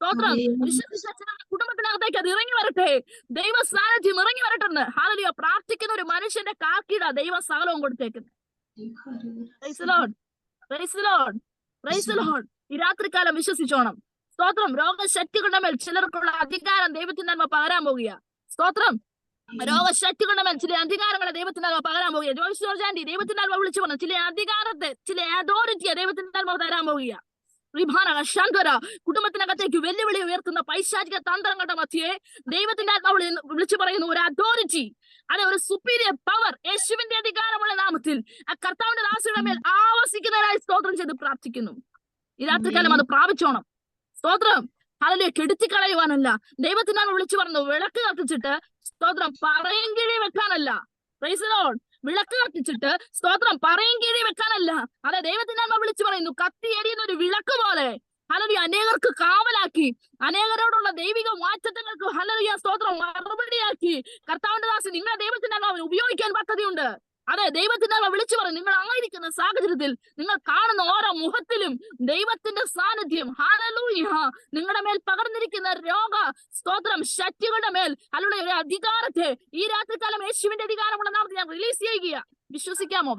സ്തോത്രം, വിശ്വസിച്ച കുടുംബത്തിനകത്തേക്ക് അത് ഇറങ്ങി വരട്ടെ. ദൈവ സാന്നിധ്യം ഇറങ്ങി വരട്ടെന്ന്. ഹല്ലേലൂയ. പ്രാർത്ഥിക്കുന്ന ഒരു മനുഷ്യന്റെ കാക്കിട ദൈവ സകലവും കൊടുത്തേക്കുന്നത്. ഈ രാത്രികാലം വിശ്വസിച്ചോണം. സ്തോത്രം, രോഗശക്തികളുടെ മേൽ ചിലർക്കുള്ള അധികാരം ദൈവത്തിന്റെ ആത്മ പകരാൻ പോകുക. സ്തോത്രം, രോഗശക്തികളുടെ മേൽ ചില അധികാരങ്ങളെ ദൈവത്തിന്റെ ആത്മ പകരാൻ പോകുക. ജോർജാൻഡി, ദൈവത്തിന്റെ ആത്മ വിളിച്ചു പറഞ്ഞു, ചില അധികാരത്തെ, ചില അതോറിറ്റിയെ ദൈവത്തിന്റെ ആത്മ തരാൻ പോകുക. കുടുംബത്തിനകത്തേക്ക് വെല്ലുവിളി ഉയർത്തുന്ന പൈശാചിക തന്ത്രങ്ങളുടെ മധ്യേ ദൈവത്തിന്റെ ആത്മാവ് വിളിച്ചു പറയുന്ന ഒരു അതോറിറ്റി, അതെ, ഒരു സുപ്പീരിയർ പവർ യേശുവിന്റെ അധികാരമുള്ള നാമത്തിൽ ആ കർത്താവിന്റെ ദാസിയുടെ മേൽ ആവസിക്കുന്നതിനായി സ്തോത്രം ചെയ്ത് പ്രാർത്ഥിക്കുന്നു. ഈ രാത്രികാലം അത് പ്രാപിച്ചോണം. സ്തോത്രം, ഹല്ലേലൂയ. കെടുത്തിക്കളയുവാനല്ല, ദൈവത്തിന്റെ ആത്മ വിളിച്ചു പറഞ്ഞു, വിളക്ക് കത്തിച്ചിട്ട് സ്തോത്രം പറയും കിഴി വെക്കാനല്ല. Price the Lord. വിളക്ക് കത്തിച്ചിട്ട് സ്തോത്രം പറയും കീഴി വെക്കാനല്ല. അതെ, ദൈവത്തിന്റെ ആത്മ വിളിച്ചു പറയുന്നു, കത്തി എരിയുന്ന ഒരു വിളക്ക് പോലെ, ഹല്ലേലൂയ, അനേകർക്ക് കാവലാക്കി, അനേകരോടുള്ള ദൈവിക വാഗ്ദത്തങ്ങൾക്ക് ഹല്ലേലൂയ സ്തോത്രം മറുപടിയാക്കി കർത്താവിന്റെ ദാസി നിങ്ങളെ ദൈവത്തിന്റെ ആത്മാവിനെ ഉപയോഗിക്കാൻ പദ്ധതിയുണ്ട്. അതെ, ദൈവത്തിന്റെ ആത്മ വിളിച്ചു പറയും, നിങ്ങൾ ആയിരിക്കുന്ന സാഹചര്യത്തിൽ, നിങ്ങൾ കാണുന്ന ഓരോ മുഖത്തിലും ദൈവത്തിന്റെ സാന്നിധ്യം, ഹല്ലേലൂയ, നിങ്ങളുടെ മേൽ പകർന്നിരിക്കുന്ന രോഗ സ്തോത്രം ശക്തികളുടെ മേൽ ഹല്ലേലൂയ ഒരു അധികാരത്തെ ഈ രാത്രികാലം യേശുവിന്റെ അധികാരമുള്ള നാമത്തിൽ ഞാൻ റിലീസ് ചെയ്യുക. വിശ്വസിക്കാമോ?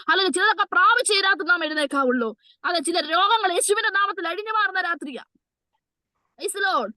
അല്ലെങ്കിൽ ചിലതൊക്കെ പ്രാപിച്ച ഈ രാത്രി നാം എഴുന്നേക്കാവുള്ളൂ. അതെ, ചില രോഗങ്ങൾ യേശുവിന്റെ നാമത്തിൽ അഴിഞ്ഞു മാറുന്ന രാത്രിയാ. Price the Lord.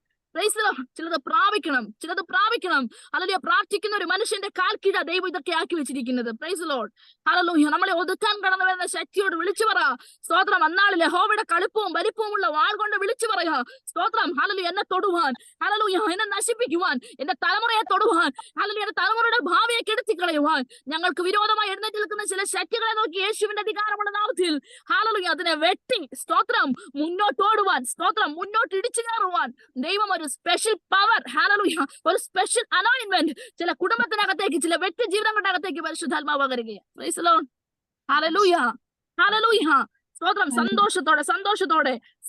ചിലത് പ്രാപിക്കണം, ചിലത് പ്രാപിക്കണം. ഹല്ലേലൂയ. പ്രാർത്ഥിക്കുന്ന ഒരു മനുഷ്യന്റെ കാൽ കീഴ ദൈവം ഇതൊക്കെ ആക്കി വെച്ചിരിക്കുന്നത്. Price the lord. ഹല്ലേലൂയ. നമ്മളെ ഒതുക്കാൻ കടന്നു വരുന്ന ശക്തിയോട് വിളിച്ചു പറ. സ്തോത്രം. അന്നാളിൽ യഹോവയുടെ കടുപ്പവും വലിപ്പവുമുള്ള വാൾ കൊണ്ട് വിളിച്ചു പറയുക. സ്തോത്രം. ഹല്ലേലൂയ. എന്നെ തൊടുവാൻ, ഹല്ലേലൂയ, എന്നെ നശിപ്പിക്കുവാൻ, എന്റെ തലമുറയെ തൊടുവാൻ, ഹല്ലേലൂയ, എന്റെ തലമുറയുടെ ഭാവിയെ കെടുത്തി കളയുവാൻ ഞങ്ങൾക്ക് വിരോധമായി എഴുന്നേറ്റ് നിൽക്കുന്ന ചില ശക്തികളെ നോക്കി യേശുവിന്റെ അധികാരമുള്ള നാമത്തിൽ ഹല്ലേലൂയ അതിനെ വെട്ടി, സ്തോത്രം, മുന്നോട്ടോടുവാൻ, സ്തോത്രം, മുന്നോട്ട് ഇടിച്ചു കയറുവാൻ ദൈവം ഒരു സ്പെഷ്യൽ പവർ, ഹല്ലേലൂയ, ഒരു സ്പെഷ്യൽ അനോയിന്റ്മെന്റ് ചില കുടുംബത്തിനകത്തേക്ക്, ചില വ്യക്തി ജീവിതങ്ങളുടെ അകത്തേക്ക് പരിശുദ്ധാത്മാവ് പകരുകയാണ്. Praise the lord. ഹല്ലേലൂയ. ഹല്ലേലൂയ. സ്തോത്രം.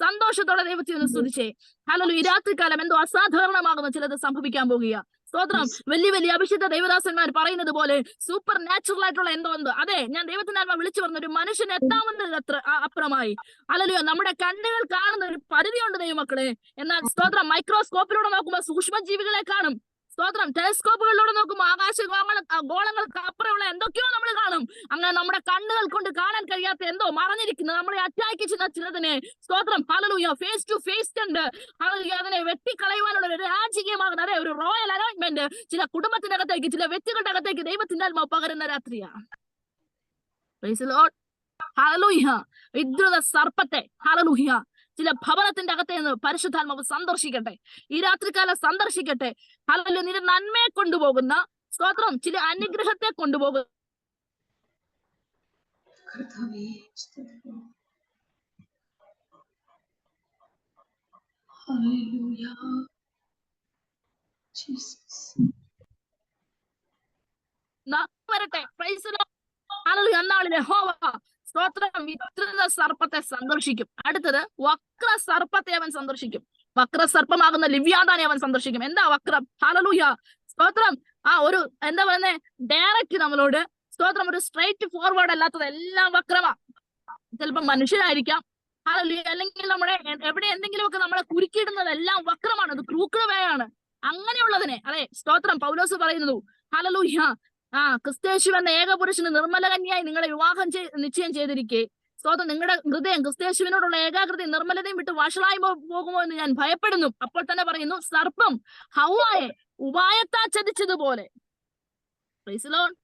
സന്തോഷത്തോടെ ദൈവത്തെ ഒന്ന് സ്തുതിച്ചേ. ഹല്ലേലൂയ. ഈ രാത്രികാലം എന്തോ അസാധാരണമാകുന്ന ചിലത് സംഭവിക്കാൻ പോകുക. സ്തോത്രം. വലിയ വലിയ അഭിഷിക്ത ദൈവദാസന്മാർ പറയുന്നത് പോലെ സൂപ്പർ നാച്ചുറൽ ആയിട്ടുള്ള എന്തോ അതെ, ഞാൻ ദൈവത്തിന്റെ ആത്മാ വിളിച്ചു പറഞ്ഞ ഒരു മനുഷ്യൻ എത്താവുന്നത് അപ്പുറമായി. ഹല്ലേലൂയ. നമ്മുടെ കണ്ണുകൾ കാണുന്ന ഒരു പരിധിയുണ്ട് ദൈവമക്കളെ. എന്നാൽ സ്തോത്രം, മൈക്രോസ്കോപ്പിലൂടെ നോക്കുമ്പോൾ സൂക്ഷ്മജീവികളെ കാണും. സ്തോത്രം. ടെലിസ്കോപ്പുകളിലൂടെ നോക്കുമ്പോൾ ആകാശ ഗോളങ്ങൾക്ക് അപ്പുറമുള്ള എന്തൊക്കെയോ നമ്മൾ കാണും. അങ്ങനെ നമ്മുടെ കണ്ണുകൾ കൊണ്ട് കാണാൻ കഴിയാത്ത എന്തോ മറഞ്ഞിരിക്കുന്നത്, നമ്മളെ അറ്റാക്ക് ചെയ്യുന്ന ചിലതിനെ, സ്തോത്രം, ഹല്ലേലൂയ, ഫേസ് ടു ഫേസ് കണ്ട് ഹല്ലേലൂയ അതിനെ വെട്ടിക്കളയുവാനുള്ള ഒരു രാജകീയമാകുന്ന അതെ ഒരു റോയൽ അനോയിന്റ്മെന്റ് ചില കുടുംബത്തിനകത്തേക്ക്, ചില വ്യക്തികളുടെ അകത്തേക്ക് ദൈവത്തിന്റെ ആത്മാവ് പകരുന്ന രാത്രിയാണ്. Praise the lord. ഹല്ലേലൂയ. വിദ്രുത സർപ്പത്തെ, ഹല്ലേലൂയ, ചില ഭവനത്തിന്റെ അകത്തെ നിന്ന് പരിശുദ്ധാത്മാവ് സന്ദർശിക്കട്ടെ. ഈ രാത്രികാലം സന്ദർശിക്കട്ടെ. ഹല്ലേലൂയ. നിന്റെ നന്മയെ കൊണ്ടുപോകുന്ന, സ്തോത്രം, ചില അനുഗ്രഹത്തെ കൊണ്ടുപോകുന്ന വരട്ടെ. Price the lord. ഹല്ലേലൂയ. അന്നാളിൽ യഹോവ, സ്തോത്രം, വിദ്രുത സർപ്പത്തെ സന്ദർശിക്കും. അടുത്തത് വക്ര സർപ്പത്തെ അവൻ സന്ദർശിക്കും. വക്ര സർപ്പമാകുന്ന ലിവ്യാതാനെ അവൻ സന്ദർശിക്കും. എന്താ വക്രം? ഹല്ലേലൂയ. സ്തോത്രം. ഒരു എന്താ പറയുന്നത്, ഡയറക്റ്റ് നമ്മളോട്, സ്തോത്രം, ഒരു സ്ട്രൈറ്റ് ഫോർവേഡ് അല്ലാത്തത് എല്ലാം വക്രമാ. ചിലപ്പോൾ മനുഷ്യരായിരിക്കാം, ഹല്ലേലൂയ, അല്ലെങ്കിൽ നമ്മുടെ എവിടെ എന്തെങ്കിലുമൊക്കെ നമ്മളെ കുരുക്കിയിടുന്നതെല്ലാം വക്രമാണ്, അത് ക്രൂക്കഡ് വേ ആണ്. അങ്ങനെയുള്ളതിനെ, അതെ, സ്തോത്രം, പൗലോസ് പറയുന്നു, ഹല്ലേലൂയ, ക്രിസ്തയേശു എന്ന ഏകപുരുഷന് നിർമ്മല കന്യായി നിങ്ങളെ വിവാഹം നിശ്ചയം ചെയ്തിരിക്കെ, സ്തോത്രം, നിങ്ങളുടെ ഹൃദയം ക്രിസ്തയേശുവിനോടുള്ള ഏകാഗ്രതയും നിർമ്മലതയും വിട്ട് വഷളായി പോകുമോ എന്ന് ഞാൻ ഭയപ്പെടുന്നു. അപ്പോൾ തന്നെ പറയുന്നു, സർപ്പം ഹൗവായെ ഉപായത്താ ചതിച്ചതുപോലെ, പ്രൈസ് ദി ലോർഡ്,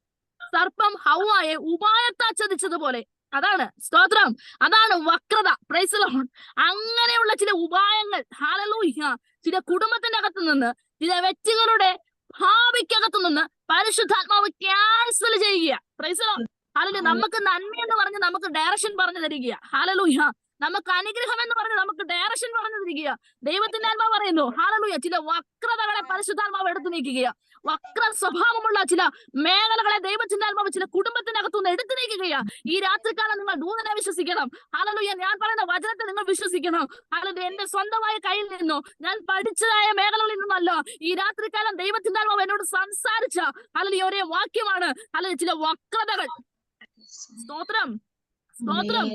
സർപ്പം ഹൗവായെ ഉപായത്താ ചതിച്ചതുപോലെ, അതാണ് സ്തോത്രം, അതാണ് വക്രത. Price the Lord. അങ്ങനെയുള്ള ചില ഉപായങ്ങൾ, ഹല്ലേലൂയ, ചില കുടുംബത്തിന്റെ അകത്തു നിന്ന്, ചില വ്യക്തികളുടെ ഭാവിക്കകത്തു നിന്ന് പരിശുദ്ധാത്മാവ് ക്യാൻസൽ ചെയ്യുക. Price the lord. ഹല്ലേലൂയ. നമുക്ക് നന്മയെന്ന് പറഞ്ഞ് നമുക്ക് ഡയറക്ഷൻ പറഞ്ഞു തരിക. ഹല്ലേലൂയ. നമുക്ക് അനുഗ്രഹം എന്ന് പറഞ്ഞ് നമുക്ക് ഡയറക്ഷൻ പറഞ്ഞു തരിക. ദൈവത്തിന്റെ ആത്മാവ് പറയുന്നു, ഹല്ലേലൂയ, ചില വക്രതകളെ പരിശുദ്ധാത്മാവ് എടുത്തു നീക്കുക. വക്ര സ്വഭാവമുള്ള ചില മേഖലകളെ ദൈവത്തിന്റെ ആത്മാവ് ചില കുടുംബത്തിനകത്തുനിന്ന് എടുത്തു നീക്കുകയാ. ഈ രാത്രികാലം നിങ്ങൾ ദൂതനെ വിശ്വസിക്കണം. ഹല്ലേലൂയ. ഞാൻ പറയുന്ന വചനത്തെ നിങ്ങൾ വിശ്വസിക്കണം. ഹല്ലേലൂയ. എന്റെ സ്വന്തമായ കയ്യിൽ നിന്നോ ഞാൻ പഠിച്ചതായ മേഖലകളിൽ നിന്നല്ല, ഈ രാത്രികാലം ദൈവത്തിന്റെ ആത്മാവ് എന്നോട് സംസാരിച്ച ഹല്ലേലൂയ ഒരേ വാക്യമാണ്. ഹല്ലേലൂയ. ചില വക്രതകൾ, സ്തോത്രം, സ്തോത്രം,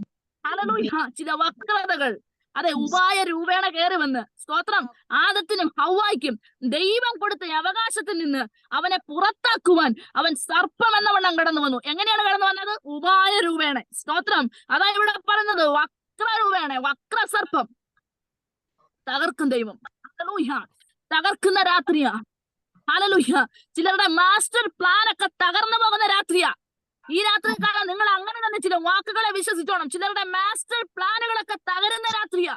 ഹല്ലേലൂയ, ചില വക്രതകൾ, അതെ, ഉപായ രൂപേണ കയറുമെന്ന്, സ്തോത്രം, ആദത്തിനും ഹൗവായ്ക്കും ദൈവം കൊടുത്ത അവകാശത്തിൽ നിന്ന് അവനെ പുറത്താക്കുവാൻ അവൻ സർപ്പം എന്നവണ്ണം കടന്നു വന്നു. എങ്ങനെയാണ് കടന്നു വന്നത്? ഉപായ രൂപേണ. സ്തോത്രം. അതാ ഇവിടെ പറയുന്നത്, വക്ര രൂപേണ, വക്ര സർപ്പം തകർക്കും ദൈവം. ഹല്ലേലൂയ. തകർക്കുന്ന രാത്രിയാ. ഹല്ലേലൂയ. ചിലരുടെ മാസ്റ്റർ പ്ലാൻ ഒക്കെ തകർന്നു പോകുന്ന രാത്രിയാ. ഈ രാത്രികാലം നിങ്ങൾ അങ്ങനെ തന്നെ ചില വാക്കുകളെ വിശ്വസിച്ചോണം. ചിലരുടെ മാസ്റ്റർ പ്ലാനുകളൊക്കെ തകരുന്ന രാത്രിയാ.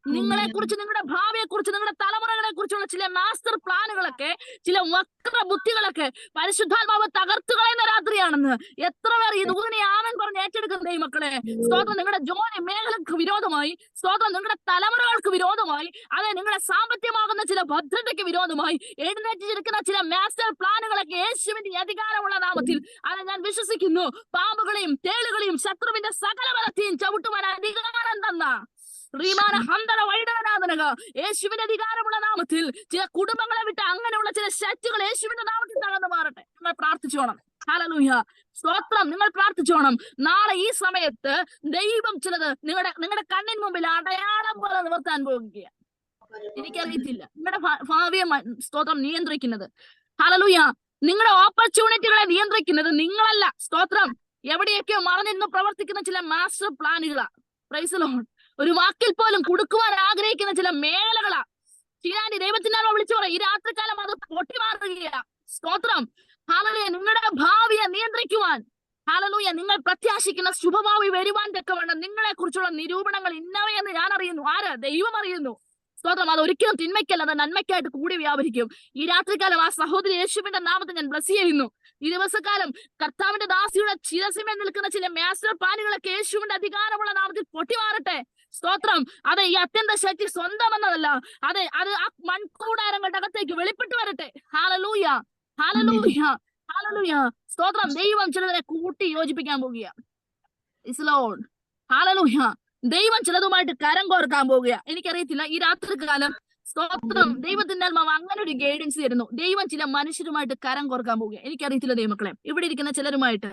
നിങ്ങളെ കുറിച്ച്, നിങ്ങളുടെ ഭാവിയെ കുറിച്ച്, നിങ്ങളുടെ തലമുറകളെ കുറിച്ചുള്ള ചില മാസ്റ്റർ പ്ലാനുകളൊക്കെ, ചില വക്ര ബുദ്ധികളൊക്കെ പരിശുദ്ധാത്മാവ് തകർത്തു കളയുന്ന രാത്രിയാണെന്ന് എത്ര പേർ ഈ ദൂതനെ ആമേൻ പറഞ്ഞ് ഏറ്റെടുക്കുന്ന ദൈവമക്കളെ. സ്തോത്രം. നിങ്ങളുടെ ജോലി മേഖലക്ക് വിരോധമായി, സ്തോത്രം, നിങ്ങളുടെ തലമുറകൾക്ക് വിരോധമായി, അതെ, നിങ്ങളുടെ സാമ്പത്തികമാകുന്ന ചില ഭദ്രതയ്ക്ക് വിരോധമായി എഴുന്നേറ്റിരിക്കുന്ന ചില മാസ്റ്റർ പ്ലാനുകളൊക്കെ യേശുവിന്റെ അധികാരമുള്ള നാമത്തിൽ അത് ഞാൻ വിശ്വസിക്കുന്നു. പാമ്പുകളെയും തേളുകളെയും ശത്രുവിന്റെ സകല ബലത്തെയും ചവിട്ടുവാൻ അധികാരം തന്ന യേശുവിന്റെ അധികാരമുള്ള നാമത്തിൽ ചില കുടുംബങ്ങളെ വിട്ട് അങ്ങനെയുള്ള ചില ശക്തികൾ യേശുവിന്റെ നാമത്തിൽ തകർന്നു മാറട്ടെ. നിങ്ങൾ പ്രാർത്ഥിച്ചോണം. ഹല്ലേലൂയ. സ്തോത്രം. നിങ്ങൾ പ്രാർത്ഥിച്ചോണം. നാളെ ഈ സമയത്ത് ദൈവം ചിലത് നിങ്ങളുടെ കണ്ണിന് മുമ്പിൽ അടയാളം പോലെ നിവർത്താൻ പോകുകയാണ്. എനിക്കറിയത്തില്ല നിങ്ങളുടെ ഭാവിയെ, സ്തോത്രം, നിയന്ത്രിക്കുന്നത്. ഹല്ലേലൂയ. നിങ്ങളുടെ ഓപ്പർച്യൂണിറ്റികളെ നിയന്ത്രിക്കുന്നത് നിങ്ങളല്ല. സ്തോത്രം. എവിടെയൊക്കെയോ മറന്നിരുന്ന് പ്രവർത്തിക്കുന്ന ചില മാസ്റ്റർ പ്ലാനുകളാ. Praise the lord. ഒരു വാക്കിൽ പോലും കൊടുക്കുവാൻ ആഗ്രഹിക്കുന്ന ചില മേഖലകളാ. ഷീനാനി ദൈവത്തിനാണോ വിളിച്ചു പറയും, ഈ രാത്രികാലം അത് പൊട്ടിമാറുകയാ. സ്തോത്രം. ഹല്ലേലൂയ. നിങ്ങളുടെ ഭാവിയെ നിയന്ത്രിക്കുവാൻ, ഹല്ലേലൂയ, നിങ്ങൾ പ്രത്യാശിക്കുന്ന ശുഭഭാവി വരുവാൻ തക്കവണ്ണം നിങ്ങളെ കുറിച്ചുള്ള നിരൂപണങ്ങൾ ഇന്നവയെന്ന് ഞാൻ അറിയുന്നു. ആര്? ദൈവം അറിയുന്നു. സ്തോത്രം. അത് ഒരിക്കലും തിന്മയ്ക്കല്ല, അത് നന്മയ്ക്കായിട്ട് കൂടി വ്യാപരിക്കും. ഈ രാത്രികാലം ആ സഹോദരി യേശുവിന്റെ നാമത്തിൽ ഞാൻ ബ്ലസ് ചെയ്യുന്നു. ഈ ദിവസകാലം കർത്താവിന്റെ ദാസിയുടെ ശിരസിന്മേൽ നിൽക്കുന്ന ചില മാസ്റ്റർ പ്ലാനുകളൊക്കെ യേശുവിന്റെ അധികാരമുള്ള നാമത്തിൽ പൊട്ടിമാറട്ടെ. സ്തോത്രം. അതെ, ഈ അത്യന്ത ശക്തി സ്വന്തമെന്നതല്ല, അതെ, അത് ആ മൺകൂടാരങ്ങളുടെ അകത്തേക്ക് വെളിപ്പെട്ട് വരട്ടെ. ഹല്ലേലൂയ, ഹല്ലേലൂയ, ഹല്ലേലൂയ. സ്തോത്രം. ദൈവം ചിലതിനെ കൂട്ടി യോജിപ്പിക്കാൻ പോവുകയാണ്. ഹല്ലേലൂയ. ദൈവം ചിലതുമായിട്ട് കരം കോർക്കാൻ പോവുക. എനിക്കറിയത്തില്ല, ഈ രാത്രികാലം സ്തോത്രം ദൈവത്തിന്റെ ആത്മാവ് അങ്ങനെ ഒരു ഗൈഡൻസ് തരുന്നു. ദൈവം ചില മനുഷ്യരുമായിട്ട് കരം കോർക്കാൻ പോവുക. എനിക്കറിയത്തില്ല ദൈവമക്കളെ, ഇവിടെ ഇരിക്കുന്ന ചിലരുമായിട്ട്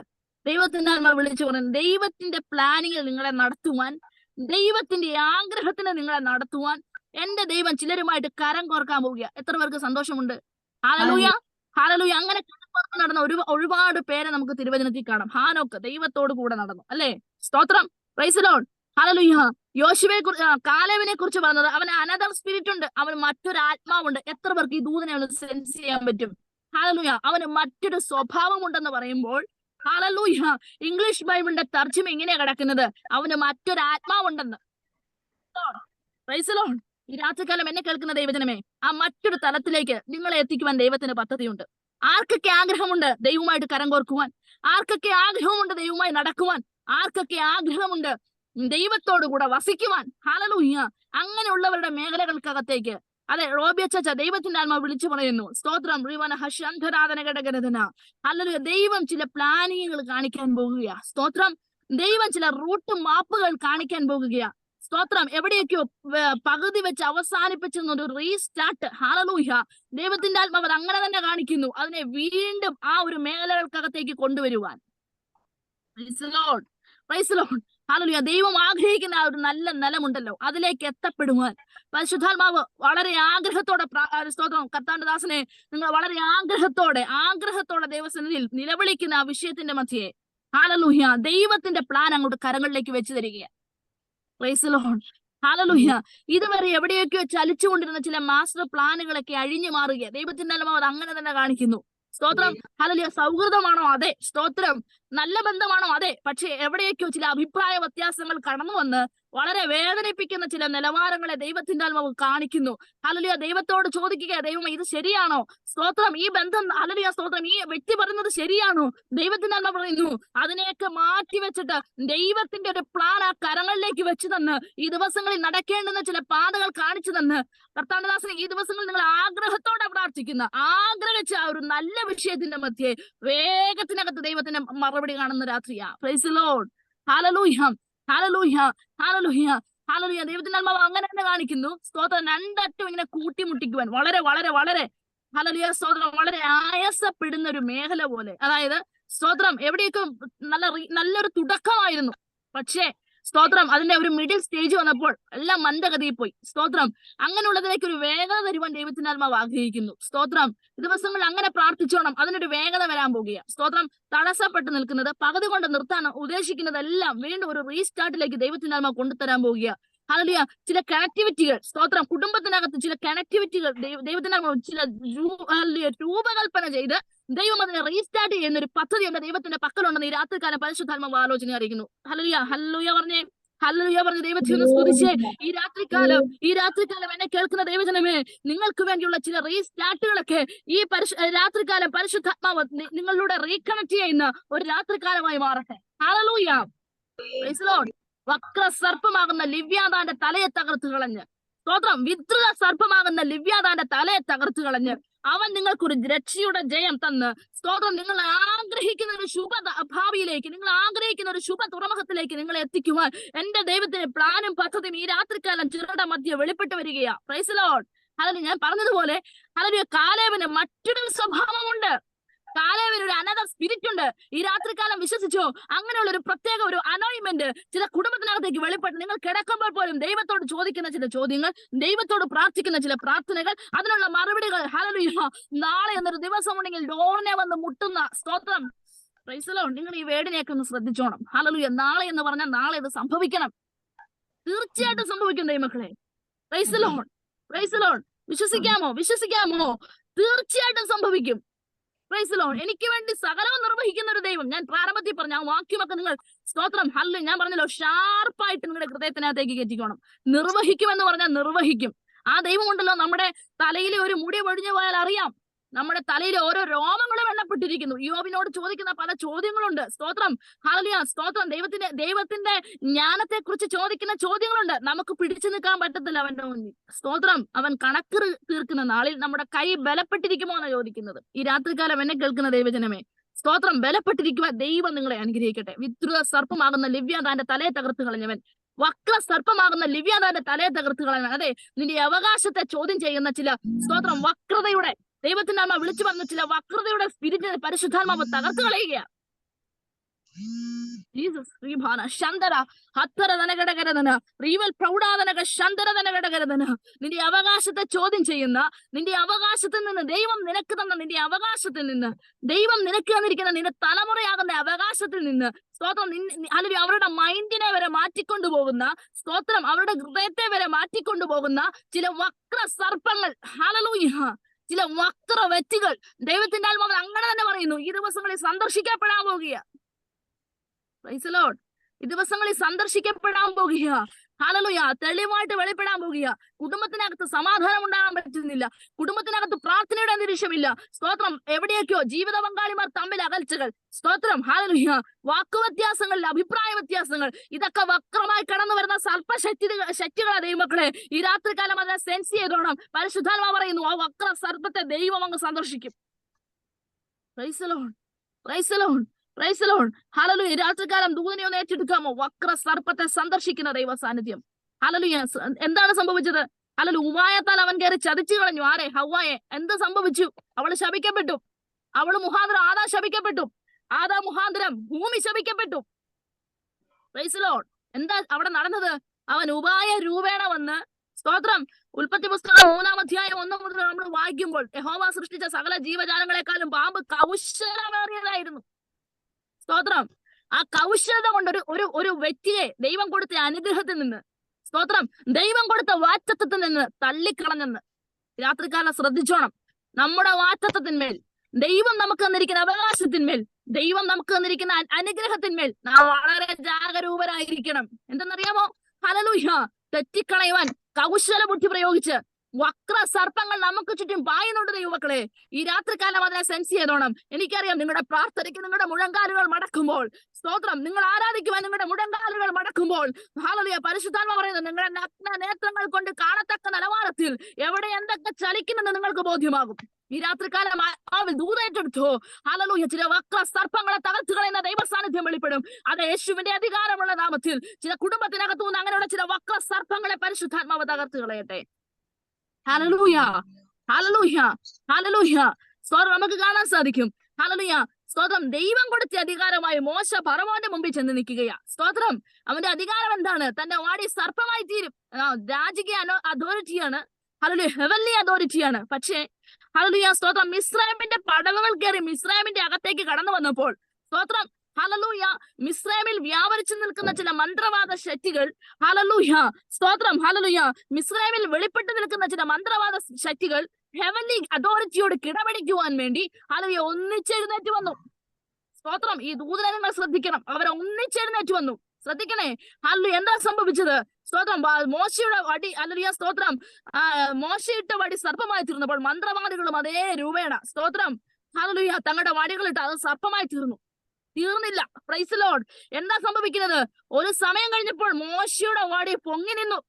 ദൈവത്തിന്റെ ആത്മാവ് വിളിച്ചു പറയുന്നത്, ദൈവത്തിന്റെ പ്ലാനിങ്ങിൽ നിങ്ങളെ നടത്തുവാൻ, ദൈവത്തിന്റെ ആഗ്രഹത്തിന് നിങ്ങളെ നടത്തുവാൻ എന്റെ ദൈവം ചിലരുമായിട്ട് കരം കോർക്കാൻ പോവുക. എത്ര പേർക്ക് സന്തോഷമുണ്ട്? Hallelujah, hallelujah. അങ്ങനെ കരം കോർത്ത് നടന്ന ഒരുപാട് പേരെ നമുക്ക് തിരുവചനത്തിൽ കാണാം. ഹാനോക്ക് ദൈവത്തോട് കൂടെ നടന്നു, അല്ലേ? സ്തോത്രം. Price the lord. ഹല്ലേലൂയ. യോശുവയെ കുറിച്ച്, കാലേബിനെ കുറിച്ച് പറഞ്ഞത്, അവന് അനദർ സ്പിരിറ്റ് ഉണ്ട്, അവന് മറ്റൊരു ആത്മാവുണ്ട്. എത്ര പേർക്ക് ഈ ദൂതനെ ഒന്ന് സെൻസ് ചെയ്യാൻ പറ്റും? ഹല്ലേലൂയ. അവന് മറ്റൊരു സ്വഭാവം ഉണ്ടെന്ന് പറയുമ്പോൾ, ഹല്ലേലൂയ, ഇംഗ്ലീഷ് ബൈബിളിന്റെ തർജ്ജിമ ഇങ്ങനെയാ കിടക്കുന്നത്, അവന് മറ്റൊരു ആത്മാവുണ്ടെന്ന്. Price the Lord. ഈ രാത്രികാലം എന്നെ കേൾക്കുന്ന ദൈവജനമേ, ആ മറ്റൊരു തലത്തിലേക്ക് നിങ്ങളെ എത്തിക്കുവാൻ ദൈവത്തിന് പദ്ധതിയുണ്ട്. ആർക്കൊക്കെ ആഗ്രഹമുണ്ട് ദൈവമായിട്ട് കരം കോർക്കുവാൻ? ആർക്കൊക്കെ ആഗ്രഹമുണ്ട് ദൈവമായി നടക്കുവാൻ? ആർക്കൊക്കെ ആഗ്രഹമുണ്ട് ദൈവത്തോടു കൂടെ വസിക്കുവാൻ? ഹല്ലേലൂയ. അങ്ങനെയുള്ളവരുടെ മേഖലകൾക്കകത്തേക്ക്, അതെ, റോബിയച്ച ദൈവത്തിന്റെ ആത്മാവ് വിളിച്ചു പറയുന്നു. സ്തോത്രം. ഹല്ലേലൂയ. ദൈവം ചില പ്ലാനിങ്ങുകൾ കാണിക്കാൻ പോകുകയാ. സ്തോത്രം. ദൈവം ചില റൂട്ട് മാപ്പുകൾ കാണിക്കാൻ പോകുകയാ. സ്തോത്രം. എവിടെയൊക്കെയോ പകുതി വെച്ച് അവസാനിപ്പിച്ചൊരു റീസ്റ്റാർട്ട്. ഹല്ലേലൂയ. ദൈവത്തിന്റെ ആത്മാവ് അങ്ങനെ തന്നെ കാണിക്കുന്നു, അതിനെ വീണ്ടും ആ ഒരു മേഖലകൾക്കകത്തേക്ക് കൊണ്ടുവരുവാൻ. Price the lord, praise the lord. ഹല്ലേലൂയ. ദൈവം ആഗ്രഹിക്കുന്ന ആ ഒരു നല്ല നിലമുണ്ടല്ലോ, അതിലേക്ക് എത്തപ്പെടുവാൻ പരിശുദ്ധാത്മാവ് വളരെ ആഗ്രഹത്തോടെ, സ്തോത്രം, കർത്താവിന്റെ ദാസനെ നിങ്ങൾ വളരെ ആഗ്രഹത്തോടെ ദൈവസന്നിധിയിൽ നിലവിളിക്കുന്ന ആ വിഷയത്തിന്റെ മധ്യേ, ഹല്ലേലൂയ, ദൈവത്തിന്റെ പ്ലാൻ അങ്ങോട്ട് കരങ്ങളിലേക്ക് വെച്ച് തരികയാണ്. Price the lord. ഹല്ലേലൂയ. ഇതുവരെ എവിടെയൊക്കെയോ ചലിച്ചുകൊണ്ടിരുന്ന ചില മാസ്റ്റർ പ്ലാനുകളൊക്കെ അഴിഞ്ഞു മാറുക. ദൈവത്തിന്റെ ആത്മാവ് അത് അങ്ങനെ തന്നെ കാണിക്കുന്നു. സ്തോത്രം. ഹല്ലേലൂയ. സൗഹൃദമാണോ? അതെ. സ്തോത്രം. നല്ല ബന്ധമാണോ? അതെ. പക്ഷെ എവിടെയൊക്കെയോ ചില അഭിപ്രായ വ്യത്യാസങ്ങൾ കടന്നു വന്ന് വളരെ വേദനിപ്പിക്കുന്ന ചില നിലവാരങ്ങളെ ദൈവത്തിന്റെ ആത്മാവ് കാണിക്കുന്നു. ഹല്ലേലൂയ. ദൈവത്തോട് ചോദിക്കുക, ദൈവമേ, ഇത് ശരിയാണോ? സ്തോത്രം. ഈ ബന്ധം, ഹല്ലേലൂയ, സ്തോത്രം, ഈ വ്യക്തി പറയുന്നത് ശരിയാണോ? ദൈവത്തിന്റെ ആത്മാവ് പറയുന്നു, അതിനെയൊക്കെ മാറ്റി വെച്ചിട്ട് ദൈവത്തിന്റെ ഒരു പ്ലാൻ ആ കരങ്ങളിലേക്ക് വെച്ച് തന്ന്, ഈ ദിവസങ്ങളിൽ നടക്കേണ്ടുന്ന ചില പാതകൾ കാണിച്ചു തന്ന്, കർത്താവിന്റെ ദാസനെ, ഈ ദിവസങ്ങളിൽ നിങ്ങൾ ആഗ്രഹത്തോടെ പ്രാർത്ഥിക്കുന്ന, ആഗ്രഹിച്ച ആ ഒരു നല്ല വിഷയത്തിന്റെ മധ്യേ വേഗത്തിനകത്ത് ദൈവത്തിന്റെ മറുപടി കാണുന്ന രാത്രിയാ. Price the lord. ഹല്ലേലൂയ, ഹല്ലേലൂയ, ഹല്ലേലൂയ, ഹല്ലേലൂയ. ദൈവത്തിന്റെ ആത്മാവ് അങ്ങനെ തന്നെ കാണിക്കുന്നു. സ്തോത്രം. രണ്ടറ്റം ഇങ്ങനെ കൂട്ടിമുട്ടിക്കുവാൻ വളരെ വളരെ വളരെ, ഹല്ലേലൂയ, സ്തോത്രം, വളരെ ആയാസപ്പെടുന്ന ഒരു മേഖല പോലെ. അതായത് സ്തോത്രം, എവിടെയൊക്കെ നല്ലൊരു തുടക്കമായിരുന്നു, പക്ഷേ സ്തോത്രം, അതിന്റെ ഒരു മിഡിൽ സ്റ്റേജ് വന്നപ്പോൾ എല്ലാം മന്ദഗതിയിൽ പോയി. സ്തോത്രം. അങ്ങനെയുള്ളതിലേക്ക് ഒരു വേഗത വരുവാൻ ദൈവത്തിന്റെ ആത്മാവ് ആഗ്രഹിക്കുന്നു. സ്തോത്രം. ദിവസങ്ങളിൽ അങ്ങനെ പ്രാർത്ഥിച്ചോണം, അതിനൊരു വേഗത വരാൻ പോകുക. സ്തോത്രം. തടസ്സപ്പെട്ട് നിൽക്കുന്നത്, പകുതി കൊണ്ട് നിർത്താൻ ഉദ്ദേശിക്കുന്നതെല്ലാം വീണ്ടും ഒരു റീസ്റ്റാർട്ടിലേക്ക് ദൈവത്തിന്റെ ആത്മാവ് കൊണ്ടുതരാൻ പോകുക. ഹല്ലേലൂയ. ചില കണക്ടിവിറ്റികൾ, സ്തോത്രം, കുടുംബത്തിനകത്ത് ചില കണക്ടിവിറ്റികൾ ദൈവത്തിന്റെ ആത്മാവ് ചില രൂപകൽപ്പന ചെയ്ത് ദൈവം അതിനെ റീസ്റ്റാർട്ട് ചെയ്യുന്ന ഒരു പദ്ധതിയുണ്ട് ദൈവത്തിന്റെ പക്കലുണ്ടെന്ന് ഈ രാത്രികാലം പരിശുദ്ധാത്മാവ് ആലോചന അറിയിക്കുന്നു. ഹല്ലേലൂയ, ഹല്ലേലൂയ പറഞ്ഞേ, ഹല്ലേലൂയ പറഞ്ഞ് ദൈവത്തെ ഒന്ന് സ്തുതിച്ചേ. ഈ രാത്രികാലം എന്നെ കേൾക്കുന്ന ദൈവജനമേ, നിങ്ങൾക്ക് വേണ്ടിയുള്ള ചില റീസ്റ്റാർട്ടുകളൊക്കെ ഈ രാത്രികാലം പരിശുദ്ധാത്മാവ് നിങ്ങളിലൂടെ റീകണക്ട് ചെയ്യുന്ന ഒരു രാത്രികാലമായി മാറട്ടെ. ഹല്ലേലൂയ, പ്രൈസ് ദി ലോർഡ്. വക്ര സർപ്പമാകുന്ന ലിവ്യാതാന്റെ തലയെ തകർത്ത് കളഞ്ഞ്, സ്തോത്രം, വിദ്രുത സർപ്പമാകുന്ന ലിവ്യാതാന്റെ തലയെ തകർത്ത് കളഞ്ഞ് അവൻ നിങ്ങൾക്കൊരു രക്ഷയുടെ ജയം തന്ന്, സ്തോത്രം, നിങ്ങൾ ആഗ്രഹിക്കുന്ന ഒരു ശുഭ ഭാവിയിലേക്ക്, നിങ്ങൾ ആഗ്രഹിക്കുന്ന ഒരു ശുഭ തുറമുഖത്തിലേക്ക് നിങ്ങളെ എത്തിക്കുവാൻ എന്റെ ദൈവത്തിന്റെ പ്ലാനും പദ്ധതിയും ഈ രാത്രികാലം ചിറയുടെ മധ്യ വെളിപ്പെട്ട് വരികയാ. Praise the lord. ഹല്ലേലൂയ. ഞാൻ പറഞ്ഞതുപോലെ, ഹല്ലേലൂയ, കാലേബിന് മറ്റൊരു സ്വഭാവമുണ്ട്. കാലേബിന് ഒരു അനദർ സ്പിരിറ്റ് ഉണ്ട്. ഈ രാത്രികാലം വിശ്വസിച്ചോ? അങ്ങനെയുള്ള ഒരു പ്രത്യേക ഒരു അനോയിന്റ്മെന്റ് ചില കുടുംബത്തിനകത്തേക്ക് വെളിപ്പെട്ട് നിങ്ങൾ കിടക്കുമ്പോൾ പോലും ദൈവത്തോട് ചോദിക്കുന്ന ചില ചോദ്യങ്ങൾ, ദൈവത്തോട് പ്രാർത്ഥിക്കുന്ന ചില പ്രാർത്ഥനകൾ, അതിനുള്ള മറുപടികൾ. ഹല്ലേലൂയ. നാളെ എന്നൊരു ദിവസമുണ്ടെങ്കിൽ ഡോറിനെ വന്ന് മുട്ടുന്ന, സ്തോത്രം, പ്രൈസ് ദി ലോർഡ്. നിങ്ങൾ ഈ വേർഡിനെയൊക്കെ ഒന്ന് ശ്രദ്ധിച്ചോണം. ഹല്ലേലൂയ. നാളെ എന്ന് പറഞ്ഞാൽ നാളെ ഇത് സംഭവിക്കണം, തീർച്ചയായിട്ടും സംഭവിക്കും ദൈവമക്കളെ. Praise the lord, praise the lord. വിശ്വസിക്കാമോ? തീർച്ചയായിട്ടും സംഭവിക്കും. Praise the lord. എനിക്ക് വേണ്ടി സകലവും നിർവഹിക്കുന്ന ഒരു ദൈവം. ഞാൻ പ്രാരംഭത്തിൽ പറഞ്ഞ ആ വാക്യമൊക്കെ നിങ്ങൾ സ്തോത്രം ഹല്ലേലൂയ ഞാൻ പറഞ്ഞല്ലോ, ഷാർപ്പായിട്ട് നിങ്ങളുടെ ഹൃദയത്തിനകത്തേക്ക് കയറ്റിക്കോണം. നിർവഹിക്കുമെന്ന് പറഞ്ഞാൽ നിർവഹിക്കും. ആ ദൈവം ഉണ്ടല്ലോ, നമ്മുടെ തലയിൽ ഒരു മുടി പൊഴിഞ്ഞു പോയാൽ അറിയാം. നമ്മുടെ തലയിൽ ഓരോ രോമങ്ങളും എണ്ണപ്പെട്ടിരിക്കുന്നു. യോബിനോട് ചോദിക്കുന്ന പല ചോദ്യങ്ങളുണ്ട്. സ്തോത്രം ഹല്ലേലൂയ. സ്തോത്രം. ദൈവത്തിന്റെ ജ്ഞാനത്തെ കുറിച്ച് ചോദിക്കുന്ന ചോദ്യങ്ങളുണ്ട്. നമുക്ക് പിടിച്ചു നിൽക്കാൻ പറ്റത്തില്ല അവന്റെ മുന്നിൽ. സ്തോത്രം. അവൻ കണക്ക് തീർക്കുന്ന നാളിൽ നമ്മുടെ കൈ ബലപ്പെട്ടിരിക്കുമോ എന്നാണ് ചോദിക്കുന്നത്. ഈ രാത്രികാലം എന്നെ കേൾക്കുന്ന ദൈവജനമേ, സ്തോത്രം, ബലപ്പെട്ടിരിക്കുക. ദൈവം നിങ്ങളെ അനുഗ്രഹിക്കട്ടെ. വിദ്രുത സർപ്പമാകുന്ന ലിവ്യാതാന്റെ തലയെ തകർത്ത് കളഞ്ഞവൻ, വക്ര സർപ്പമാകുന്ന ലിവ്യാതാന്റെ തലയെ തകർത്ത് കളഞ്ഞവൻ. അതെ, നിന്റെ അവകാശത്തെ ചോദ്യം ചെയ്യുന്ന ചില സ്തോത്രം വക്രതയുടെ ദൈവത്തിന്റെ അമ്മ വിളിച്ചു പറഞ്ഞ ചില വക്രതയുടെ സ്പിരിറ്റിനെ പരിശുദ്ധാത്മാവ് തകർത്ത് കളയുക. ജീസസ് ശ്രീഭാന ശന്തര ഹത്തര ധനഘടകരധന റീവൽ പ്രൗഢാധനക ശന്തര ധനഘടകരധന. നിന്റെ അവകാശത്തെ ചോദ്യം ചെയ്യുന്ന, നിന്റെ അവകാശത്തിൽ നിന്ന് ദൈവം നിനക്ക് തന്ന നിന്റെ അവകാശത്തിൽ നിന്ന്, ദൈവം നിനക്ക് തന്നിരിക്കുന്ന നിന്റെ തലമുറയാകുന്ന അവകാശത്തിൽ നിന്ന് സ്തോത്രം അല്ലെങ്കിൽ അവരുടെ മൈൻഡിനെ വരെ മാറ്റിക്കൊണ്ടുപോകുന്ന, സ്തോത്രം അവരുടെ ഹൃദയത്തെ വരെ മാറ്റിക്കൊണ്ടുപോകുന്ന ചില വക്ര സർപ്പങ്ങൾ, ഹല്ലേലൂയ, ചില വക്ര വ്യക്തികൾ ദൈവത്തിന്റെ ആത്മാവിൽ അങ്ങനെ തന്നെ പറയുന്നു, ഈ ദിവസങ്ങളിൽ സന്ദർശിക്കപ്പെടാൻ പോകുക. Price the Lord. ഈ ദിവസങ്ങളിൽ സന്ദർശിക്കപ്പെടാൻ പോകുക. ഹല്ലേലൂയ. തെളിവായിട്ട് വെളിപ്പെടാൻ പോകുക. കുടുംബത്തിനകത്ത് സമാധാനം ഉണ്ടാകാൻ പറ്റുന്നില്ല. കുടുംബത്തിനകത്ത് പ്രാർത്ഥനയുടെ അന്തരീക്ഷമില്ല. സ്തോത്രം. എവിടെയൊക്കെയോ ജീവിത പങ്കാളിമാർ തമ്മിൽ അകൽച്ചകൾ. സ്തോത്രം. ഹല്ലേലൂയ. വാക്കുവ്യത്യാസങ്ങളിൽ അഭിപ്രായ വ്യത്യാസങ്ങൾ, ഇതൊക്കെ വക്രമായി കടന്നു വരുന്ന സർപ്പശക്തികളാ ദൈവമക്കളെ. ഈ രാത്രികാലം അതിനെ സെൻസ് ചെയ്തോണം. പരിശുദ്ധാത്മാവ് പറയുന്നു, ആ വക്ര സർപ്പത്തെ ദൈവം അങ്ങ് സന്ദർശിക്കും. Praise the lord. Praise the lord. Praise the lord. ഹല്ലേലൂയ. രാത്രികാലം ദൂതനെ ഒന്ന് ഏറ്റെടുക്കാമോ? വക്ര സർപ്പത്തെ സന്ദർശിക്കുന്ന ദൈവ സാന്നിധ്യം. ഹല്ലേലൂയ. എന്താണ് സംഭവിച്ചത്? ഹല്ലേലൂയ. ഉപായത്താൽ അവൻ കയറി ചതിച്ചു കളഞ്ഞു. ആരെ? ഹവ്വായെ. എന്ത് സംഭവിച്ചു? അവള് ശപിക്കപ്പെട്ടു. അവള് മുഖാന്തരം ആദാം ശപിക്കപ്പെട്ടു. ആദാം മുഖാന്തരം ഭൂമി ശപിക്കപ്പെട്ടു. Price the Lord. എന്താ അവിടെ നടന്നത്? അവൻ ഉപായ രൂപേണ വന്ന്, സ്തോത്രം, ഉൽപ്പത്തി പുസ്തകം 3-ാം അധ്യായം 1 മുതൽ നമ്മൾ വായിക്കുമ്പോൾ, യഹോവ സൃഷ്ടിച്ച സകല ജീവജാലങ്ങളെക്കാളും പാമ്പ് കൗശലമേറിയതായിരുന്നു. സ്തോത്രം. ആ കൗശലത കൊണ്ട് ഒരു വ്യക്തിയെ ദൈവം കൊടുത്ത അനുഗ്രഹത്തിൽ നിന്ന്, സ്തോത്രം, ദൈവം കൊടുത്ത വാറ്റത്വത്തിൽ നിന്ന് തള്ളിക്കളഞ്ഞെന്ന് രാത്രികാലം ശ്രദ്ധിച്ചോണം. നമ്മുടെ വാറ്റത്വത്തിന്മേൽ, ദൈവം നമുക്ക് തന്നിരിക്കുന്ന അവകാശത്തിന്മേൽ, ദൈവം നമുക്ക് തന്നിരിക്കുന്ന അനുഗ്രഹത്തിന്മേൽ നാം വളരെ ജാഗരൂകരായിരിക്കണം. എന്തെന്നറിയാമോ? ഹല്ലേലൂയ. തെറ്റിക്കളയുവാൻ കൗശല ബുദ്ധി പ്രയോഗിച്ച് വക്ര സർപ്പങ്ങൾ നമുക്ക് ചുറ്റും പായുന്നുണ്ട് ദൈവമക്കളെ. ഈ രാത്രികാലം അതിനെ സെൻസ് ചെയ്തോണം. എനിക്കറിയാം, നിങ്ങളുടെ പ്രാർത്ഥനയ്ക്ക് നിങ്ങളുടെ മുഴങ്കാലുകൾ മടക്കുമ്പോൾ, സ്തോത്രം, നിങ്ങൾ ആരാധിക്കുവാൻ നിങ്ങളുടെ മുഴങ്കാലുകൾ മടക്കുമ്പോൾ, ഹല്ലേലൂയ, പരിശുദ്ധാത്മാവ് പറയുന്നത് നിങ്ങളുടെ നഗ്ന നേത്രങ്ങൾ കൊണ്ട് കാണത്തക്ക നിലവാരത്തിൽ എവിടെ എന്തൊക്കെ ചലിക്കുമെന്ന് നിങ്ങൾക്ക് ബോധ്യമാകും. ഈ രാത്രികാലം ദൂതേറ്റെടുത്തോ. ഹല്ലേലൂയ. ചില വക്ര സർപ്പങ്ങളെ തകർത്ത് കളയുന്ന ദൈവ സാന്നിധ്യം വെളിപ്പെടും. അത് യേശുവിന്റെ അധികാരമുള്ള നാമത്തിൽ ചില കുടുംബത്തിനകത്തു നിന്ന് അങ്ങനെയുള്ള ചില വക്ര സർപ്പങ്ങളെ പരിശുദ്ധാത്മാവ് തകർത്ത് കളയട്ടെ. ഹല്ലേലൂയ. ഹല്ലേലൂയ. ഹല്ലേലൂയ. സ്തോത്രം. നമുക്ക് കാണാൻ സാധിക്കും. ഹല്ലേലൂയ. സ്തോത്രം. ദൈവം കൊടുത്ത അധികാരമായി മോശ ഫറവോന്റെ മുമ്പിൽ ചെന്ന് നിൽക്കുകയാ. സ്തോത്രം. അവന്റെ അധികാരം എന്താണ്? തന്റെ വാടി സർപ്പമായി തീരും. രാജകീയ അതോറിറ്റിയാണ്. ഹല്ലേലൂയ. ഹെവൻലി അതോറിറ്റിയാണ്. പക്ഷേ ഹല്ലേലൂയ, സ്തോത്രം, മിസ്രൈമിന്റെ പടവുകൾ കയറി മിസ്രൈമിന്റെ അകത്തേക്ക് കടന്നു വന്നപ്പോൾ, സ്തോത്രം, ഹല്ലേലൂയ, മിസ്രൈമിൽ വ്യാപരിച്ചു നിൽക്കുന്ന ചില മന്ത്രവാദ ശക്തികൾ, ഹല്ലേലൂയ, സ്തോത്രം, ഹല്ലേലൂയ, മിസ്രൈമിൽ വെളിപ്പെട്ട് നിൽക്കുന്ന ചില മന്ത്രവാദ ശക്തികൾ ഹെവൻലി അതോറിറ്റിയോട് കിടപിടിക്കുവാൻ വേണ്ടി ഹല്ലേലൂയ ഒന്നിച്ചെഴുന്നേറ്റ് വന്നു. സ്തോത്രം. ഈ ദൂതനെ നിങ്ങൾ ശ്രദ്ധിക്കണം. അവരെ ഒന്നിച്ചെഴുന്നേറ്റ് വന്നു. ശ്രദ്ധിക്കണേ. ഹല്ലേലൂയ. എന്താ സംഭവിച്ചത്? സ്തോത്രം. മോശയുടെ വടി, ഹല്ലേലൂയ, സ്തോത്രം, മോശയിട്ട വടി സർപ്പമായി തീർന്നപ്പോൾ മന്ത്രവാദികളും അതേ രൂപേണ, സ്തോത്രം, ഹല്ലേലൂയ, തങ്ങളുടെ വടികളിട്ട് അത് സർപ്പമായി തീർന്നില്ല. Price the Lord. എന്താ സംഭവിക്കുന്നത്? ഒരു സമയം കഴിഞ്ഞപ്പോൾ മോശയുടെ വടി പൊങ്ങി നിന്നു.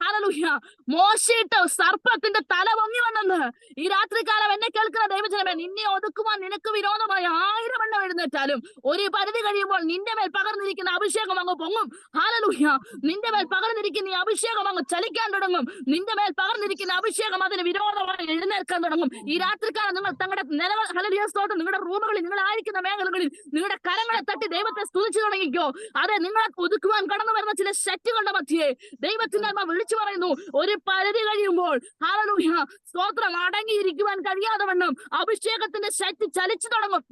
ഹല്ലേലൂയ. മോശയിട്ട സർപ്പത്തിന്റെ തല പൊങ്ങി വന്നെന്ന്. ഈ രാത്രികാലം എന്നെ കേൾക്കുന്ന ദൈവജനമേ, നിന്നെ ഒതുക്കുവാൻ നിനക്ക് വിരോധമായി 1000 എണ്ണം എഴുന്നേറ്റാലും ഒരു പരിധി കഴിയുമ്പോൾ നിന്റെ മേൽ പകർന്നിരിക്കുന്ന അഭിഷേകം അങ്ങ് പൊങ്ങും. ഹല്ലേലൂയ. നിന്റെ മേൽ പകർന്നിരിക്കുന്ന ഈ അഭിഷേകം അങ്ങ് ചലിക്കാൻ തുടങ്ങും. നിന്റെ മേൽ പകർന്നിരിക്കുന്ന അഭിഷേകം അതിന് വിരോധമായി എഴുന്നേൽക്കാൻ തുടങ്ങും. ഈ രാത്രികാലം നിങ്ങൾ തങ്ങളുടെ നിലകൾ, ഹല്ലേലൂയ, സ്തോത്രം, നിങ്ങളുടെ റൂമുകളിൽ, നിങ്ങളായിരിക്കുന്ന മേഖലകളിൽ നിങ്ങളുടെ കരങ്ങളെ തട്ടി ദൈവത്തെ സ്തുതിച്ചു തുടങ്ങിക്കോ. അതെ, നിങ്ങളെ ഒതുക്കുവാൻ കടന്നു വരുന്ന ചില ശക്തികളുടെ മധ്യേ ദൈവത്തിന്റെ ആത്മാവ് വിളിച്ചു പറയുന്നു, ഒരു പരിധി കഴിയുമ്പോൾ, ഹല്ലേലൂയ, സ്തോത്രം, അടങ്ങിയിരിക്കുവാൻ കഴിയാതെ വണ്ണം അഭിഷേകത്തിന്റെ ശക്തി ചലിച്ചു തുടങ്ങും.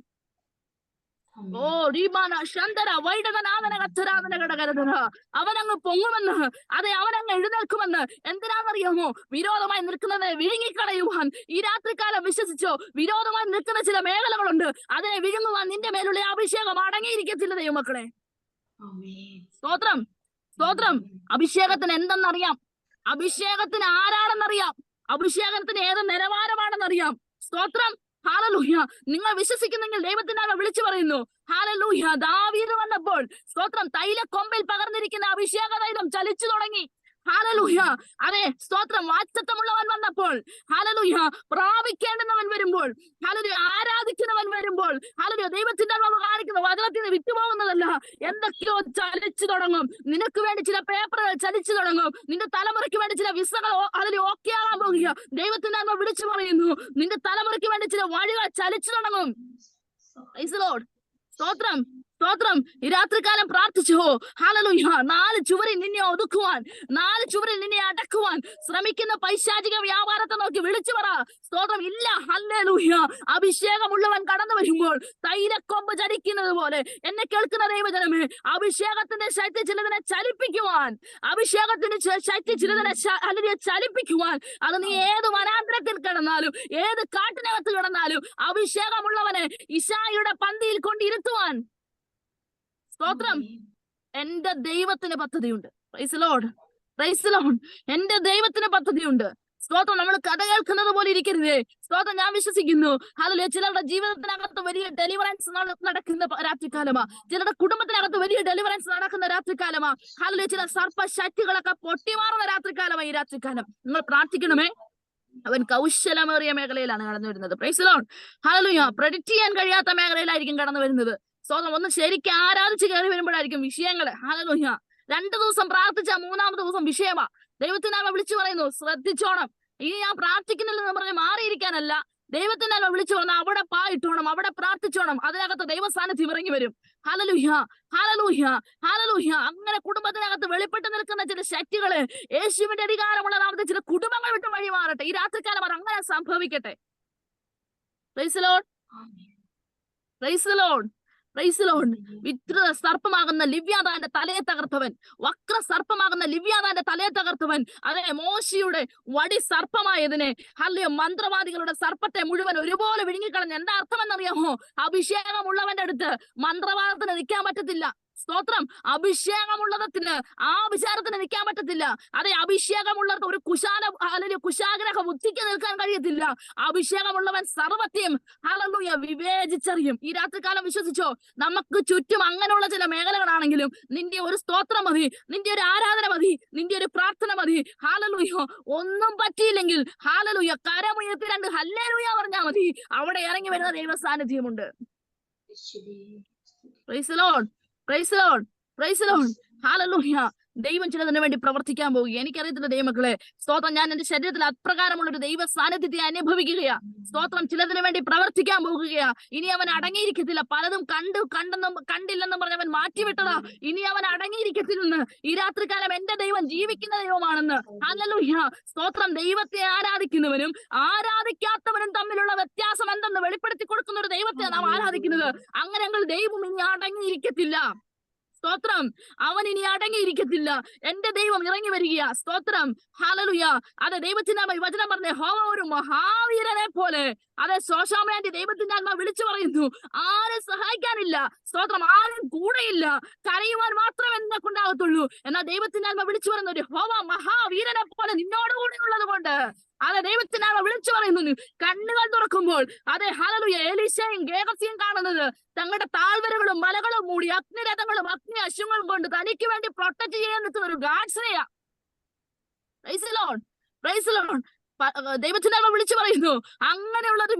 ഓ റീമാന ശന്തര വൈഡകനാഥന കച്ചരാധന ഘടകരധന അവനങ്ങ് പൊങ്ങുമെന്ന്, അതെ അവനങ്ങ് എഴുന്നേൽക്കുമെന്ന്. എന്തിനാണെന്നറിയാമോ? വിരോധമായി നിൽക്കുന്നത് വിഴുങ്ങിക്കളയുവാൻ. ഈ രാത്രികാലം വിശ്വസിച്ചോ, വിരോധമായി നിൽക്കുന്ന ചില മേഖലകളുണ്ട്, അതിനെ വിഴുങ്ങുവാൻ നിന്റെ മേലുള്ള അഭിഷേകം അടങ്ങിയിരിക്കത്തില്ല ദൈവമക്കളെ. സ്തോത്രം, സ്തോത്രം. അഭിഷേകത്തിന് എന്തെന്നറിയാം, അഭിഷേകത്തിന് ആരാണെന്നറിയാം, അഭിഷേകത്തിന് ഏത് നിലവാരമാണെന്നറിയാം. സ്തോത്രം, ഹല്ലേലൂയ. നിങ്ങൾ വിശ്വസിക്കുന്നെങ്കിൽ ദൈവത്തിനാമ വിളിച്ചു പറയുന്നു. ഹല്ലേലൂയ. ദാവീദ് വന്നപ്പോൾ സ്തോത്രം തൈലക്കൊമ്പിൽ പകർന്നിരിക്കുന്ന അഭിഷേക തൈലം ചലിച്ചു തുടങ്ങി. ഹല്ലേലൂയ. അതെ, സ്തോത്രം. വാക്തത്വമുള്ളവൻ വന്നപ്പോൾ, ഹല്ലേലൂയ, പ്രാപിക്കേണ്ടുന്നവൻ വരുമ്പോൾ, ഹല്ലേലൂയ, ആരാധിക്കുന്നവൻ വരുമ്പോൾ, ഹല്ലേലൂയ, ദൈവത്തിന്റെ കാണിക്കുന്ന വചനത്തിൽ നിന്ന് വിട്ടുപോകുന്നതല്ല, എന്തൊക്കെയോ ചലിച്ചു തുടങ്ങും. നിനക്ക് വേണ്ടി ചില പേപ്പറുകൾ ചലിച്ചു തുടങ്ങും. നിന്റെ തലമുറയ്ക്ക് വേണ്ടി ചില വിസകൾ അതിൽ ഓക്കെ ആകാൻ പോകുക. ദൈവത്തിന്റെ ആത്മ വിളിച്ചു പറയുന്നു, നിന്റെ തലമുറയ്ക്ക് വേണ്ടി ചില വഴികൾ ചലിച്ചു തുടങ്ങും. Price the lord. സ്തോത്രം, സ്തോത്രം. ഈ രാത്രികാലം പ്രാർത്ഥിച്ചോ. ഹല്ലേലൂയ. 4 ചുവരിൽ നിന്നെ ഒതുക്കുവാൻ, 4 ചുവരിൽ നിന്നെ അടക്കുവാൻ ശ്രമിക്കുന്ന പൈശാചിക വ്യാപാരത്തെ നോക്കി വിളിച്ചു പറ. സ്തോത്രം. ഇല്ല. ഹല്ലേലൂയ. അഭിഷേകമുള്ളവൻ കടന്നു വരുമ്പോൾ തൈലക്കൊമ്പ് ചലിക്കുന്നത് പോലെ, എന്നെ കേൾക്കുന്ന ദൈവജനമേ, അഭിഷേകത്തിന്റെ ശക്തി ചിലതിനെ ചലിപ്പിക്കുവാൻ, അഭിഷേകത്തിന്റെ ശക്തി ചിലതിനെ ചലിപ്പിക്കുവാൻ. അത് നീ ഏത് വനാന്തരത്തിൽ കിടന്നാലും, ഏത് കാട്ടിനകത്ത് കിടന്നാലും, അഭിഷേകമുള്ളവനെ ഇശായിയുടെ പന്തിയിൽ കൊണ്ടിരുത്തുവാൻ. സ്തോത്രം. എന്റെ ദൈവത്തിന് പദ്ധതിയുണ്ട്. Price the lord, praise the Lord. എന്റെ ദൈവത്തിന് പദ്ധതിയുണ്ട്. സ്തോത്രം. നമ്മൾ കഥ കേൾക്കുന്നത് പോലെ ഇരിക്കരുതേ. സ്തോത്രം. ഞാൻ വിശ്വസിക്കുന്നു, ഹല്ലേലൂയ, ചിലരുടെ ജീവിതത്തിനകത്ത് വലിയ ഡെലിവറൻസ് നടക്കുന്ന രാത്രികാലമാ, ചിലരുടെ കുടുംബത്തിനകത്ത് വലിയ ഡെലിവറൻസ് നടക്കുന്ന രാത്രികാലമാ. ഹല്ലേലൂയ, ചില സർപ്പശക്തികളൊക്കെ പൊട്ടിമാറുന്ന രാത്രികാലമാ ഈ രാത്രികാലം. നിങ്ങൾ പ്രാർത്ഥിക്കണമേ. അവൻ കൗശലമേറിയ മേഖലയിലാണ് കടന്നു വരുന്നത്. Price the lord. Hallelujah. Predict ചെയ്യാൻ കഴിയാത്ത മേഖലയിലായിരിക്കും കടന്നു വരുന്നത്. സ്തോത്രം. ഒന്ന് ശരിക്കും ആരാധിച്ച് കയറി വരുമ്പോഴായിരിക്കും വിഷയങ്ങള്. ഹല്ലേലൂയ. 2 ദിവസം പ്രാർത്ഥിച്ച 3-ാമത്തെ ദിവസം വിഷയമാ. ദൈവത്തിനാമ വിളിച്ചു പറയുന്നു, ശ്രദ്ധിച്ചോണം. ഇനി ഞാൻ പ്രാർത്ഥിക്കുന്നില്ലെന്ന് പറഞ്ഞ് മാറിയിരിക്കാനല്ല, ദൈവത്തിനാമ വിളിച്ചു പറഞ്ഞാൽ അവിടെ പായിട്ടോണം, അവിടെ പ്രാർത്ഥിച്ചോണം. അതിനകത്ത് ദൈവ സാന്നിധ്യം ഇറങ്ങി വരും. ഹല്ലേലൂയ, ഹല്ലേലൂയ, ഹല്ലേലൂയ. അങ്ങനെ കുടുംബത്തിനകത്ത് വെളിപ്പെട്ട് നിൽക്കുന്ന ചില ശക്തികള് യേശുവിന്റെ അധികാരമുള്ള നാമത്തിൽ ചില കുടുംബങ്ങൾ വിട്ട് വഴി മാറട്ടെ. ഈ രാത്രികാലം അത് അങ്ങനെ സംഭവിക്കട്ടെ. Praise the lord, praise the lord, praise the lord. വികൃത സർപ്പമാകുന്ന ലിവ്യാതാന്റെ തലയെ തകർത്തവൻ, വക്ര സർപ്പമാകുന്ന ലിവ്യാതാന്റെ തലയെ തകർത്തവൻ, അതെ, മോശയുടെ വടി സർപ്പമായതിനെ, ഹല്ലേലൂയ, മന്ത്രവാദികളുടെ സർപ്പത്തെ മുഴുവൻ ഒരുപോലെ വിഴുങ്ങിക്കളഞ്ഞ. എന്താ അർത്ഥമെന്നറിയാമോ? അഭിഷേകമുള്ളവന്റെ അടുത്ത് മന്ത്രവാദത്തിന് നിൽക്കാൻ പറ്റത്തില്ല. സ്തോത്രം. അഭിഷേകമുള്ളതിന് ആ വിചാരത്തിന് നിൽക്കാൻ പറ്റത്തില്ല. അതെ, അഭിഷേകമുള്ളത് ഒരു കുശാഗ്രഹ ബുദ്ധിക്ക് നിൽക്കാൻ കഴിയത്തില്ല. അഭിഷേകമുള്ളവൻ സർവത്തെയും, ഹല്ലേലൂയ, വിവേചിച്ചറിയും. ഈ രാത്രികാലം വിശ്വസിച്ചോ, നമുക്ക് ചുറ്റും അങ്ങനെയുള്ള ചില മേഖലകളാണെങ്കിലും നിന്റെ ഒരു സ്തോത്രം മതി, നിന്റെ ഒരു ആരാധന മതി, നിന്റെ ഒരു പ്രാർത്ഥന മതി. ഹല്ലേലൂയ. ഒന്നും പറ്റിയില്ലെങ്കിൽ ഹല്ലേലൂയ, കരമുയർത്തി 2 ഹല്ലേലൂയ പറഞ്ഞാൽ മതി. അവിടെ ഇറങ്ങി വരുന്ന ദൈവ സാന്നിധ്യമുണ്ട്. Praise the lord, praise the lord, praise the lord. ഹല്ലേലൂയ. ദൈവം ചിലതിനു വേണ്ടി പ്രവർത്തിക്കാൻ പോകുക. എനിക്കറിയത്തില്ല ദൈവമക്കളെ. സ്തോത്രം. ഞാൻ എന്റെ ശരീരത്തിൽ അപ്രകാരമുള്ള ഒരു ദൈവ സാന്നിധ്യത്തെ അനുഭവിക്കുകയാ. സ്തോത്രം. ചിലതിനു വേണ്ടി പ്രവർത്തിക്കാൻ പോകുകയാ. ഇനി അവൻ അടങ്ങിയിരിക്കത്തില്ല. പലതും കണ്ടില്ലെന്നും പറഞ്ഞ് അവൻ മാറ്റിവിട്ടതാ. ഇനി അവൻ അടങ്ങിയിരിക്കത്തില്ലെന്ന്. ഈ രാത്രികാലം എന്റെ ദൈവം ജീവിക്കുന്ന ദൈവമാണെന്ന്. ഹല്ലേലൂയ. സ്തോത്രം. ദൈവത്തെ ആരാധിക്കുന്നവനും ആരാധിക്കാത്തവനും തമ്മിലുള്ള വ്യത്യാസം എന്തെന്ന് വെളിപ്പെടുത്തി കൊടുക്കുന്ന ഒരു ദൈവത്തെ നാം ആരാധിക്കുന്നത്. അങ്ങനെയെങ്കിൽ ദൈവം ഇനി അടങ്ങിയിരിക്കത്തില്ല. സ്തോത്രം. അവൻ ഇനി അടങ്ങിയിരിക്കത്തില്ല. എന്റെ ദൈവം ഇറങ്ങി വരികയാ. സ്തോത്രം. ഹല്ലേലൂയ. അതെ, ദൈവത്തിന്റെ വചനം പറഞ്ഞേ, ഹോവ ഒരു മഹാവീരനെ പോലെ. അതെ, ശോശാമയാന്റെ ദൈവത്തിന്റെ ആത്മാ വിളിച്ചു പറയുന്നു, ആരും സഹായിക്കാനില്ല. സ്തോത്രം. ആരും കൂടെയില്ല. കരയുവാൻ മാത്രം എന്നെ കൊണ്ടാകത്തുള്ളൂ. എന്നാൽ ദൈവത്തിന്റെ ആത്മാ വിളിച്ചു പറയുന്ന ഒരു ഹോവ മഹാവീരനെ പോലെ നിന്നോട് കൂടെ ഉള്ളത് കൊണ്ട്. അതെ, ദൈവത്തിനാണ് വിളിച്ചു പറയുന്നു. കണ്ണുകൾ തുറക്കുമ്പോൾ, അതെ, ഹല്ലേലൂയ, എലീശയും ഗേഹസിയും കാണുന്നത് തങ്ങളുടെ താഴ്വരകളും മലകളും മൂടി അഗ്നിരഥങ്ങളും അഗ്നി അശ്വങ്ങളും കൊണ്ട് തനിക്ക് വേണ്ടി പ്രൊട്ടക്ട് ചെയ്യാൻ നിൽക്കുന്ന ഒരു ഗാഡ്സിനെയാ. Praise the lord, praise the lord. ദൈവത്തിനെ വിളിച്ചു പറയുന്നു, അങ്ങനെയുള്ള ഒരു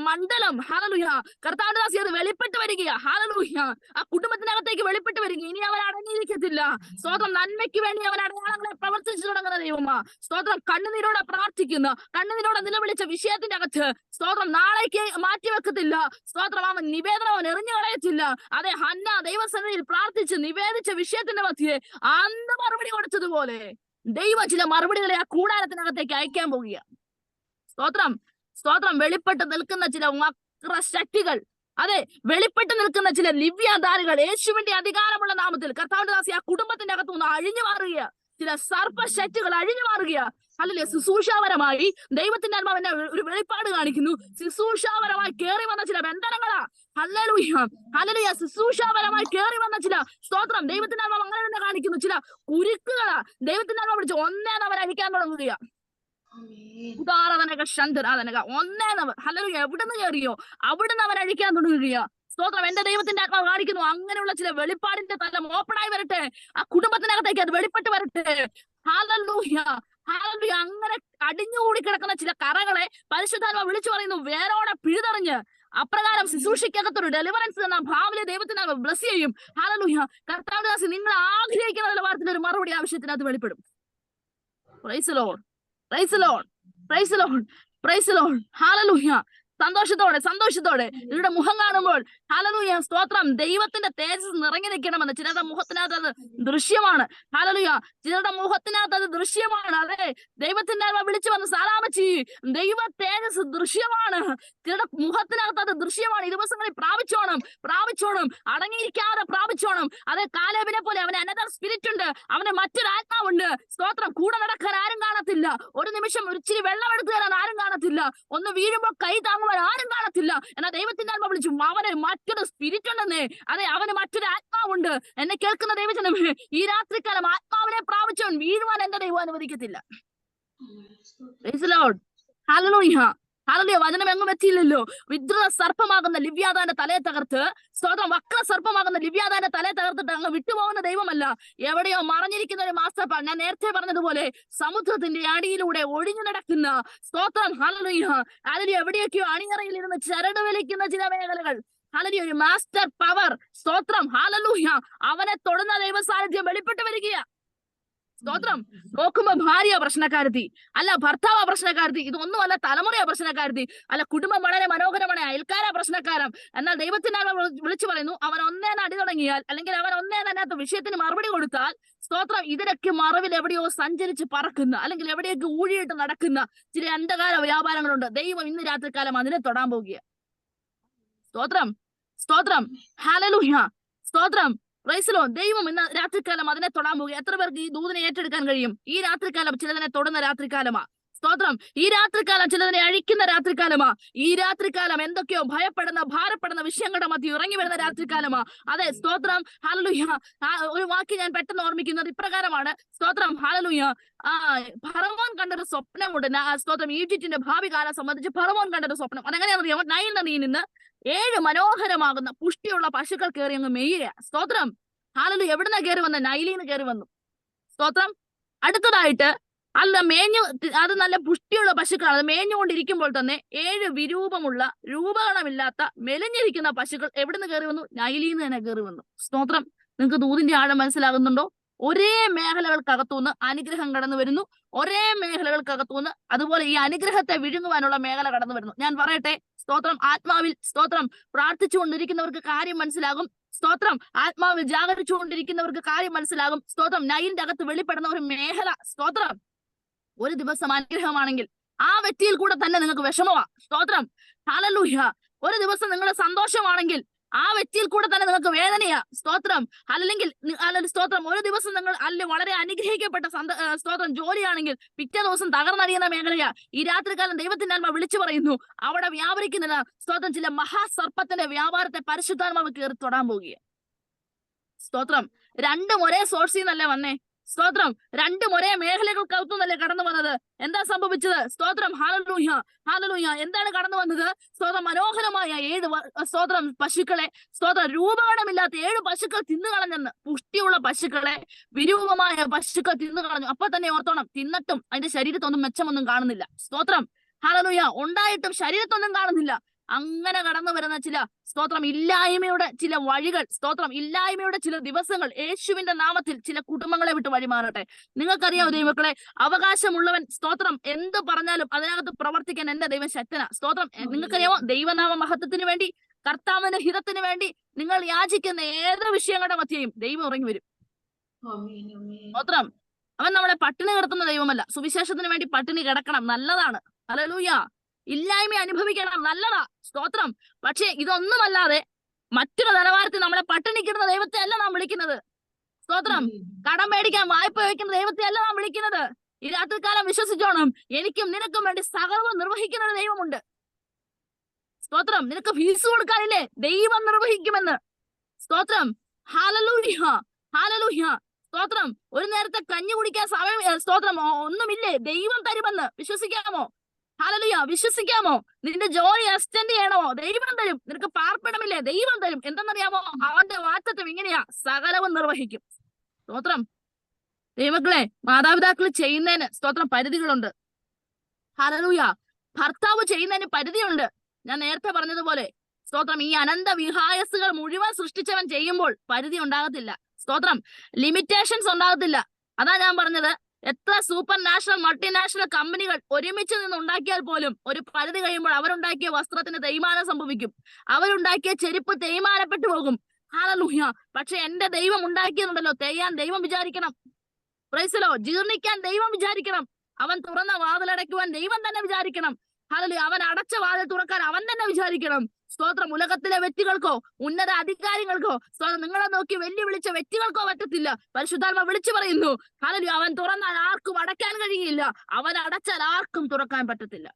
മണ്ഡലം, ഹല്ലേലൂയ, കർത്താവിന്റെ ദാസി അത് വെളിപ്പെട്ട് വരികയാ. ഹല്ലേലൂയ. ആ കുടുംബത്തിനകത്തേക്ക് വെളിപ്പെട്ട് വരിക. ഇനി അവൻ അടങ്ങിയിരിക്കത്തില്ല. സ്തോത്രം. നന്മയ്ക്ക് വേണ്ടി അവൻ അടയാളങ്ങളെ പ്രവർത്തിച്ചു തുടങ്ങുന്ന ദൈവമാ. സ്തോത്രം. കണ്ണുനീരോടെ പ്രാർത്ഥിക്കുന്ന, കണ്ണുനീരോടെ നിലവിളിച്ച വിഷയത്തിന്റെ അകത്ത് സ്തോത്രം നാളേക്ക് മാറ്റിവെക്കത്തില്ല. സ്തോത്രം. അവൻ നിവേദനം അവൻ എറിഞ്ഞു കളയത്തില്ല. അതെ, ഹന്ന ദൈവസന്നിധിയിൽ പ്രാർത്ഥിച്ച് നിവേദിച്ച വിഷയത്തിന്റെ മധ്യേ അന്ന് മറുപടി കൊടുത്തതുപോലെ ദൈവം ചില മറുപടികളെ ആ കൂടാരത്തിനകത്തേക്ക് അയക്കാൻ പോകുക. സ്തോത്രം, സ്തോത്രം. വെളിപ്പെട്ട് നിൽക്കുന്ന ചില വക്ര ശക്തികൾ, അതെ, വെളിപ്പെട്ട് നിൽക്കുന്ന ചില ദിവ്യദാനികൾ യേശുവിന്റെ അധികാരമുള്ള നാമത്തിൽ കർത്താവിന്റെ ദാസി ആ കുടുംബത്തിന്റെ അകത്തു നിന്ന് അഴിഞ്ഞു മാറുക. ചില സർപ്പശക്തികൾ അഴിഞ്ഞു മാറുക. അല്ലല്ലേ, ശുശ്രൂഷാപരമായി ദൈവത്തിന്റെ ആത്മാവിനെ ഒരു വെളിപ്പാട് കാണിക്കുന്നു. ശുശ്രൂഷാപരമായി കേറി വന്ന ചില ബന്ധനങ്ങളാ. Hallelujah, hallelujah. ശുശ്രൂഷാപരമായി കേറി വന്ന ചില സ്തോത്രം ദൈവത്തിന്റെ ആത്മാവ് അങ്ങനെ തന്നെ കാണിക്കുന്നു. ചില കുരുക്കുകളാ ദൈവത്തിന്റെ ആത്മാവ് വിളിച്ച് ഒന്നേന്ന് അവൻ അഴിക്കാൻ തുടങ്ങുക. ഉദാഹരണ ശന്തരാധനക ഒന്നേന്നവർ ഹല്ലേലൂയ എവിടുന്ന് കയറിയോ അവിടുന്ന് അവൻ അഴിക്കാൻ തുടങ്ങുക. സ്തോത്രം. എന്റെ ദൈവത്തിന്റെ ആത്മാവ് കാണിക്കുന്നു അങ്ങനെയുള്ള ചില വെളിപ്പാടിന്റെ തലം ഓപ്പണായി വരട്ടെ. ആ കുടുംബത്തിനകത്തേക്ക് അത് വെളിപ്പെട്ട് വരട്ടെ. Hallelujah, hallelujah. അങ്ങനെ അടിഞ്ഞുകൂടി കിടക്കുന്ന ചില കറകളെ പരിശുദ്ധാത്മാവ് വിളിച്ചു പറയുന്നു വേരോടെ പിഴുതെറിഞ്ഞ് അപ്രകാരം ശുശ്രൂഷയ്ക്കകത്തൊരു ഡെലിവറൻസ് എന്ന ഭാവിലെ ദൈവത്തിന് ബ്ലസ് ചെയ്യും. ഹല്ലേലൂയ. കർത്താവിന്റെ ദാസി നിങ്ങൾ ആഗ്രഹിക്കുന്ന നിലവാരത്തിൽ ഒരു മറുപടി ആവശ്യത്തിന് അത് വെളിപ്പെടും. Praise the lord, praise the lord, praise the lord, praise the lord. ഹല്ലേലൂയ. സന്തോഷത്തോടെ ഇവരുടെ മുഖം കാണുമ്പോൾ ഹല്ലേലൂയ സ്തോത്രം ദൈവത്തിന്റെ തേജസ് നിറഞ്ഞു നിൽക്കണമെന്ന്. ചിലരുടെ മുഖത്തിനകത്ത് അത് ദൃശ്യമാണ്. ഹല്ലേലൂയ. ചിലരുടെ മുഖത്തിനകത്ത് അത് ദൃശ്യമാണ്. അതെ, ദൈവത്തിന്റെ വിളിച്ചു വന്ന് സാലാമച്ചി ദൈവ തേജസ് ദൃശ്യമാണ്. ചിലരുടെ മുഖത്തിനകത്ത് അത് ദൃശ്യമാണ്. ഈ ദിവസങ്ങളിൽ പ്രാപിച്ചോണം, അടങ്ങിയിരിക്കാതെ പ്രാപിച്ചോണം. അതെ, കാലേബിനെ പോലെ അവന് അനദർ സ്പിരിറ്റ് ഉണ്ട്, അവന് മറ്റൊരു ആത്മാവുണ്ട്. സ്തോത്രം. കൂടെ നടക്കാൻ ആരും കാണത്തില്ല. ഒരു നിമിഷം ഒരിച്ചിരി വെള്ളം എടുത്തു തരാൻ ആരും കാണത്തില്ല. ഒന്ന് വീഴുമ്പോൾ കൈ താങ്ങുവാൻ ആരും കാണത്തില്ല. എന്നാൽ ദൈവത്തിന്റെ ആത്മാവ് വിളിച്ചു അവന് മറ്റൊരു സ്പിരിറ്റ് ഉണ്ടെന്നേ. അതെ, അവന് മറ്റൊരു ആത്മാവുണ്ട്. എന്നെ കേൾക്കുന്ന ദൈവജനമേ, ഈ രാത്രികാലം ആത്മാവിനെ പ്രാപിച്ചവൻ വീഴുവാൻ എന്റെ ദൈവം അനുവദിക്കത്തില്ല. Praise the lord. ഹല്ലേലൂയ, ഹല്ലേലൂയ. വചനം എങ്ങും എത്തിയില്ലല്ലോ. വിദ്രുത സർപ്പമാകുന്ന ലിവ്യാതാന്റെ തലയെ തകർത്ത് സ്തോത്രം വക്ര സർപ്പമാകുന്ന ലിവ്യാതാന്റെ തലയെ തകർത്തിട്ട് അങ്ങ് വിട്ടുപോകുന്ന ദൈവമല്ല. എവിടെയോ മറഞ്ഞിരിക്കുന്ന ഒരു മാസ്റ്റർ പ്ലാൻ. ഞാൻ നേരത്തെ പറഞ്ഞതുപോലെ സമുദ്രത്തിന്റെ അടിയിലൂടെ ഒഴിഞ്ഞു നടക്കുന്ന സ്തോത്രം ഹല്ലേലൂയ. അതിൽ എവിടെയൊക്കെയോ അണിയറയിൽ ഇരുന്ന് ചരട് വലിക്കുന്ന ചില മേഖലകൾ. ഹല്ലേലൂയ. ഒരു മാസ്റ്റർ പവർ സ്തോത്രം ഹല്ലേലൂയ. അവനെ തൊടുന്ന ദൈവ സാന്നിധ്യം വെളിപ്പെട്ട് വരികയാ. സ്തോത്രം. നോക്കുമ്പോ ഭാര്യ പ്രശ്നക്കാരത്തി, അല്ല ഭർത്താവ് പ്രശ്നക്കാരത്തി, ഇതൊന്നുമല്ല തലമുറയോ പ്രശ്നക്കാരത്തി, അല്ല കുടുംബം വളരെ മനോഹരമാണ്, അയൽക്കാരാ പ്രശ്നക്കാരം. എന്നാൽ ദൈവത്തിന്റെ വിളിച്ചു പറയുന്നു അവൻ ഒന്നേന്ന് അടി തുടങ്ങിയാൽ, അല്ലെങ്കിൽ അവൻ ഒന്നേന്ന് അതിനകത്ത് വിഷയത്തിന് മറുപടി കൊടുത്താൽ സ്തോത്രം ഇതിനൊക്കെ മറവിൽ എവിടെയോ സഞ്ചരിച്ച് പറക്കുന്ന, അല്ലെങ്കിൽ എവിടെയൊക്കെ ഊഴിയിട്ട് നടക്കുന്ന ചില അന്ധകാര വ്യാപാരങ്ങളുണ്ട്. ദൈവം ഇന്ന് രാത്രികാലം അതിനെ തൊടാൻ പോകുക. സ്തോത്രം, സ്തോത്രം, ഹല്ലേലൂയ, സ്തോത്രം. Price the Lord. ദൈവം ഇന്ന് രാത്രികാലം അതിനെ തൊടാൻ പോകുക. എത്ര പേർക്ക് ഈ ദൂതിനെ ഏറ്റെടുക്കാൻ കഴിയും? ഈ രാത്രികാലം ചിലതിനെ തൊടുന്ന രാത്രികാലമാ. സ്തോത്രം. ഈ രാത്രികാലം ചിലതിനെ അഴിക്കുന്ന രാത്രികാലമാ. ഈ രാത്രികാലം എന്തൊക്കെയോ ഭയപ്പെടുന്ന ഭാരപ്പെടുന്ന വിഷയങ്ങളുടെ മധ്യ ഇറങ്ങി വരുന്ന രാത്രികാലമാ. അതെ, സ്തോത്രം ഹല്ലേലൂയ. ഒരു വാക്ക് ഞാൻ പെട്ടെന്ന് ഓർമ്മിക്കുന്നത് ഇപ്രകാരമാണ്. സ്തോത്രം ഹല്ലേലൂയ. ഫറവോൻ കണ്ടൊരു സ്വപ്നമുണ്ട്. സ്തോത്രം. ഈജിപ്തിന്റെ ഭാവി കാലം സംബന്ധിച്ച് ഫറവോൻ കണ്ടൊരു സ്വപ്നം. അതെങ്ങനെയാണെന്ന് അറിയാമോ? നൈൽ നദിയിൽ നിന്ന് 7 മനോഹരമാകുന്ന പുഷ്ടിയുള്ള പശുക്കൾ കയറി അങ്ങ് മെയ്യുക. സ്തോത്രം ഹല്ലേലൂയ. എവിടുന്ന കയറി വന്ന? നൈലിന്ന് കയറി വന്നു. സ്തോത്രം. അടുത്തതായിട്ട് അല്ല മേഞ്ഞു, അത് നല്ല പുഷ്ടിയുള്ള പശുക്കളാണ്. അത് മേഞ്ഞുകൊണ്ടിരിക്കുമ്പോൾ തന്നെ 7 വിരൂപമുള്ള രൂപഗണമില്ലാത്ത മെലിഞ്ഞിരിക്കുന്ന പശുക്കൾ എവിടുന്ന് കയറി വന്നു? നൈലിന്ന് തന്നെ കയറി വന്നു. സ്തോത്രം. നിങ്ങൾക്ക് ദൂതിന്റെ ആഴം മനസ്സിലാകുന്നുണ്ടോ? ഒരേ മേഖലകൾക്കകത്തുനിന്ന് അനുഗ്രഹം കടന്നു വരുന്നു. ഒരേ മേഖലകൾക്കകത്തുനിന്ന് അതുപോലെ ഈ അനുഗ്രഹത്തെ വിഴുങ്ങുവാനുള്ള മേഖല കടന്നു വരുന്നു. ഞാൻ പറയട്ടെ, സ്തോത്രം. ആത്മാവിൽ സ്തോത്രം പ്രാർത്ഥിച്ചുകൊണ്ടിരിക്കുന്നവർക്ക് കാര്യം മനസ്സിലാകും. സ്തോത്രം. ആത്മാവിൽ ജാഗരിച്ചുകൊണ്ടിരിക്കുന്നവർക്ക് കാര്യം മനസ്സിലാകും. സ്തോത്രം. നൈലിന്റെ അകത്ത് വെളിപ്പെടുന്ന ഒരു മേഖല. സ്തോത്രം. ഒരു ദിവസം അനുഗ്രഹമാണെങ്കിൽ ആ വ്യക്തിയിൽ കൂടെ തന്നെ നിങ്ങൾക്ക് വിഷമമാ. സ്തോത്രം ഹല്ലേലൂയ. ഒരു ദിവസം നിങ്ങൾ സന്തോഷമാണെങ്കിൽ ആ വ്യക്തിയിൽ കൂടെ തന്നെ നിങ്ങൾക്ക് വേദനയാ. സ്തോത്രം. അല്ലെങ്കിൽ സ്തോത്രം ഒരു ദിവസം നിങ്ങൾ വളരെ അനുഗ്രഹിക്കപ്പെട്ട സ്തോത്രം ജോലിയാണെങ്കിൽ പിറ്റേ ദിവസം തകർന്നടിയുന്ന മേഖലയാ. ഈ രാത്രികാലം ദൈവത്തിന്റെ ആത്മാവ് വിളിച്ചു പറയുന്നു അവിടെ വ്യാപരിക്കുന്ന സ്തോത്രം ചില മഹാസർപ്പത്തിന്റെ വ്യാപാരത്തെ പരിശുദ്ധാത്മാവ് കയറി തൊടാൻ പോകുക. സ്തോത്രം. രണ്ടും ഒരേ സോഴ്സിൽ നിന്നല്ലേ വന്നേ. സ്തോത്രം. രണ്ടും ഒരേ മേഖലകൾക്കകത്തുനിന്നല്ലേ കടന്നു വന്നത്. എന്താ സംഭവിച്ചത്? സ്തോത്രം ഹല്ലേലൂയ, ഹല്ലേലൂയ. എന്താണ് കടന്നു വന്നത്? സ്തോത്രം. മനോഹരമായ 7 സ്തോത്രം പശുക്കളെ സ്തോത്രം രൂപഗണമില്ലാത്ത 7 പശുക്കൾ തിന്നുകളഞ്ഞെന്ന്. പുഷ്ടിയുള്ള പശുക്കളെ വിരൂപമായ പശുക്കൾ തിന്നുകളഞ്ഞു. അപ്പൊ തന്നെ ഓർത്തോണം, തിന്നിട്ടും അതിന്റെ ശരീരത്തൊന്നും മെച്ചമൊന്നും കാണുന്നില്ല. സ്തോത്രം ഹല്ലേലൂയ. ഉണ്ടായിട്ടും ശരീരത്തൊന്നും കാണുന്നില്ല. അങ്ങനെ കടന്നു വരുന്ന ചില സ്തോത്രം ഇല്ലായ്മയുടെ ചില വഴികൾ, സ്തോത്രം ഇല്ലായ്മയുടെ ചില ദിവസങ്ങൾ യേശുവിന്റെ നാമത്തിൽ ചില കുടുംബങ്ങളെ വിട്ട് വഴിമാറട്ടെ. നിങ്ങൾക്കറിയാമോ ദൈവമക്കളെ, അവകാശമുള്ളവൻ സ്തോത്രം എന്ത് പറഞ്ഞാലും അതിനകത്ത് പ്രവർത്തിക്കാൻ എന്റെ ദൈവം ശക്തനാ. സ്തോത്രം. നിങ്ങൾക്കറിയാമോ, ദൈവനാമ മഹത്വത്തിന് വേണ്ടി, കർത്താവിന്റെ ഹിതത്തിന് വേണ്ടി നിങ്ങൾ യാചിക്കുന്ന ഏത് വിഷയങ്ങളുടെ മധ്യയും ദൈവം ഇറങ്ങി വരും. സ്തോത്രം. അവൻ നമ്മളെ പട്ടിണി കിടത്തുന്ന ദൈവമല്ല. സുവിശേഷത്തിന് വേണ്ടി പട്ടിണി കിടക്കണം, നല്ലതാണ്. ഹല്ലേലൂയ. ഇല്ലായ്മ അനുഭവിക്കണം, നല്ലതാ, സ്തോത്രം. പക്ഷെ ഇതൊന്നുമല്ലാതെ മറ്റൊരു നിലവാരത്തിൽ നമ്മളെ പട്ടിണിക്കിടുന്ന ദൈവത്തെ അല്ല നാം വിളിക്കുന്നത്. സ്തോത്രം. കടം മേടിക്കാൻ വായ്പ വയ്ക്കുന്ന ദൈവത്തെ അല്ല നാം വിളിക്കുന്നത്. ഈ രാത്രികാലം വിശ്വസിച്ചോണം, എനിക്കും നിനക്കും വേണ്ടി സകലവും നിർവഹിക്കുന്ന ഒരു ദൈവമുണ്ട്. സ്തോത്രം. നിനക്ക് ഫീസ് കൊടുക്കാനില്ലേ, ദൈവം നിർവഹിക്കുമെന്ന്. സ്തോത്രം. ഹല്ലേലൂയ, ഹല്ലേലൂയ. സ്തോത്രം. ഒരു നേരത്തെ കഞ്ഞി കുടിക്കാൻ സമയം, സ്തോത്രം, ഒന്നുമില്ലേ, ദൈവം തരുമെന്ന്. വിശ്വസിക്കാമോ? ഹല്ലേലൂയ, വിശ്വസിക്കാമോ? നിന്റെ ജോലി എക്സ്റ്റെൻഡ് ചെയ്യണമോ, ദൈവം തരും. നിനക്ക് പാർപ്പിടമില്ലേ, ദൈവം തരും. എന്തെന്നറിയാമോ? അവന്റെ വാറ്റത്വം ഇങ്ങനെയാ, സകലവും നിർവഹിക്കും. സ്തോത്രം. ദൈവമക്കളെ, മാതാപിതാക്കൾ ചെയ്യുന്നതിന് സ്തോത്രം പരിധികളുണ്ട്. ഹല്ലേലൂയ. ഭർത്താവ് ചെയ്യുന്നതിന് പരിധിയുണ്ട്. ഞാൻ നേരത്തെ പറഞ്ഞതുപോലെ സ്തോത്രം, ഈ അനന്ത വിഹായസുകൾ മുഴുവൻ സൃഷ്ടിച്ചവൻ ചെയ്യുമ്പോൾ പരിധി ഉണ്ടാകത്തില്ല. സ്തോത്രം. ലിമിറ്റേഷൻസ് ഉണ്ടാകത്തില്ല. അതാ ഞാൻ പറഞ്ഞത്, എത്ര സൂപ്പർ നാഷണൽ മൾട്ടിനാഷണൽ കമ്പനികൾ ഒരുമിച്ച് നിന്ന് ഉണ്ടാക്കിയാൽ പോലും ഒരു പരിധി കഴിയുമ്പോൾ അവരുണ്ടാക്കിയ വസ്ത്രത്തിന് തേയ്മാനം സംഭവിക്കും, അവരുണ്ടാക്കിയ ചെരുപ്പ് തേയ്മാനപ്പെട്ടു പോകും. ഹല്ലേലൂയ. പക്ഷെ എന്റെ ദൈവം ഉണ്ടാക്കിയതുണ്ടല്ലോ, തേയാൻ ദൈവം വിചാരിക്കണം. Price the Lord. ജീർണിക്കാൻ ദൈവം വിചാരിക്കണം. അവൻ തുറന്ന വാതിലടയ്ക്കുവാൻ ദൈവം തന്നെ വിചാരിക്കണം. ഹല്ലേലൂയ. അവൻ അടച്ച വാതിൽ തുറക്കാൻ അവൻ തന്നെ വിചാരിക്കണം. സ്തോത്രം. ഉലകത്തിലെ വ്യക്തികൾക്കോ ഉന്നത അധികാരികൾക്കോ സ്തോത്രം നിങ്ങളെ നോക്കി വെല്ലുവിളിച്ച വ്യക്തികൾക്കോ പറ്റത്തില്ല. പരിശുദ്ധാത്മ വിളിച്ചു പറയുന്നു, ഹല്ലേലൂയ, അവൻ തുറന്നാൽ ആർക്കും അടയ്ക്കാൻ കഴിയില്ല, അവൻ അടച്ചാൽ ആർക്കും തുറക്കാൻ പറ്റത്തില്ല.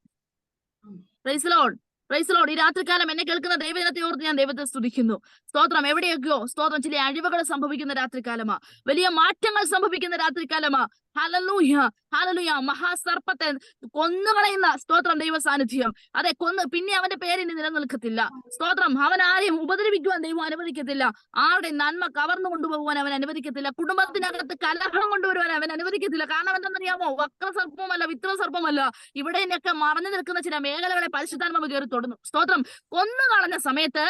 Price the lord, praise the Lord. ഈ രാത്രികാലം എന്നെ കേൾക്കുന്ന ദൈവജനത്തെ ഓർത്ത് ഞാൻ ദൈവത്തെ സ്തുതിക്കുന്നു. സ്തോത്രം. എവിടെയൊക്കെയോ സ്തോത്രം ചില അഴിവുകൾ സംഭവിക്കുന്ന രാത്രികാലമാ, വലിയ മാറ്റങ്ങൾ സംഭവിക്കുന്ന രാത്രികാലമാ. Hallelujah, hallelujah. മഹാസർപ്പത്തെ കൊന്നുകളയുന്ന സ്തോത്രം ദൈവ സാന്നിധ്യം. അതെ, പിന്നെ അവന്റെ പേരിന് നിലനിൽക്കത്തില്ല. സ്തോത്രം. അവൻ ആരെയും ഉപദ്രവിക്കുവാൻ ദൈവം അനുവദിക്കത്തില്ല. ആരുടെ നന്മ കവർന്നു കൊണ്ടുപോകുവാൻ അവൻ അനുവദിക്കത്തില്ല. കുടുംബത്തിനകത്ത് കലഹം കൊണ്ടുവരുവാൻ അവൻ അനുവദിക്കത്തില്ല. കാരണം എന്തെന്നറിയാമോ? വക്രസർപ്പമല്ല, വിത്രസർപ്പമല്ല, ഇവിടെയൊക്കെ മറഞ്ഞു നിൽക്കുന്ന ചില മേഖലകളെ പരിശുദ്ധാത്മാവ് കയറി തൊടുന്നു. സ്തോത്രം. കൊന്നു കളഞ്ഞ സമയത്ത്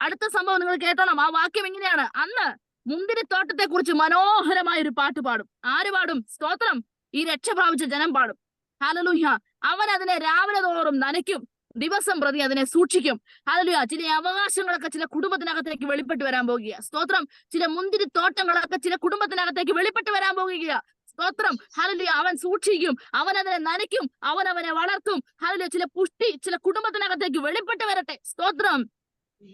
അടുത്ത സംഭവം നിങ്ങൾ കേട്ടോണം. ആ വാക്യം ഇങ്ങനെയാണ്, അന്ന് മുന്തിരിത്തോട്ടത്തെ കുറിച്ച് മനോഹരമായ ഒരു പാട്ട് പാടും. ആര് പാടും? സ്തോത്രം. ഈ രക്ഷ പ്രാപിച്ച ജനം പാടും. ഹല്ലേലൂയ. അവൻ അതിനെ രാവിലെ തോറും നനയ്ക്കും, ദിവസം പ്രതി അതിനെ സൂക്ഷിക്കും. ഹല്ലേലൂയ. ചില അവകാശങ്ങളൊക്കെ ചില കുടുംബത്തിനകത്തേക്ക് വെളിപ്പെട്ട് വരാൻ പോകുക. സ്തോത്രം. ചില മുന്തിരിത്തോട്ടങ്ങളൊക്കെ ചില കുടുംബത്തിനകത്തേക്ക് വെളിപ്പെട്ട് വരാൻ പോകുക. സ്തോത്രം. ഹല്ലേലൂയ. അവൻ സൂക്ഷിക്കും, അവൻ അതിനെ നനയ്ക്കും, അവൻ അവനെ വളർത്തും. ഹല്ലേലൂയ. ചില പുഷ്ടി ചില കുടുംബത്തിനകത്തേക്ക് വെളിപ്പെട്ട് വരട്ടെ. സ്തോത്രം.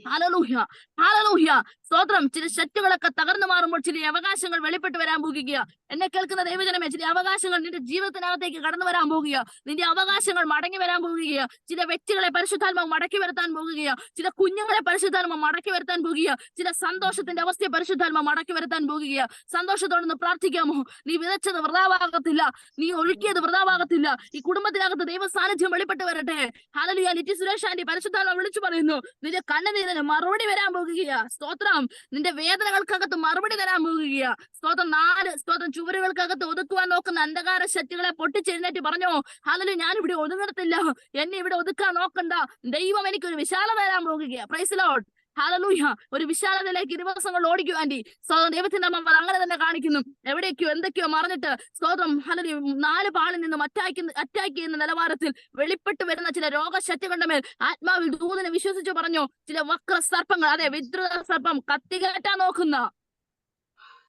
ഹല്ലേലൂയ, ഹല്ലേലൂയ. സ്തോത്രം. ചില ശക്തികളൊക്കെ തകർന്നു മാറുമ്പോൾ ചില അവകാശങ്ങൾ വെളിപ്പെട്ട് വരാൻ പോകുക. എന്നെ കേൾക്കുന്ന ദൈവജനമേ, ചില അവകാശങ്ങൾ നിന്റെ ജീവിതത്തിനകത്തേക്ക് കടന്നു വരാൻ പോകുക. നിന്റെ അവകാശങ്ങൾ മടങ്ങി വരാൻ പോകുക. ചില വ്യക്തികളെ പരിശുദ്ധാത്മാവ് മടക്കി വരുത്താൻ പോകുക. ചില കുഞ്ഞുങ്ങളെ പരിശുദ്ധാത്മാവ് മടക്കി വരുത്താൻ പോകുക. ചില സന്തോഷത്തിന്റെ അവസ്ഥയെ പരിശുദ്ധാത്മാവ് മടക്കി വരുത്താൻ പോകുക. സന്തോഷത്തോടൊന്ന് പ്രാർത്ഥിക്കാമോ? നീ വിതച്ചത് വൃഥാവാകത്തില്ല, നീ ഒഴുക്കിയത് വൃഥാവാകത്തില്ല. ഈ കുടുംബത്തിനകത്ത് ദൈവ സാന്നിധ്യം വെളിപ്പെട്ട് വരട്ടെ. ഹല്ലേലൂയ. ലിറ്റി സുരേഷ് ആന്റി, പരിശുദ്ധാത്മാവ് വിളിച്ചു പറയുന്നു, നിന്റെ കണ്ണുനീരിന് മറുപടി വരാൻ പോകുക. സ്തോത്രം. നിന്റെ വേദനകൾക്കകത്ത് മറുപടി തരാൻ പോകുക. സ്തോത്രം. 4 സ്തോത്രം ചുവരുകൾക്കകത്ത് ഒതുക്കുവാൻ നോക്കുന്ന അന്ധകാര ശക്തികളെ പൊട്ടിച്ചെഴുന്നേറ്റ് പറഞ്ഞോ, ഹല്ലേലൂയ, ഞാൻ ഇവിടെ ഒതുങ്ങത്തില്ല, എന്നെ ഇവിടെ ഒതുക്കാൻ നോക്കണ്ട, ദൈവം എനിക്കൊരു വിശാലത തരാൻ പോകുക. Price the lord. ഹല്ലേലൂയ. ഒരു വിശാലതയിലേക്ക് ദിവസങ്ങൾ ഓടിക്കും ആന്റി. സ്തോത്രം. ദൈവത്തിന്റെ നാമം അങ്ങനെ തന്നെ കാണിക്കുന്നു. എവിടേക്കോ എന്തൊക്കെയോ മറിഞ്ഞിട്ട് സ്തോത്രം, ഹല്ലേലൂയ, 4 പാളിൽ നിന്നും അറ്റാക്ക് ചെയ്യുന്ന നിലവാരത്തിൽ വെളിപ്പെട്ട് വരുന്ന ചില രോഗശക്തികളുടെ മേൽ ആത്മാവിൽ ദൂതനെ വിശ്വസിച്ച് പറഞ്ഞു, ചില വക്ര സർപ്പങ്ങൾ, അതെ, വിദ്രുത സർപ്പം കത്തികയറ്റാൻ നോക്കുന്ന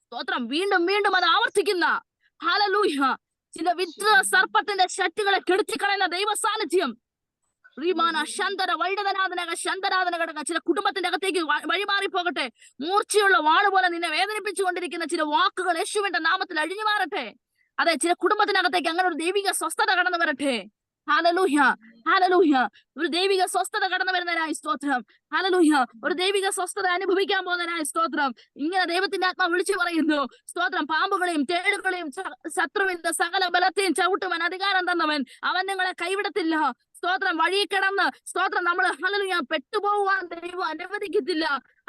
സ്തോത്രം, വീണ്ടും വീണ്ടും അത് ആവർത്തിക്കുന്ന, ഹല്ലേലൂയ, ചില വിദ്രുത സർപ്പത്തിന്റെ ശക്തികളെ കെടുത്തിക്കളയുന്ന ദൈവ സാന്നിധ്യം. ചില കുടുംബത്തിന്റെ അകത്തേക്ക് വഴിമാറി പോകട്ടെ. മൂർച്ചയുള്ള വാള് പോലെ നിന്നെ വേദനിപ്പിച്ചുകൊണ്ടിരിക്കുന്ന ചില വാക്കുകൾ യേശുവിന്റെ നാമത്തിൽ അഴിഞ്ഞു മാറട്ടെ. അതെ, ചില കുടുംബത്തിനകത്തേക്ക് അങ്ങനെ ഒരു ദൈവിക സ്വസ്ഥത കടന്നു വരട്ടെ. Hallelujah, hallelujah. ഒരു ദൈവിക സ്വസ്ഥത കടന്നു വരുന്നതിനായി സ്തോത്രം. ഹല്ലേലൂയ. ഒരു ദൈവിക സ്വസ്ഥത അനുഭവിക്കാൻ പോകുന്നതിനായി സ്തോത്രം. ഇങ്ങനെ ദൈവത്തിന്റെ ആത്മാവ് വിളിച്ചു പറയുന്നു, സ്തോത്രം. പാമ്പുകളെയും തേടുകളെയും ശത്രുവിന്റെ സകല ബലത്തെയും ചവിട്ടുവൻ അധികാരം തന്നവൻ, അവൻ നിങ്ങളെ കൈവിടത്തില്ല. സ്തോത്രം. വഴി കിടന്ന് സ്തോത്രം നമ്മൾ ഹല്ലേലൂയ പെട്ടുപോകുവാൻ ദൈവം അനുവദിക്കത്തില്ല.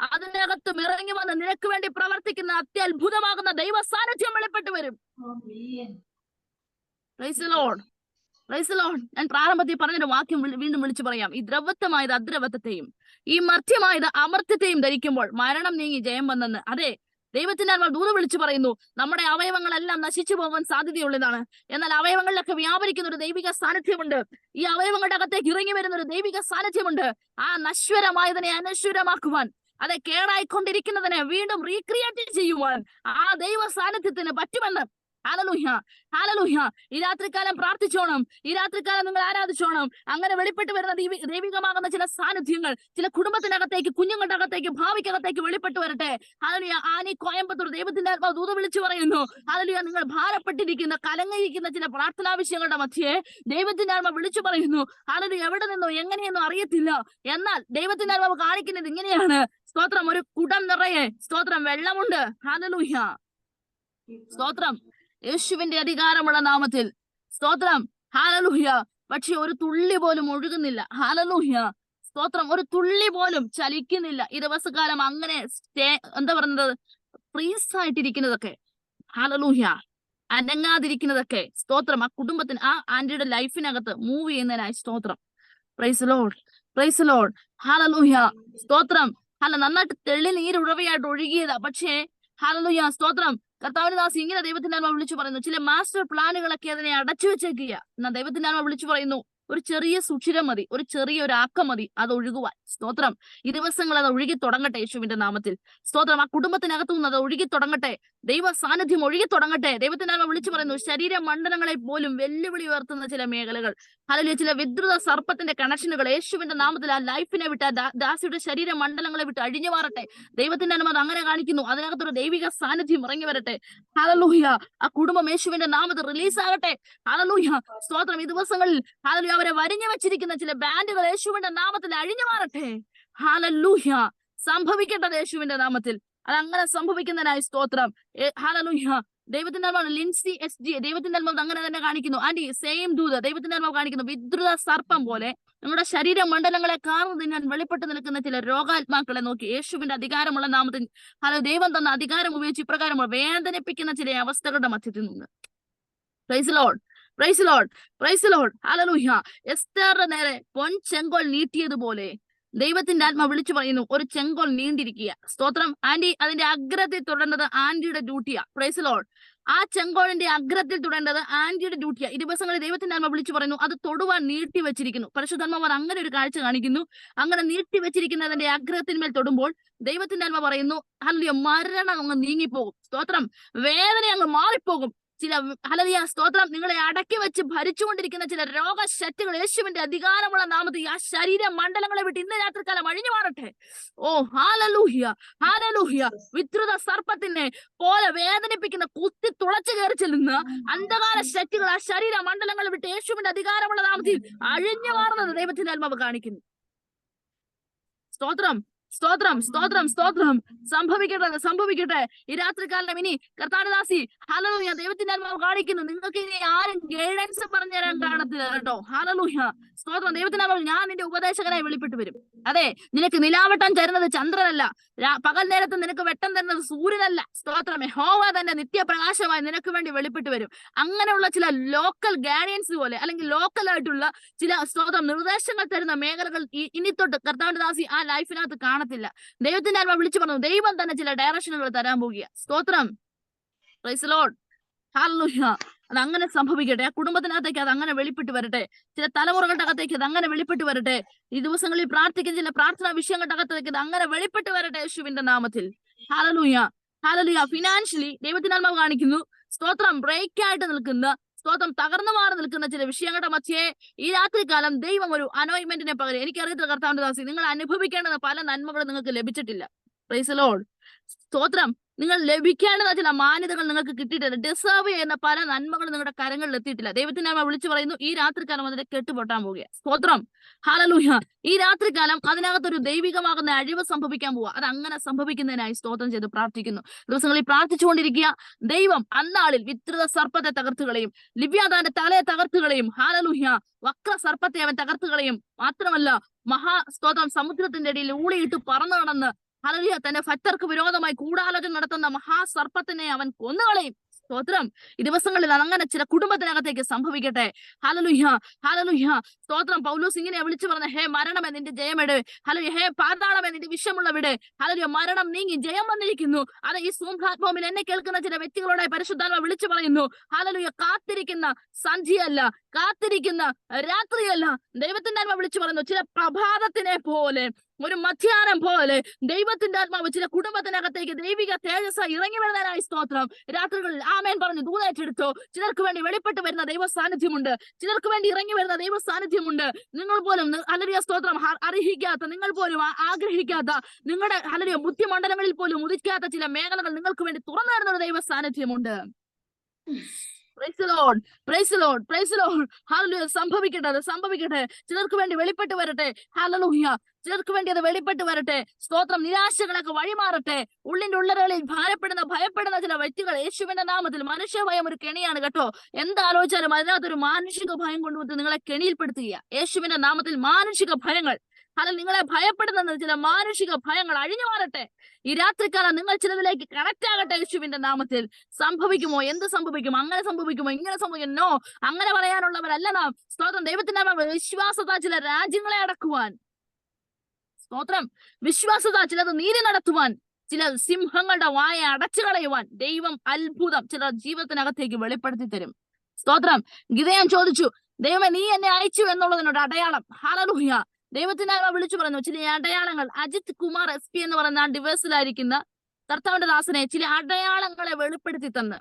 അതിനകത്ത് ഇറങ്ങി വന്ന് നിനക്ക് വേണ്ടി പ്രവർത്തിക്കുന്ന അത്യത്ഭുതമാകുന്ന ദൈവ സാന്നിധ്യം വെളിപ്പെട്ട് വരും. Price the lord, praise the lord. ഞാൻ പ്രാരംഭത്തിൽ പറഞ്ഞൊരു വാക്യം വീണ്ടും വിളിച്ചു പറയാം. ഈ ദ്രവത്വമായത് അദ്രവത്വത്തെയും ഈ മർത്യമായത് അമർത്യത്തെയും ധരിക്കുമ്പോൾ മരണം നീങ്ങി ജയം വന്നെന്ന്. അതെ, ദൈവത്തിന്റെ ആത്മാവ് ദൂതം വിളിച്ചു പറയുന്നു, നമ്മുടെ അവയവങ്ങളെല്ലാം നശിച്ചു പോകാൻ സാധ്യതയുള്ളതാണ്. എന്നാൽ അവയവങ്ങളിലൊക്കെ വ്യാപരിക്കുന്ന ഒരു ദൈവിക സാന്നിധ്യമുണ്ട്. ഈ അവയവങ്ങളുടെ അകത്തേക്ക് ഇറങ്ങി വരുന്ന ഒരു ദൈവിക സാന്നിധ്യമുണ്ട്. ആ നശ്വരമായതിനെ അനശ്വരമാക്കുവാൻ, അതെ, കേടായിക്കൊണ്ടിരിക്കുന്നതിനെ വീണ്ടും റീക്രിയേറ്റ് ചെയ്യുവാൻ ആ ദൈവ സാന്നിധ്യത്തിന് പറ്റുമെന്ന് ഹല്ലേലൂയ, ഹല്ലേലൂയ. ഈ രാത്രികാലം പ്രാർത്ഥിച്ചോണം, ഈ രാത്രികാലം നിങ്ങൾ ആരാധിച്ചോണം. അങ്ങനെ വെളിപ്പെട്ട് വരുന്ന ദൈവികമാകുന്ന ചില സാന്നിധ്യങ്ങൾ ചില കുടുംബത്തിനകത്തേക്ക്, കുഞ്ഞുങ്ങളുടെ അകത്തേക്ക്, ഭാവിക്കകത്തേക്ക് വെളിപ്പെട്ട് വരട്ടെ. ഹല്ലേലൂയ. ആനി കോയമ്പത്തൂർ ദൈവത്തിന്റെ ആത്മാവ് ദൂത് വിളിച്ചു പറയുന്നു, ഹല്ലേലൂയ, നിങ്ങൾ ഭാരപ്പെട്ടിരിക്കുന്ന, കലങ്ങിയിരിക്കുന്ന ചില പ്രാർത്ഥനാവിഷയങ്ങളുടെ മധ്യേ ദൈവത്തിന്റെ ആത്മാവ് വിളിച്ചു പറയുന്നു, ഹല്ലേലൂയ, എവിടെ നിന്നോ എങ്ങനെയെന്നോ അറിയത്തില്ല, എന്നാൽ ദൈവത്തിന്റെ ആത്മാവ് കാണിക്കുന്നത് ഇങ്ങനെയാണ്. സ്തോത്രം, ഒരു കുടം നിറയെ സ്തോത്രം വെള്ളമുണ്ട്. ഹല്ലേലൂയ, സ്തോത്രം, യേശുവിന്റെ അധികാരമുള്ള നാമത്തിൽ സ്തോത്രം. ഹല്ലേലൂയ. പക്ഷെ ഒരു തുള്ളി പോലും ഒഴുകുന്നില്ല. ഹല്ലേലൂയ, സ്തോത്രം, ഒരു തുള്ളി പോലും ചലിക്കുന്നില്ല. ഈ ദിവസകാലം അങ്ങനെ എന്താ പറയുന്നത്, ഫ്രീസ് ആയിട്ടിരിക്കുന്നതൊക്കെ, ഹല്ലേലൂയ, അനങ്ങാതിരിക്കുന്നതൊക്കെ സ്തോത്രം ആ കുടുംബത്തിന്, ആ ആന്റിയുടെ ലൈഫിനകത്ത് മൂവ് ചെയ്യുന്നതിനായി സ്തോത്രം. Praise lord, praise lord, hallelujah, സ്തോത്രം. നന്നായിട്ട് തെളി നീരുറവയായിട്ട് ഒഴുകിയതാ. പക്ഷേ ഹല്ലേലൂയ, സ്തോത്രം, കർത്താവിന്റെ ദാസി ഇങ്ങനെ ദൈവത്തിന്റെ ആത്മാവ് വിളിച്ചു പറയുന്നു, ചില മാസ്റ്റർ പ്ലാനുകളൊക്കെ അതിനെ അടച്ചു വെച്ചേക്കുക. എന്നാൽ ദൈവത്തിന്റെ ആത്മാവ് വിളിച്ചു പറയുന്നു, ഒരു ചെറിയ സുഷിരം മതി, ഒരു ചെറിയൊരു ആക്കം മതി അത് ഒഴുകുവാൻ. സ്തോത്രം, ഈ ദിവസങ്ങൾ അത് ഒഴുകി തുടങ്ങട്ടെ യേശുവിന്റെ നാമത്തിൽ. സ്തോത്രം, ആ കുടുംബത്തിനകത്തു നിന്ന് അത് ഒഴുകി തുടങ്ങട്ടെ, ദൈവ സാന്നിധ്യം ഒഴുകി തുടങ്ങട്ടെ. ദൈവത്തിന്റെ ആത്മാവ് വിളിച്ചു പറയുന്നു, ശരീര മണ്ഡലങ്ങളെ പോലും വെല്ലുവിളി ഉയർത്തുന്ന ചില മേഖലകൾ, അല്ലെങ്കിൽ ചില വിദ്രുത സർപ്പത്തിന്റെ കണക്ഷനുകൾ യേശുവിന്റെ നാമത്തിൽ ആ ലൈഫിനെ വിട്ട്, ആ ദാസിയുടെ ശരീര മണ്ഡലങ്ങളെ വിട്ട് അഴിഞ്ഞു മാറട്ടെ. ദൈവത്തിന്റെ അനുമതി അങ്ങനെ കാണിക്കുന്നു. അതിനകത്തൊരു ദൈവിക സാന്നിധ്യം ഇറങ്ങി വരട്ടെ. ഹല്ലേലൂയ, ആ കുടുംബം യേശുവിന്റെ നാമത്തിൽ റിലീസ് ആകട്ടെ. ഹല്ലേലൂയ, സ്തോത്രം, ഈ ദിവസങ്ങളിൽ ഹല്ലേലൂയ അവരെ വരിഞ്ഞു വെച്ചിരിക്കുന്ന ചില ബാൻഡുകൾ യേശുവിന്റെ നാമത്തിൽ അഴിഞ്ഞു മാറട്ടെ. ഹല്ലേലൂയ, സംഭവിക്കട്ടെ യേശുവിന്റെ നാമത്തിൽ. അതങ്ങനെ സംഭവിക്കുന്നതിനായി സ്തോത്രം. ഹല്ലേലൂയ. ദൈവത്തിന്റെ ആത്മാവ് ലിൻസി SG, ദൈവത്തിന്റെ ആത്മാവ് അങ്ങനെ തന്നെ കാണിക്കുന്നു. ആന്റി സെയിം ദൂത് ദൈവത്തിന്റെ ആത്മാവ് കാണിക്കുന്നു. വിദ്രുത സർപ്പം പോലെ നമ്മുടെ ശരീര മണ്ഡലങ്ങളെ കാർന്നു തിന്നാൻ വെളിപ്പെട്ട് നിൽക്കുന്ന ചില രോഗാത്മാക്കളെ നോക്കി യേശുവിന്റെ അധികാരമുള്ള നാമത്തിൽ ദൈവം തന്ന അധികാരം ഉപയോഗിച്ച് ഇപ്രകാരമുള്ള വേദനിപ്പിക്കുന്ന ചില അവസ്ഥകളുടെ മധ്യത്തിൽ നിന്ന് praise lord, praise lord, praise lord, ഹല്ലേലൂയ. എസ്തേറിന്റെ നേരെ പൊൻചെങ്കോൽ നീട്ടിയതുപോലെ ദൈവത്തിന്റെ ആത്മാവ് വിളിച്ചു പറയുന്നു, ഒരു ചെങ്കോൽ നീണ്ടിരിക്കുക. സ്തോത്രം. ആന്റി അതിന്റെ അഗ്രത്തിൽ തുടരുന്നത് ആന്റിയുടെ ഡ്യൂട്ടിയാ. Praise Lord. ആ ചെങ്കോളിന്റെ അഗ്രത്തിൽ തുടരേണ്ടത് ആന്റിയുടെ ഡ്യൂട്ടിയാ. ഈ ദിവസങ്ങളിൽ ദൈവത്തിന്റെ ആത്മാവ് വിളിച്ചു പറയുന്നു, അത് തൊടുവാൻ നീട്ടി വെച്ചിരിക്കുന്നു. പരിശുദ്ധാത്മാവ് അങ്ങനെ ഒരു കാഴ്ച കാണിക്കുന്നു. അങ്ങനെ നീട്ടി വെച്ചിരിക്കുന്നതിന്റെ അഗ്രത്തിന്മേൽ തൊടുമ്പോൾ ദൈവത്തിന്റെ ആത്മാവ് പറയുന്നു, ഹല്ലേലൂയ, മരണം അങ്ങ് നീങ്ങിപ്പോകും. സ്തോത്രം, വേദന അങ്ങ് മാറിപ്പോകും. ചില ഹല്ലേലൂയ, സ്തോത്രം, നിങ്ങളെ അടക്കി വെച്ച് ഭരിച്ചുകൊണ്ടിരിക്കുന്ന ചില രോഗശക്തികൾ യേശുവിന്റെ അധികാരമുള്ള നാമത്തിൽ ആ ശരീര മണ്ഡലങ്ങളെ വിട്ട് ഇന്ന് രാത്രികാലം അഴിഞ്ഞു മാറട്ടെ. ഓ ഹല്ലേലൂയ, ഹല്ലേലൂയ. വിദ്രുത സർപ്പത്തിനെ പോലെ വേദനിപ്പിക്കുന്ന, കുത്തി തുളച്ചു കയറി ചെല്ലുന്ന അന്ധകാര ശക്തികൾ ആ ശരീര മണ്ഡലങ്ങളെ വിട്ട് യേശുവിന്റെ അധികാരമുള്ള നാമത്തിൽ അഴിഞ്ഞു മാറുന്നത് ദൈവത്തിന്റെ ആത്മാവ് കാണിക്കുന്നു. സ്തോത്രം, സ്തോത്രം, സ്തോത്രം, സ്തോത്രം. സംഭവിക്കട്ടെ, സംഭവിക്കട്ടെ. ഈ രാത്രികാലം ഇനി കർത്താവിദാസി ഹല്ലേലൂയ ദൈവത്തിന്റെ ആത്മാവ് കാണിക്കുന്നു, നിങ്ങൾക്ക് ഇനി ആരും ഗൈഡൻസ് പറഞ്ഞു തരാൻ കാണത്തില്ല കേട്ടോ. ഹല്ലേലൂയ, സ്തോത്രം. ദൈവത്തിന്റെ ആത്മാവ്, ഞാൻ നിന്റെ ഉപദേശകനായി വെളിപ്പെട്ട് വരും. അതെ, നിനക്ക് നിലാവട്ടം തരുന്നത് ചന്ദ്രനല്ല, പകൽ നേരത്ത് നിനക്ക് വെട്ടം തരുന്നത് സൂര്യനല്ല. സ്തോത്രം, യഹോവ തന്നെ നിത്യപ്രകാശമായി നിനക്ക് വേണ്ടി വെളിപ്പെട്ട് വരും. അങ്ങനെയുള്ള ചില ലോക്കൽ ഗൈഡൻസ് പോലെ, അല്ലെങ്കിൽ ലോക്കൽ ആയിട്ടുള്ള ചില സ്തോത്രം നിർദ്ദേശങ്ങൾ തരുന്ന മേഖലകൾ ഇനി തൊട്ട് കർത്താവിന്റെ ദാസി ആ ലൈഫിനകത്ത് കാണത്തില്ല. ദൈവത്തിന്റെ ആത്മാവ് വിളിച്ചു പറഞ്ഞു, ദൈവം തന്നെ ചില ഡയറക്ഷനുകൾ തരാൻ പോകുക. സ്തോത്രം, പ്രൈസ് ലോർഡ്, ഹല്ലേലൂയ. അത് അങ്ങനെ സംഭവിക്കട്ടെ. ആ കുടുംബത്തിനകത്തേക്ക് അത് അങ്ങനെ വെളിപ്പെട്ട് വരട്ടെ. ചില തലമുറകളുടെ അകത്തേക്ക് അത് അങ്ങനെ വെളിപ്പെട്ട് വരട്ടെ. ഈ ദിവസങ്ങളിൽ പ്രാർത്ഥിക്കുന്ന ചില പ്രാർത്ഥനാ വിഷയങ്ങളുടെ അകത്തേക്ക് അത് അങ്ങനെ വെളിപ്പെട്ട് വരട്ടെ യേശുവിന്റെ നാമത്തിൽ. Hallelujah, hallelujah. ഫിനാൻഷ്യലി ദൈവത്തിന്റെ ആത്മാവ് കാണിക്കുന്നു, സ്തോത്രം, ബ്രേക്ക് ആയിട്ട് നിൽക്കുന്ന, സ്തോത്രം, തകർന്നു മാറി നിൽക്കുന്ന ചില വിഷയങ്ങളുടെ മധ്യേ ഈ രാത്രികാലം ദൈവം ഒരു അനോയിന്റ്മെന്റിനെ പകരം, എനിക്കറിയത്തില്ല കർത്താവിന്റെ ദാസി, നിങ്ങൾ അനുഭവിക്കേണ്ടുന്ന പല നന്മകളും നിങ്ങൾക്ക് ലഭിച്ചിട്ടില്ല. പ്രൈസ് ലോർഡ്, സ്തോത്രം. നിങ്ങൾ ലഭിക്കേണ്ടുന്ന ചില മാന്യതകൾ നിങ്ങൾക്ക് കിട്ടിയിട്ടില്ല. ഡിസേർവ് ചെയ്യുന്ന പല നന്മകളും നിങ്ങളുടെ കരങ്ങളിൽ എത്തിയിട്ടില്ല. ദൈവത്തിന്റെ ആത്മാവ് വിളിച്ചു പറയുന്നു, ഈ രാത്രികാലം അതിനെ കെട്ടുപൊട്ടാൻ പോവുക. സ്തോത്രം, ഹല്ലേലൂയ. ഈ രാത്രികാലം അതിനകത്തൊരു ദൈവികമാകുന്ന അഴിവ് സംഭവിക്കാൻ പോവുക. അത് അങ്ങനെ സംഭവിക്കുന്നതിനായി സ്തോത്രം ചെയ്ത് പ്രാർത്ഥിക്കുന്നു. ദിവസങ്ങളിൽ പ്രാർത്ഥിച്ചുകൊണ്ടിരിക്കുക. ദൈവം അന്നാളിൽ വിദ്രുത സർപ്പത്തെ തകർത്തുകളയും, ലിവ്യാതാന്റെ തലയെ തകർത്തുകളയും, ഹല്ലേലൂയ, വക്ര സർപ്പത്തെ അവൻ തകർത്തുകളയും. മാത്രമല്ല, സ്തോത്രം, സമുദ്രത്തിന്റെ ഇടയിൽ ഊളിയിട്ട് പറന്നു നടന്ന് ഹല്ലേലൂയ തന്റെ ഭക്തർക്ക് വിരോധമായി ഗൂഢാലോചന നടത്തുന്ന മഹാസർപ്പത്തിനെ അവൻ കൊന്നുകളയും. സ്തോത്രം. ഈ ദിവസങ്ങളിൽ അങ്ങനെ ചില കുടുംബത്തിനകത്തേക്ക് സംഭവിക്കട്ടെ. ഹല്ലേലൂയ, ഹല്ലേലൂയ, സ്തോത്രം. പൗലോസ് ഇങ്ങനെ വിളിച്ചു പറഞ്ഞ, ഹേ മരണമേ നിന്റെ ജയമെട്, ഹല്ലേലൂയ, ഹേ പാതാളമേ നിന്റെ വിഷമുള്ള വിട്. ഹല്ലേലൂയ, മരണം നീങ്ങി ജയം വന്നിരിക്കുന്നു. അത് ഈ സൂം പ്ലാറ്റ്ഫോമിൽ എന്നെ കേൾക്കുന്ന ചില വ്യക്തികളോടെ പരിശുദ്ധാത്മാവ് വിളിച്ചു പറയുന്നു. ഹല്ലേലൂയ, കാത്തിരിക്കുന്ന സന്ധ്യയല്ല, കാത്തിരിക്കുന്ന രാത്രിയല്ല, ദൈവത്തിന്റെ ആത്മാവ് വിളിച്ചു പറയുന്നു, ചില പ്രഭാതത്തിനെ പോലെ ഒരു മധ്യാഹ്നം പോലെ ദൈവത്തിന്റെ ആത്മാവ് ചില കുടുംബത്തിനകത്തേക്ക് ദൈവിക തേജസ് ഇറങ്ങി വരുന്നതിനായി സ്തോത്രം. രാത്രികളിൽ ആമേൻ പറഞ്ഞു ദൂതേറ്റെടുത്തോ. ചിലർക്ക് വേണ്ടി വെളിപ്പെട്ട് വരുന്ന ദൈവ സാന്നിധ്യമുണ്ട്, ചിലർക്ക് വേണ്ടി ഇറങ്ങി വരുന്ന ദൈവ സാന്നിധ്യമുണ്ട്. നിങ്ങൾ പോലും ഹല്ലേലൂയ സ്തോത്രം അർഹിക്കാത്ത, നിങ്ങൾ പോലും ആഗ്രഹിക്കാത്ത, നിങ്ങളുടെ ഹല്ലേലൂയ ബുദ്ധിമണ്ഡലങ്ങളിൽ പോലും ഉദിക്കാത്ത ചില മേഖലകൾ നിങ്ങൾക്ക് വേണ്ടി തുറന്നു വരുന്ന ഒരു ദൈവ സാന്നിധ്യമുണ്ട്. Praise the Lord, praise the Lord, praise the Lord. Hallelujah. സംഭവിക്കട്ടെ. ചിലർക്ക് വേണ്ടി വെളിപ്പെട്ട് വരട്ടെ. ഹല്ലേലൂയ. ചിലർക്ക് വേണ്ടി അത് വെളിപ്പെട്ട് വരട്ടെ. സ്തോത്രം. നിരാശകളൊക്കെ വഴിമാറട്ടെ. ഉള്ളിന്റെ ഉള്ളറകളിൽ ഭയപ്പെടുന്ന ചില വ്യക്തികൾ യേശുവിന്റെ നാമത്തിൽ, മനുഷ്യഭയം ഒരു കെണിയാണ് കേട്ടോ. എന്താലോചിച്ചാലും അതിനകത്തൊരു മാനുഷിക ഭയം കൊണ്ടുവന്ന് നിങ്ങളെ കെണിയിൽപ്പെടുത്തുക. യേശുവിന്റെ നാമത്തിൽ മാനുഷിക ഭയങ്ങൾ, അല്ലെങ്കിൽ നിങ്ങളെ ഭയപ്പെടുന്ന ചില മാനുഷിക ഭയങ്ങൾ അഴിഞ്ഞു മാറട്ടെ. ഈ രാത്രിക്കാലം നിങ്ങൾ ചിലതിലേക്ക് കണക്ട് ആകട്ടെ യേശുവിന്റെ നാമത്തിൽ. സംഭവിക്കുമോ? എന്ത് സംഭവിക്കും? അങ്ങനെ സംഭവിക്കുമോ? ഇങ്ങനെ സംഭവിക്കും? നോ, അങ്ങനെ പറയാനുള്ളവരല്ല നാം. സ്തോത്രം. ദൈവത്തിന്റെ വിശ്വാസത ചില രാജ്യങ്ങളെ അടക്കുവാൻ, സ്തോത്രം, വിശ്വാസത ചിലത് നീതി നടത്തുവാൻ, ചില സിംഹങ്ങളുടെ വായ അടച്ചു കളയുവാൻ ദൈവം അത്ഭുതം ചില ജീവിതത്തിനകത്തേക്ക് വെളിപ്പെടുത്തി തരും. സ്തോത്രം. ഗിദെയോൻ ചോദിച്ചു, ദൈവമേ നീ എന്നെ അയച്ചു എന്നുള്ളതിനോട് അടയാളം. ഹല്ലേലൂയ. ദൈവത്തിന്റെ വിളിച്ചു പറഞ്ഞു ചില അടയാളങ്ങൾ. അജിത് കുമാർ SP എന്ന് പറയുന്ന ഡിവേഴ്സിലായിരിക്കുന്ന കർത്താവിന്റെ ദാസനെ ചില അടയാളങ്ങളെ വെളിപ്പെടുത്തി തന്ന്,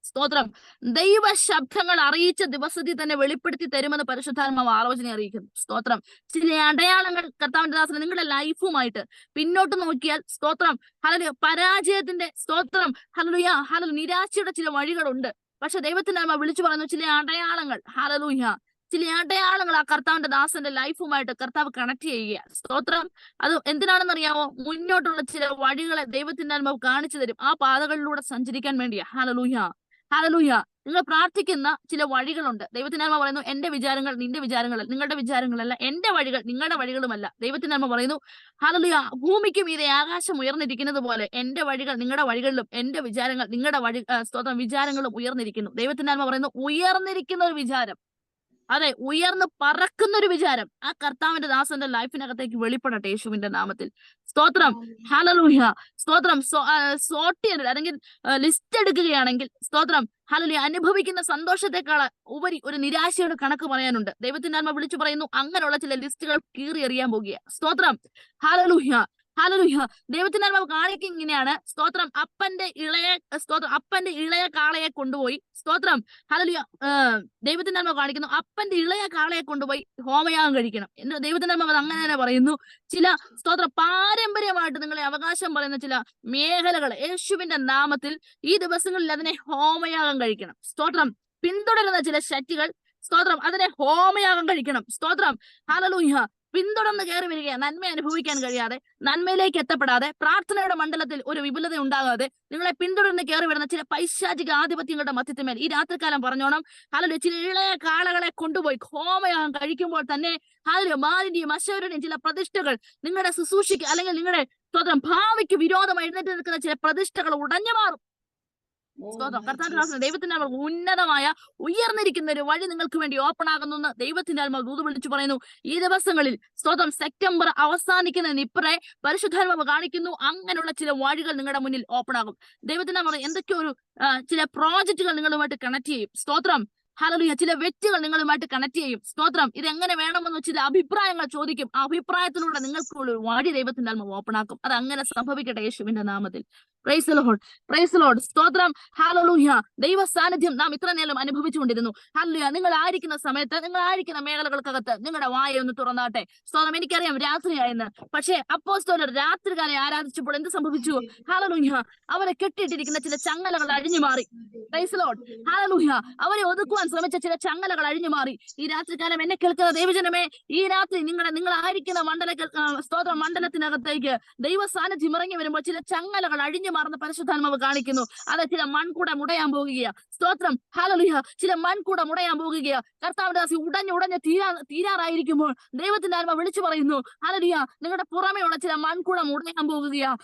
സ്തോത്രം, ദൈവ ശബ്ദങ്ങൾ അറിയിച്ച ദിവസത്തിൽ തന്നെ വെളിപ്പെടുത്തി തരുമെന്ന് പരിശുദ്ധാത്മാവ് ആലോചന അറിയിക്കുന്നു. സ്തോത്രം. ചില അടയാളങ്ങൾ കർത്താവിന്റെ ദാസനെ നിങ്ങളുടെ ലൈഫുമായിട്ട് പിന്നോട്ട് നോക്കിയാൽ, സ്തോത്രം, ഹല്ലേലൂയ, പരാജയത്തിന്റെ, സ്തോത്രം, ഹല്ലേലൂയ, നിരാശയുടെ ചില വഴികളുണ്ട്. പക്ഷെ ദൈവത്തിന്റെ വിളിച്ചു പറയുന്നു ചില അടയാളങ്ങൾ, ഹല്ലേലൂയ, ചില അടയാളങ്ങൾ ആ കർത്താവിന്റെ ദാസന്റെ ലൈഫുമായിട്ട് കർത്താവ് കണക്ട് ചെയ്യുക. സ്തോത്രം. അത് എന്തിനാണെന്ന് അറിയാമോ? മുന്നോട്ടുള്ള ചില വഴികളെ ദൈവത്തിന്റെ ആത്മാവ് കാണിച്ചു തരും. ആ പാതകളിലൂടെ സഞ്ചരിക്കാൻ വേണ്ടിയാ. ഹല്ലേലൂയ, ഹല്ലേലൂയ. നിങ്ങൾ പ്രാർത്ഥിക്കുന്ന ചില വഴികളുണ്ട്. ദൈവത്തിന്റെ ആത്മാവ് പറയുന്നു എന്റെ വിചാരങ്ങൾ നിന്റെ വിചാരങ്ങളല്ല, നിങ്ങളുടെ വിചാരങ്ങളല്ല, എന്റെ വഴികൾ നിങ്ങളുടെ വഴികളുമല്ല. ദൈവത്തിന്റെ ആത്മാവ് പറയുന്നു ഹല്ലേലൂയ, ഭൂമിക്ക് മീതെ ആകാശം ഉയർന്നിരിക്കുന്നത് പോലെ എന്റെ വഴികൾ നിങ്ങളുടെ വഴികളിലും എന്റെ വിചാരങ്ങൾ നിങ്ങളുടെ സ്തോത്രം വിചാരങ്ങളും ഉയർന്നിരിക്കുന്നു. ദൈവത്തിന്റെ ആത്മാവ് പറയുന്നു ഉയർന്നിരിക്കുന്ന ഒരു വിചാരം, അതെ, ഉയർന്ന് പറക്കുന്ന ഒരു വിചാരം ആ കർത്താവിന്റെ ദാസന്റെ ലൈഫിനകത്തേക്ക് വെളിപ്പെടട്ടെ യേശുവിന്റെ നാമത്തിൽ. സ്തോത്രം. ഹല്ലേലൂയ. സ്തോത്രം. സോർട്ട് അല്ലെങ്കിൽ ലിസ്റ്റ് എടുക്കുകയാണെങ്കിൽ, സ്തോത്രം, ഹല്ലേലൂയ, അനുഭവിക്കുന്ന സന്തോഷത്തെക്കാൾ ഉപരി ഒരു നിരാശയുടെ കണക്ക് പറയാനുണ്ട്. ദൈവത്തിന്റെ ആത്മാവ് വിളിച്ചു പറയുന്നു അങ്ങനെയുള്ള ചില ലിസ്റ്റുകൾ കീറി എറിയാൻ പോകുക. സ്തോത്രം. Hallelujah, hallelujah. ദൈവത്തിന്റെ ആത്മാവ് കാണിക്കുക ഇങ്ങനെയാണ്. സ്തോത്രം. അപ്പന്റെ ഇളയ കാളയെ കൊണ്ടുപോയി, സ്തോത്രം, ഹല്ലേലൂയ, ദൈവത്തിന്റെ ആത്മാവ് കാണിക്കുന്നു അപ്പന്റെ ഇളയ കാളയെ കൊണ്ടുപോയി ഹോമയാഗം കഴിക്കണം. ദൈവത്തിന്റെ ആത്മാവ് അങ്ങനെ തന്നെ പറയുന്നു. ചില, സ്തോത്രം, പാരമ്പര്യമായിട്ട് നിങ്ങളെ അവകാശം പറയുന്ന ചില മേഖലകൾ യേശുവിന്റെ നാമത്തിൽ ഈ ദിവസങ്ങളിൽ അതിനെ ഹോമയാഗം കഴിക്കണം. സ്തോത്രം. പിന്തുടരുന്ന ചില ശക്തികൾ, സ്തോത്രം, അതിനെ ഹോമയാഗം കഴിക്കണം. സ്തോത്രം. ഹല്ലേലൂയ. പിന്തുടർന്ന് കയറി വരിക, നന്മ അനുഭവിക്കാൻ കഴിയാതെ, നന്മയിലേക്ക് എത്തപ്പെടാതെ, പ്രാർത്ഥനയുടെ മണ്ഡലത്തിൽ ഒരു വിപുലത ഉണ്ടാകാതെ നിങ്ങളെ പിന്തുടർന്ന് കയറി വരുന്ന ചില പൈശാചിക ആധിപത്യങ്ങളുടെ മധ്യത്തിന്മേൽ ഈ രാത്രികാലം പറഞ്ഞോണം ഹല്ലേലൂയ, ചില ഇളയ കാളകളെ കൊണ്ടുപോയി ഹോമയാഗം കഴിക്കുമ്പോൾ തന്നെ ഹല്ലേലൂയ, മാലിന്യം അശൗര്യയും ചില പ്രതിഷ്ഠകൾ നിങ്ങളുടെ ശുശ്രൂഷയ്ക്ക് അല്ലെങ്കിൽ നിങ്ങളുടെ, സ്തോത്രം, ഭാവിക്ക് വിരോധമായി എഴുന്നേറ്റ് നിൽക്കുന്ന ചില പ്രതിഷ്ഠകൾ ഉടഞ്ഞു മാറും. സ്തോത്രം. കർത്താവിന്റെ ദൈവത്തിന്റെ ആത്മാവ് ഉന്നതമായ ഉയർന്നിരിക്കുന്ന ഒരു വഴി നിങ്ങൾക്ക് വേണ്ടി ഓപ്പൺ ആകുന്നു ദൈവത്തിന്റെ ആത്മാവ് ദൂത് വിളിച്ചു പറയുന്നു. ഈ ദിവസങ്ങളിൽ, സ്തോത്രം, സെപ്റ്റംബർ അവസാനിക്കുന്നതിന് ഇപ്പറേ പരിശുദ്ധാത്മാവ് കാണിക്കുന്നു അങ്ങനെയുള്ള ചില വഴികൾ നിങ്ങളുടെ മുന്നിൽ ഓപ്പൺ ആകും. ദൈവത്തിന്റെ ആത്മാവ് എന്തൊക്കെയോ ഒരു ചില പ്രോജക്റ്റുകൾ നിങ്ങളുമായിട്ട് കണക്ട് ചെയ്യും. സ്തോത്രം. ഹല്ലേലൂയ. ചില വ്യക്തികൾ നിങ്ങളുമായിട്ട് കണക്ട് ചെയ്യും. സ്തോത്രം. ഇതെങ്ങനെ വേണമെന്ന് ചില അഭിപ്രായങ്ങൾ ചോദിക്കും. ആ അഭിപ്രായത്തിലൂടെ നിങ്ങൾക്കുള്ള ഒരു വഴി ദൈവത്തിന്റെ ആത്മാവ് ഓപ്പൺ ആക്കും. അത് അങ്ങനെ സംഭവിക്കട്ടെ യേശുവിന്റെ നാമത്തിൽ. Price the lord, praise the lord. സ്തോത്രം. ഹല്ലേലൂയ. ദൈവ സാന്നിധ്യം നാം ഇത്ര നേരം അനുഭവിച്ചുകൊണ്ടിരുന്നു. ഹല്ലേലൂയ. നിങ്ങൾ ആയിരിക്കുന്ന സമയത്ത്, നിങ്ങൾ ആയിരിക്കുന്ന മേഖലകൾക്കകത്ത് നിങ്ങളുടെ വായ ഒന്ന് തുറന്നാട്ടെ. സ്തോത്രം. എനിക്കറിയാം രാത്രിയായെന്ന്, പക്ഷേ അപ്പോസ്തലർ രാത്രികാലം ആരാധിച്ചപ്പോൾ എന്ത് സംഭവിച്ചു? ഹല്ലേലൂയ. അവരെ കെട്ടിയിട്ടിരിക്കുന്ന ചില ചങ്ങലകൾ അഴിഞ്ഞു മാറി. Price the lord. ഹല്ലേലൂയ. അവരെ ഒതുക്കുവാൻ ശ്രമിച്ച ചില ചങ്ങലകൾ അഴിഞ്ഞു മാറി. ഈ രാത്രികാലം എന്നെ കേൾക്കുന്ന ദൈവജനമേ, ഈ രാത്രി നിങ്ങൾ ആയിരിക്കുന്ന സ്തോത്ര മണ്ഡലത്തിനകത്തേക്ക് ദൈവ സാന്നിധ്യം ഇറങ്ങി വരുമ്പോൾ ചില ചങ്ങലകൾ അഴിഞ്ഞു മാറുന്ന പരിശുദ്ധാത്മാവ് കാണിക്കുന്നു. അത് ചില മൺകൂട മുടയാൻ പോകുകയാണ്. സ്തോത്രം. ഹല്ലേലൂയ. ചില മൺകൂട മുടയാൻ പോകുകയാണ്. കർത്താവിന്റെ ദാസി ഉടഞ്ഞ് തീരാറായിരിക്കുമ്പോൾ ദൈവത്തിന്റെ ആത്മാവ് വിളിച്ചു പറയുന്നു ഹല്ലേലൂയ, നിങ്ങളുടെ പുറമെയുള്ള ചില മൺകൂട മുടയാൻ പോകുകയാണ്.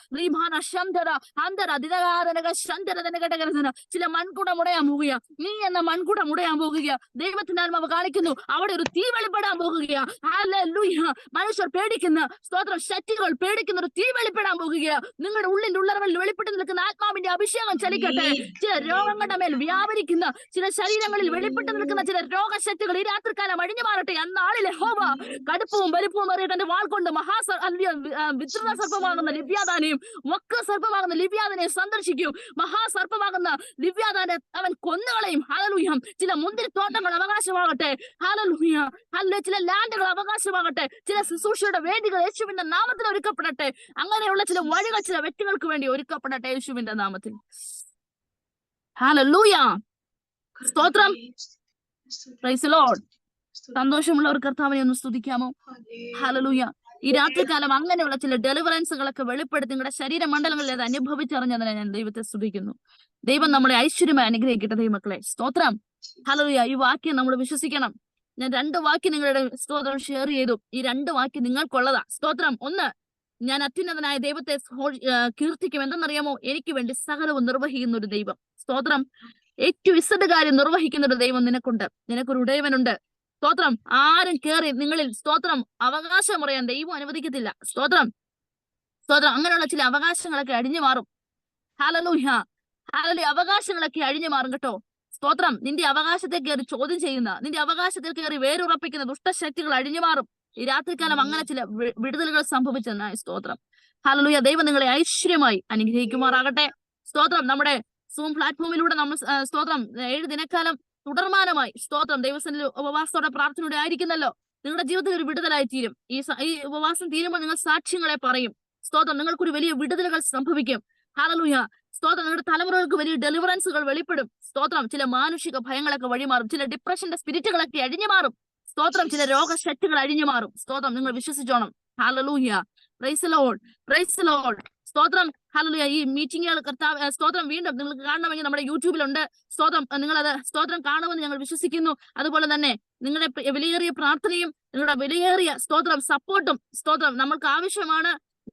ചില മൺകൂട മുടയാൻ പോകുകയാണ്. നീ എന്ന മൺകൂട മുടയാൻ പോകുകയാണ്. ദൈവത്തിന്റെ ആത്മാവ് കാണിക്കുന്നു അവിടെ ഒരു തീ വെളിപ്പെടാൻ പോകുകയാണ്. ഹല്ലേലൂയ. മനുഷ്യർ പേടിക്കുന്ന, സ്തോത്രം, ശക്തികൾ പേടിക്കുന്ന ഒരു തീ വെളിപ്പെടാൻ പോകുകയാണ്. നിങ്ങളുടെ ഉള്ളിന്റെ ഉള്ളറകളിൽ വെളിപ്പെട്ട് നിൽക്കുന്ന ആത്മാവിന്റെ അഭിഷേകം ചലിക്കട്ടെ. ചില രോഗങ്ങളുടെ മേൽ വ്യാപരിക്കുന്ന ചില ശരീരങ്ങളിൽ വെളിപ്പെട്ട് നിൽക്കുന്ന ചില രോഗശക്തികൾ ഈ രാത്രികാലം അഴിഞ്ഞു മാറട്ടെ. അന്നാളിലെ യഹോവ കടുപ്പവും വലിപ്പവും അറിയ തന്റെ വാൾ കൊണ്ട് വിതൃത സർപ്പമാകുന്ന ലിവ്യാദാനെയും വക്ര സർപ്പമാകുന്ന ലിവ്യാദനെ സന്ദർശിക്കും. മഹാസർപ്പമാകുന്ന ലിവ്യാദാനെ അവൻ കൊന്നുകളയും. ഹല്ലേലൂയ. ചില മുന്തിരിത്തോട്ടങ്ങൾ അവകാശമാകട്ടെ. ഹല്ലേലൂയ. ഹല്ലേലൂയ. ചില ലാൻഡുകൾ അവകാശമാകട്ടെ. ചില ശുശ്രൂഷയുടെ വേദികൾ യേശുവിന്റെ നാമത്തിൽ ഒരുക്കപ്പെടട്ടെ. അങ്ങനെയുള്ള ചില വഴികൾ ചില വ്യക്തികൾക്ക് വേണ്ടി ഒരുക്കപ്പെടട്ടെ യേശുവിന്റെ നാമത്തിൽ. ഹല്ലേലൂയ. സ്തോത്രം. Price the Lord. സന്തോഷമുള്ളവർ കർത്താവിനെ ഒന്ന് സ്തുതിക്കാമോ? ഹല്ലേലൂയ. ഈ രാത്രികാലം അങ്ങനെയുള്ള ചില ഡെലിവറൻസുകളൊക്കെ വെളിപ്പെടുത്തി നിങ്ങളുടെ ശരീരമണ്ഡലങ്ങളിൽ അത് അനുഭവിച്ചറിഞ്ഞതിനെ ഞാൻ ദൈവത്തെ സ്തുതിക്കുന്നു. ദൈവം നമ്മളെ ഐശ്വര്യമായി അനുഗ്രഹിക്കട്ടെ ദൈവമക്കളെ. സ്തോത്രം. ഹല്ലേലൂയ. ഈ വാക്യം നമ്മൾ വിശ്വസിക്കണം. ഞാൻ 2 വാക്യം നിങ്ങളുടെ സ്തോത്രം ഷെയർ ചെയ്തു. ഈ 2 വാക്യം നിങ്ങൾക്കുള്ളതാ. സ്തോത്രം. ഒന്ന്, ഞാൻ അത്യുന്നതനായ ദൈവത്തെ കീർത്തിക്കും. എന്തെന്നറിയാമോ? എനിക്ക് വേണ്ടി സകലവും നിർവഹിക്കുന്ന ഒരു ദൈവം. സ്തോത്രം. ഏറ്റവും കാര്യം നിർവഹിക്കുന്ന ഒരു ദൈവം നിനക്കുണ്ട്. നിനക്കൊരു ഉടയവനുണ്ട്. സ്തോത്രം. ആരും കേറി നിങ്ങളിൽ സ്തോത്രം അവകാശം പറയാൻ ദൈവം അനുവദിക്കത്തില്ല. സ്തോത്രം. സ്തോത്രം. അങ്ങനെയുള്ള ചില അവകാശങ്ങളൊക്കെ അഴിഞ്ഞു മാറും. ഹല്ലേലൂയ. ഹല്ലേലൂയ. അവകാശങ്ങളൊക്കെ അഴിഞ്ഞു മാറും കേട്ടോ. സ്തോത്രം. നിന്റെ അവകാശത്തെ കയറി ചോദ്യം ചെയ്യുന്ന, നിന്റെ അവകാശത്തിൽ കയറി വേരുറപ്പിക്കുന്ന ദുഷ്ടശക്തികൾ അഴിഞ്ഞു മാറും. ഈ രാത്രികാലം അങ്ങനെ ചില വിടുതലുകൾ സംഭവിച്ചെന്നായി. സ്തോത്രം. ഹല്ലേലൂയ. ദൈവം നിങ്ങളെ ഐശ്വര്യമായി അനുഗ്രഹിക്കുമാറാകട്ടെ. സ്തോത്രം. നമ്മുടെ സൂം പ്ലാറ്റ്ഫോമിലൂടെ നമ്മൾ സ്തോത്രം 7 ദിനക്കാലം തുടർമാനമായി സ്തോത്രം ദൈവസന്നിധിയിൽ ഉപവാസത്തോടെ പ്രാർത്ഥനയോടെ ആയിരിക്കുന്നല്ലോ. നിങ്ങളുടെ ജീവിതത്തിൽ ഒരു വിടുതലായി തീരും. ഈ ഉപവാസം തീരുമ്പോൾ നിങ്ങൾ സാക്ഷ്യങ്ങളെ പറയും. സ്തോത്രം. നിങ്ങൾക്കൊരു വലിയ വിടുതലുകൾ സംഭവിക്കും. ഹല്ലേലൂയ. സ്തോത്രം. നിങ്ങളുടെ തലമുറകൾക്ക് വലിയ ഡെലിവറൻസുകൾ വെളിപ്പെടും. സ്തോത്രം. ചില മാനുഷിക ഭയങ്ങളൊക്കെ വഴിമാറും. ചില ഡിപ്രഷന്റെ സ്പിരിറ്റുകളൊക്കെ അഴിഞ്ഞു മാറും. സ്തോത്രം. ചില രോഗശക്തികൾ അഴിഞ്ഞു മാറും. സ്തോത്രം. നിങ്ങൾ വിശ്വസിച്ചോണം. ഹല്ലേലൂയ. Praise the lord. Praise the lord. സ്തോത്രം. ഹല്ലേലൂയ. ഈ മീറ്റിംഗുകൾ കർത്താവ് സ്തോത്രം വീണ്ടും നിങ്ങൾക്ക് കാണണമെങ്കിൽ നമ്മുടെ യൂട്യൂബിലുണ്ട്. സ്തോത്രം. നിങ്ങളത് സ്തോത്രം കാണുമെന്ന് ഞങ്ങൾ വിശ്വസിക്കുന്നു. അതുപോലെ തന്നെ നിങ്ങളുടെ വിലയേറിയ പ്രാർത്ഥനയും നിങ്ങളുടെ വിലയേറിയ സ്തോത്രം സപ്പോർട്ടും സ്തോത്രം നമ്മൾക്ക് ആവശ്യമാണ്.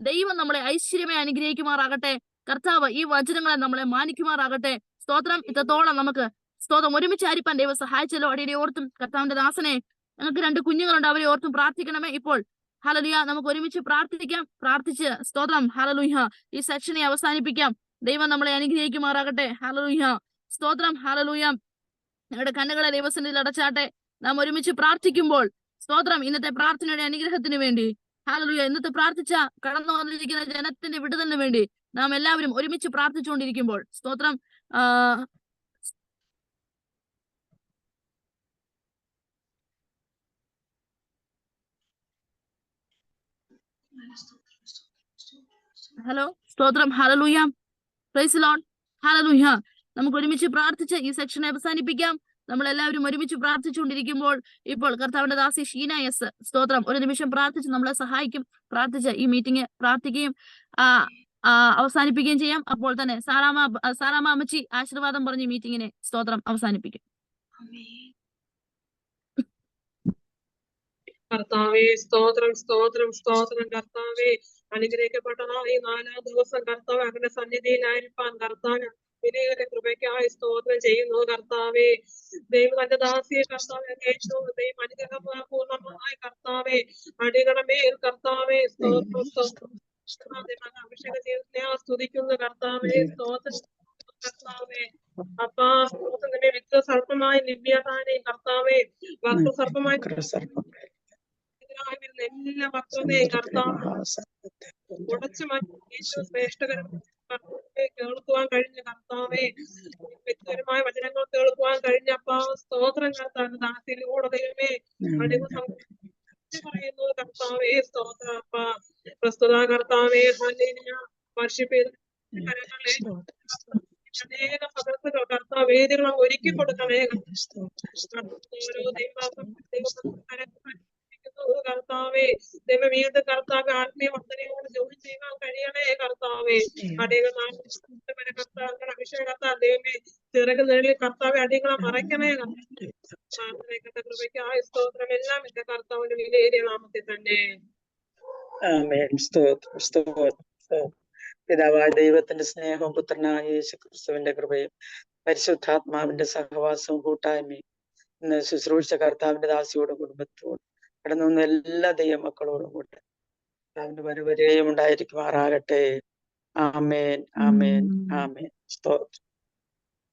ദൈവം നമ്മളെ ഐശ്വര്യമായി അനുഗ്രഹിക്കുമാറാകട്ടെ. കർത്താവ് ഈ വചനങ്ങളെ നമ്മളെ മാനിക്കുമാറാകട്ടെ. സ്തോത്രം. ഇത്രത്തോളം നമുക്ക് സ്തോത്രം ഒരുമിച്ച് ആയിരിക്കാൻ ദൈവം സഹായിച്ചല്ലോ. അടിയെ ഓർത്തും കർത്താവിന്റെ ദാസനെ, ഞങ്ങൾക്ക് 2 കുഞ്ഞുങ്ങളുണ്ട്, അവരെ ഓർത്തും പ്രാർത്ഥിക്കണമേ. ഇപ്പോൾ ഹല്ലേലൂയ നമുക്ക് ഒരുമിച്ച് പ്രാർത്ഥിക്കാം. പ്രാർത്ഥിച്ച് സ്തോത്രം ഹല്ലേലൂയ ഈ സെക്ഷനെ അവസാനിപ്പിക്കാം. ദൈവം നമ്മളെ അനുഗ്രഹിക്കുമാറാകട്ടെ. ഹല്ലേലൂയ. സ്തോത്രം. ഹല്ലേലൂയ. ഞങ്ങളുടെ കണ്ണുകളെ ദൈവസന്നിധിയിൽ അടച്ചാട്ടെ. നാം ഒരുമിച്ച് പ്രാർത്ഥിക്കുമ്പോൾ സ്തോത്രം ഇന്നത്തെ പ്രാർത്ഥനയുടെ അനുഗ്രഹത്തിന് വേണ്ടി ഹല്ലേലൂയ ഇന്നത്തെ പ്രാർത്ഥിച്ച കടന്നു വന്നിരിക്കുന്ന ജനത്തിന്റെ വിടുതലിന് വേണ്ടി നാം എല്ലാവരും ഒരുമിച്ച് പ്രാർത്ഥിച്ചുകൊണ്ടിരിക്കുമ്പോൾ സ്തോത്രം ഹലോ സ്തോത്രം. Hallelujah. Praise the lord. Hallelujah. നമുക്ക് ഒരുമിച്ച് പ്രാർത്ഥിച്ച് ഈ സെക്ഷൻ അവസാനിപ്പിക്കാം. നമ്മൾ എല്ലാവരും ഒരുമിച്ച് പ്രാർത്ഥിച്ചുകൊണ്ടിരിക്കുമ്പോൾ ഇപ്പോൾ കർത്താവിന്റെ ദാസി ഷീന എസ് സ്തോത്രം ഒരു നിമിഷം പ്രാർത്ഥിച്ച് നമ്മളെ സഹായിക്കും. പ്രാർത്ഥിച്ച് ഈ മീറ്റിംഗ് പ്രാർത്ഥിക്കുകയും അവസാനിപ്പിക്കുകയും ചെയ്യാം. അപ്പോൾ തന്നെ സാറാമ അമ്മച്ചി ആശീർവാദം പറഞ്ഞ് മീറ്റിങ്ങിനെ സ്തോത്രം അവസാനിപ്പിക്കും. കർത്താവേ സ്തോത്രം സ്തോത്രം സ്തോത്രം. കർത്താവേ അനുഗ്രഹിക്കപ്പെട്ടതായി 4-ാം ദിവസം കർത്താവ് അങ്ങനെ സന്നിധിയിലായിരിക്കാൻ കർത്താവ് വിലയേറെ കൃപയ്ക്കായി സ്തോത്രം ചെയ്യുന്നു. കർത്താവേ ദൈവം തന്റെ ദാസിയെ കർത്താവെ ഏറ്റവും ദൈവം അനുഗ്രഹപൂർണമായി കർത്താവെ അടികളമേൽ കർത്താവെ സ്തോത്രം സ്തോത്രം അഭിഷേക ജീവിതത്തെ സ്തുതിക്കുന്നു. കർത്താവെ സ്തോത്രം കർത്താവെ അപ്പാ സ്തോത്രം തന്നെ വിത്ത് സർപ്പമായി നിവ്യതാനെ കർത്താവെ വക്ര സർപ്പമായി എല്ലാ മക്കളെയും കർത്താവ് ഉടച്ചു മാറ്റി ഏറ്റവും ശ്രേഷ്ഠകരം കേൾക്കുവാൻ കഴിഞ്ഞ കർത്താവെ വ്യക്തിപരമായ വചനങ്ങൾ കേൾക്കുവാൻ കഴിഞ്ഞപ്പോ സ്തോത്രം കർത്താവ് ദാസിലൂടെ ദൈവമേ അടിവ് പറയുന്നു. കർത്താവേ സ്തോത്രം അപ്പ പ്രസ്തുത കർത്താവെ വർഷിപ്പ് ചെയ്ത അനേക സദസ്സുകൾ കർത്താവ് വേദികൾ ഒരുക്കി കൊടുക്കണേ. ഓരോ കർത്താവേ ദൈവ വീട് കർത്താവ് ആത്മീയ വർദ്ധനയോട് ജോലി ചെയ്യാൻ കഴിയണേ. കർത്താവേ അടികൾ കർത്താവ് അഭിഷേക കർത്താവ് ദൈവമേ ചിറക് നേടിൽ കർത്താവെ അടികളെ മറയ്ക്കണേ. കൃപയ്ക്കായ സ്തോത്രം എല്ലാം എന്റെ കർത്താവിന്റെ വിലയേറിയ നാമത്തിൽ തന്നെ. പിതാവായ ദൈവത്തിന്റെ സ്നേഹവും പുത്രനായ യേശു ക്രിസ്തുവിന്റെ കൃപയും പരിശുദ്ധാത്മാവിന്റെ സഹവാസവും കൂട്ടായ്മയും ഇന്ന് ശുശ്രൂഷ കർത്താവിന്റെ ദാസിയോടും കുടുംബത്തോടും കടന്നു വന്ന എല്ലാ ദൈവമക്കളോടും കൂടെ കർത്താവിന്റെ വരവരെയും ഉണ്ടായിരിക്കുമാറാകട്ടെ. ആമേൻ ആമേൻ ആമേൻ. സ്തോത്രം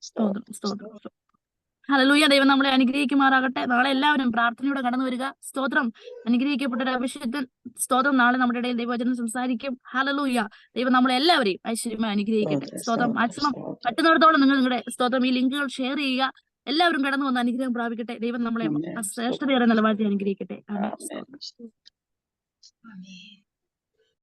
സ്തോത്രം സ്തോത്രം. ഹല്ലേലൂയ. ദൈവം നമ്മളെ അനുഗ്രഹിക്കുമാറാകട്ടെ. നാളെ എല്ലാവരും പ്രാർത്ഥനയോടെ കടന്നു വരിക. സ്തോത്രം. അനുഗ്രഹിക്കപ്പെട്ട ഒരു അഭിഷേകൻ സ്തോത്രം നാളെ നമ്മുടെ ഇടയിൽ ദൈവവചനം സംസാരിക്കും. ഹല്ലേലൂയ. ദൈവം നമ്മളെ എല്ലാവരെയും ഐശ്വര്യമായി അനുഗ്രഹിക്കട്ടെ. സ്തോത്രം. മാക്സിമം പറ്റുന്നിടത്തോളം നിങ്ങൾ നിങ്ങളുടെ സ്തോത്രം ഈ ലിങ്കുകൾ ഷെയർ ചെയ്യുക. എല്ലാവരും കടന്നു വന്ന് അനുഗ്രഹം പ്രാപിക്കട്ടെ. ദൈവം നമ്മളെ ശ്രേഷ്ഠതയേറെ നിലവാരത്തിൽ അനുഗ്രഹിക്കട്ടെ. ആമേൻ. ആമേൻ.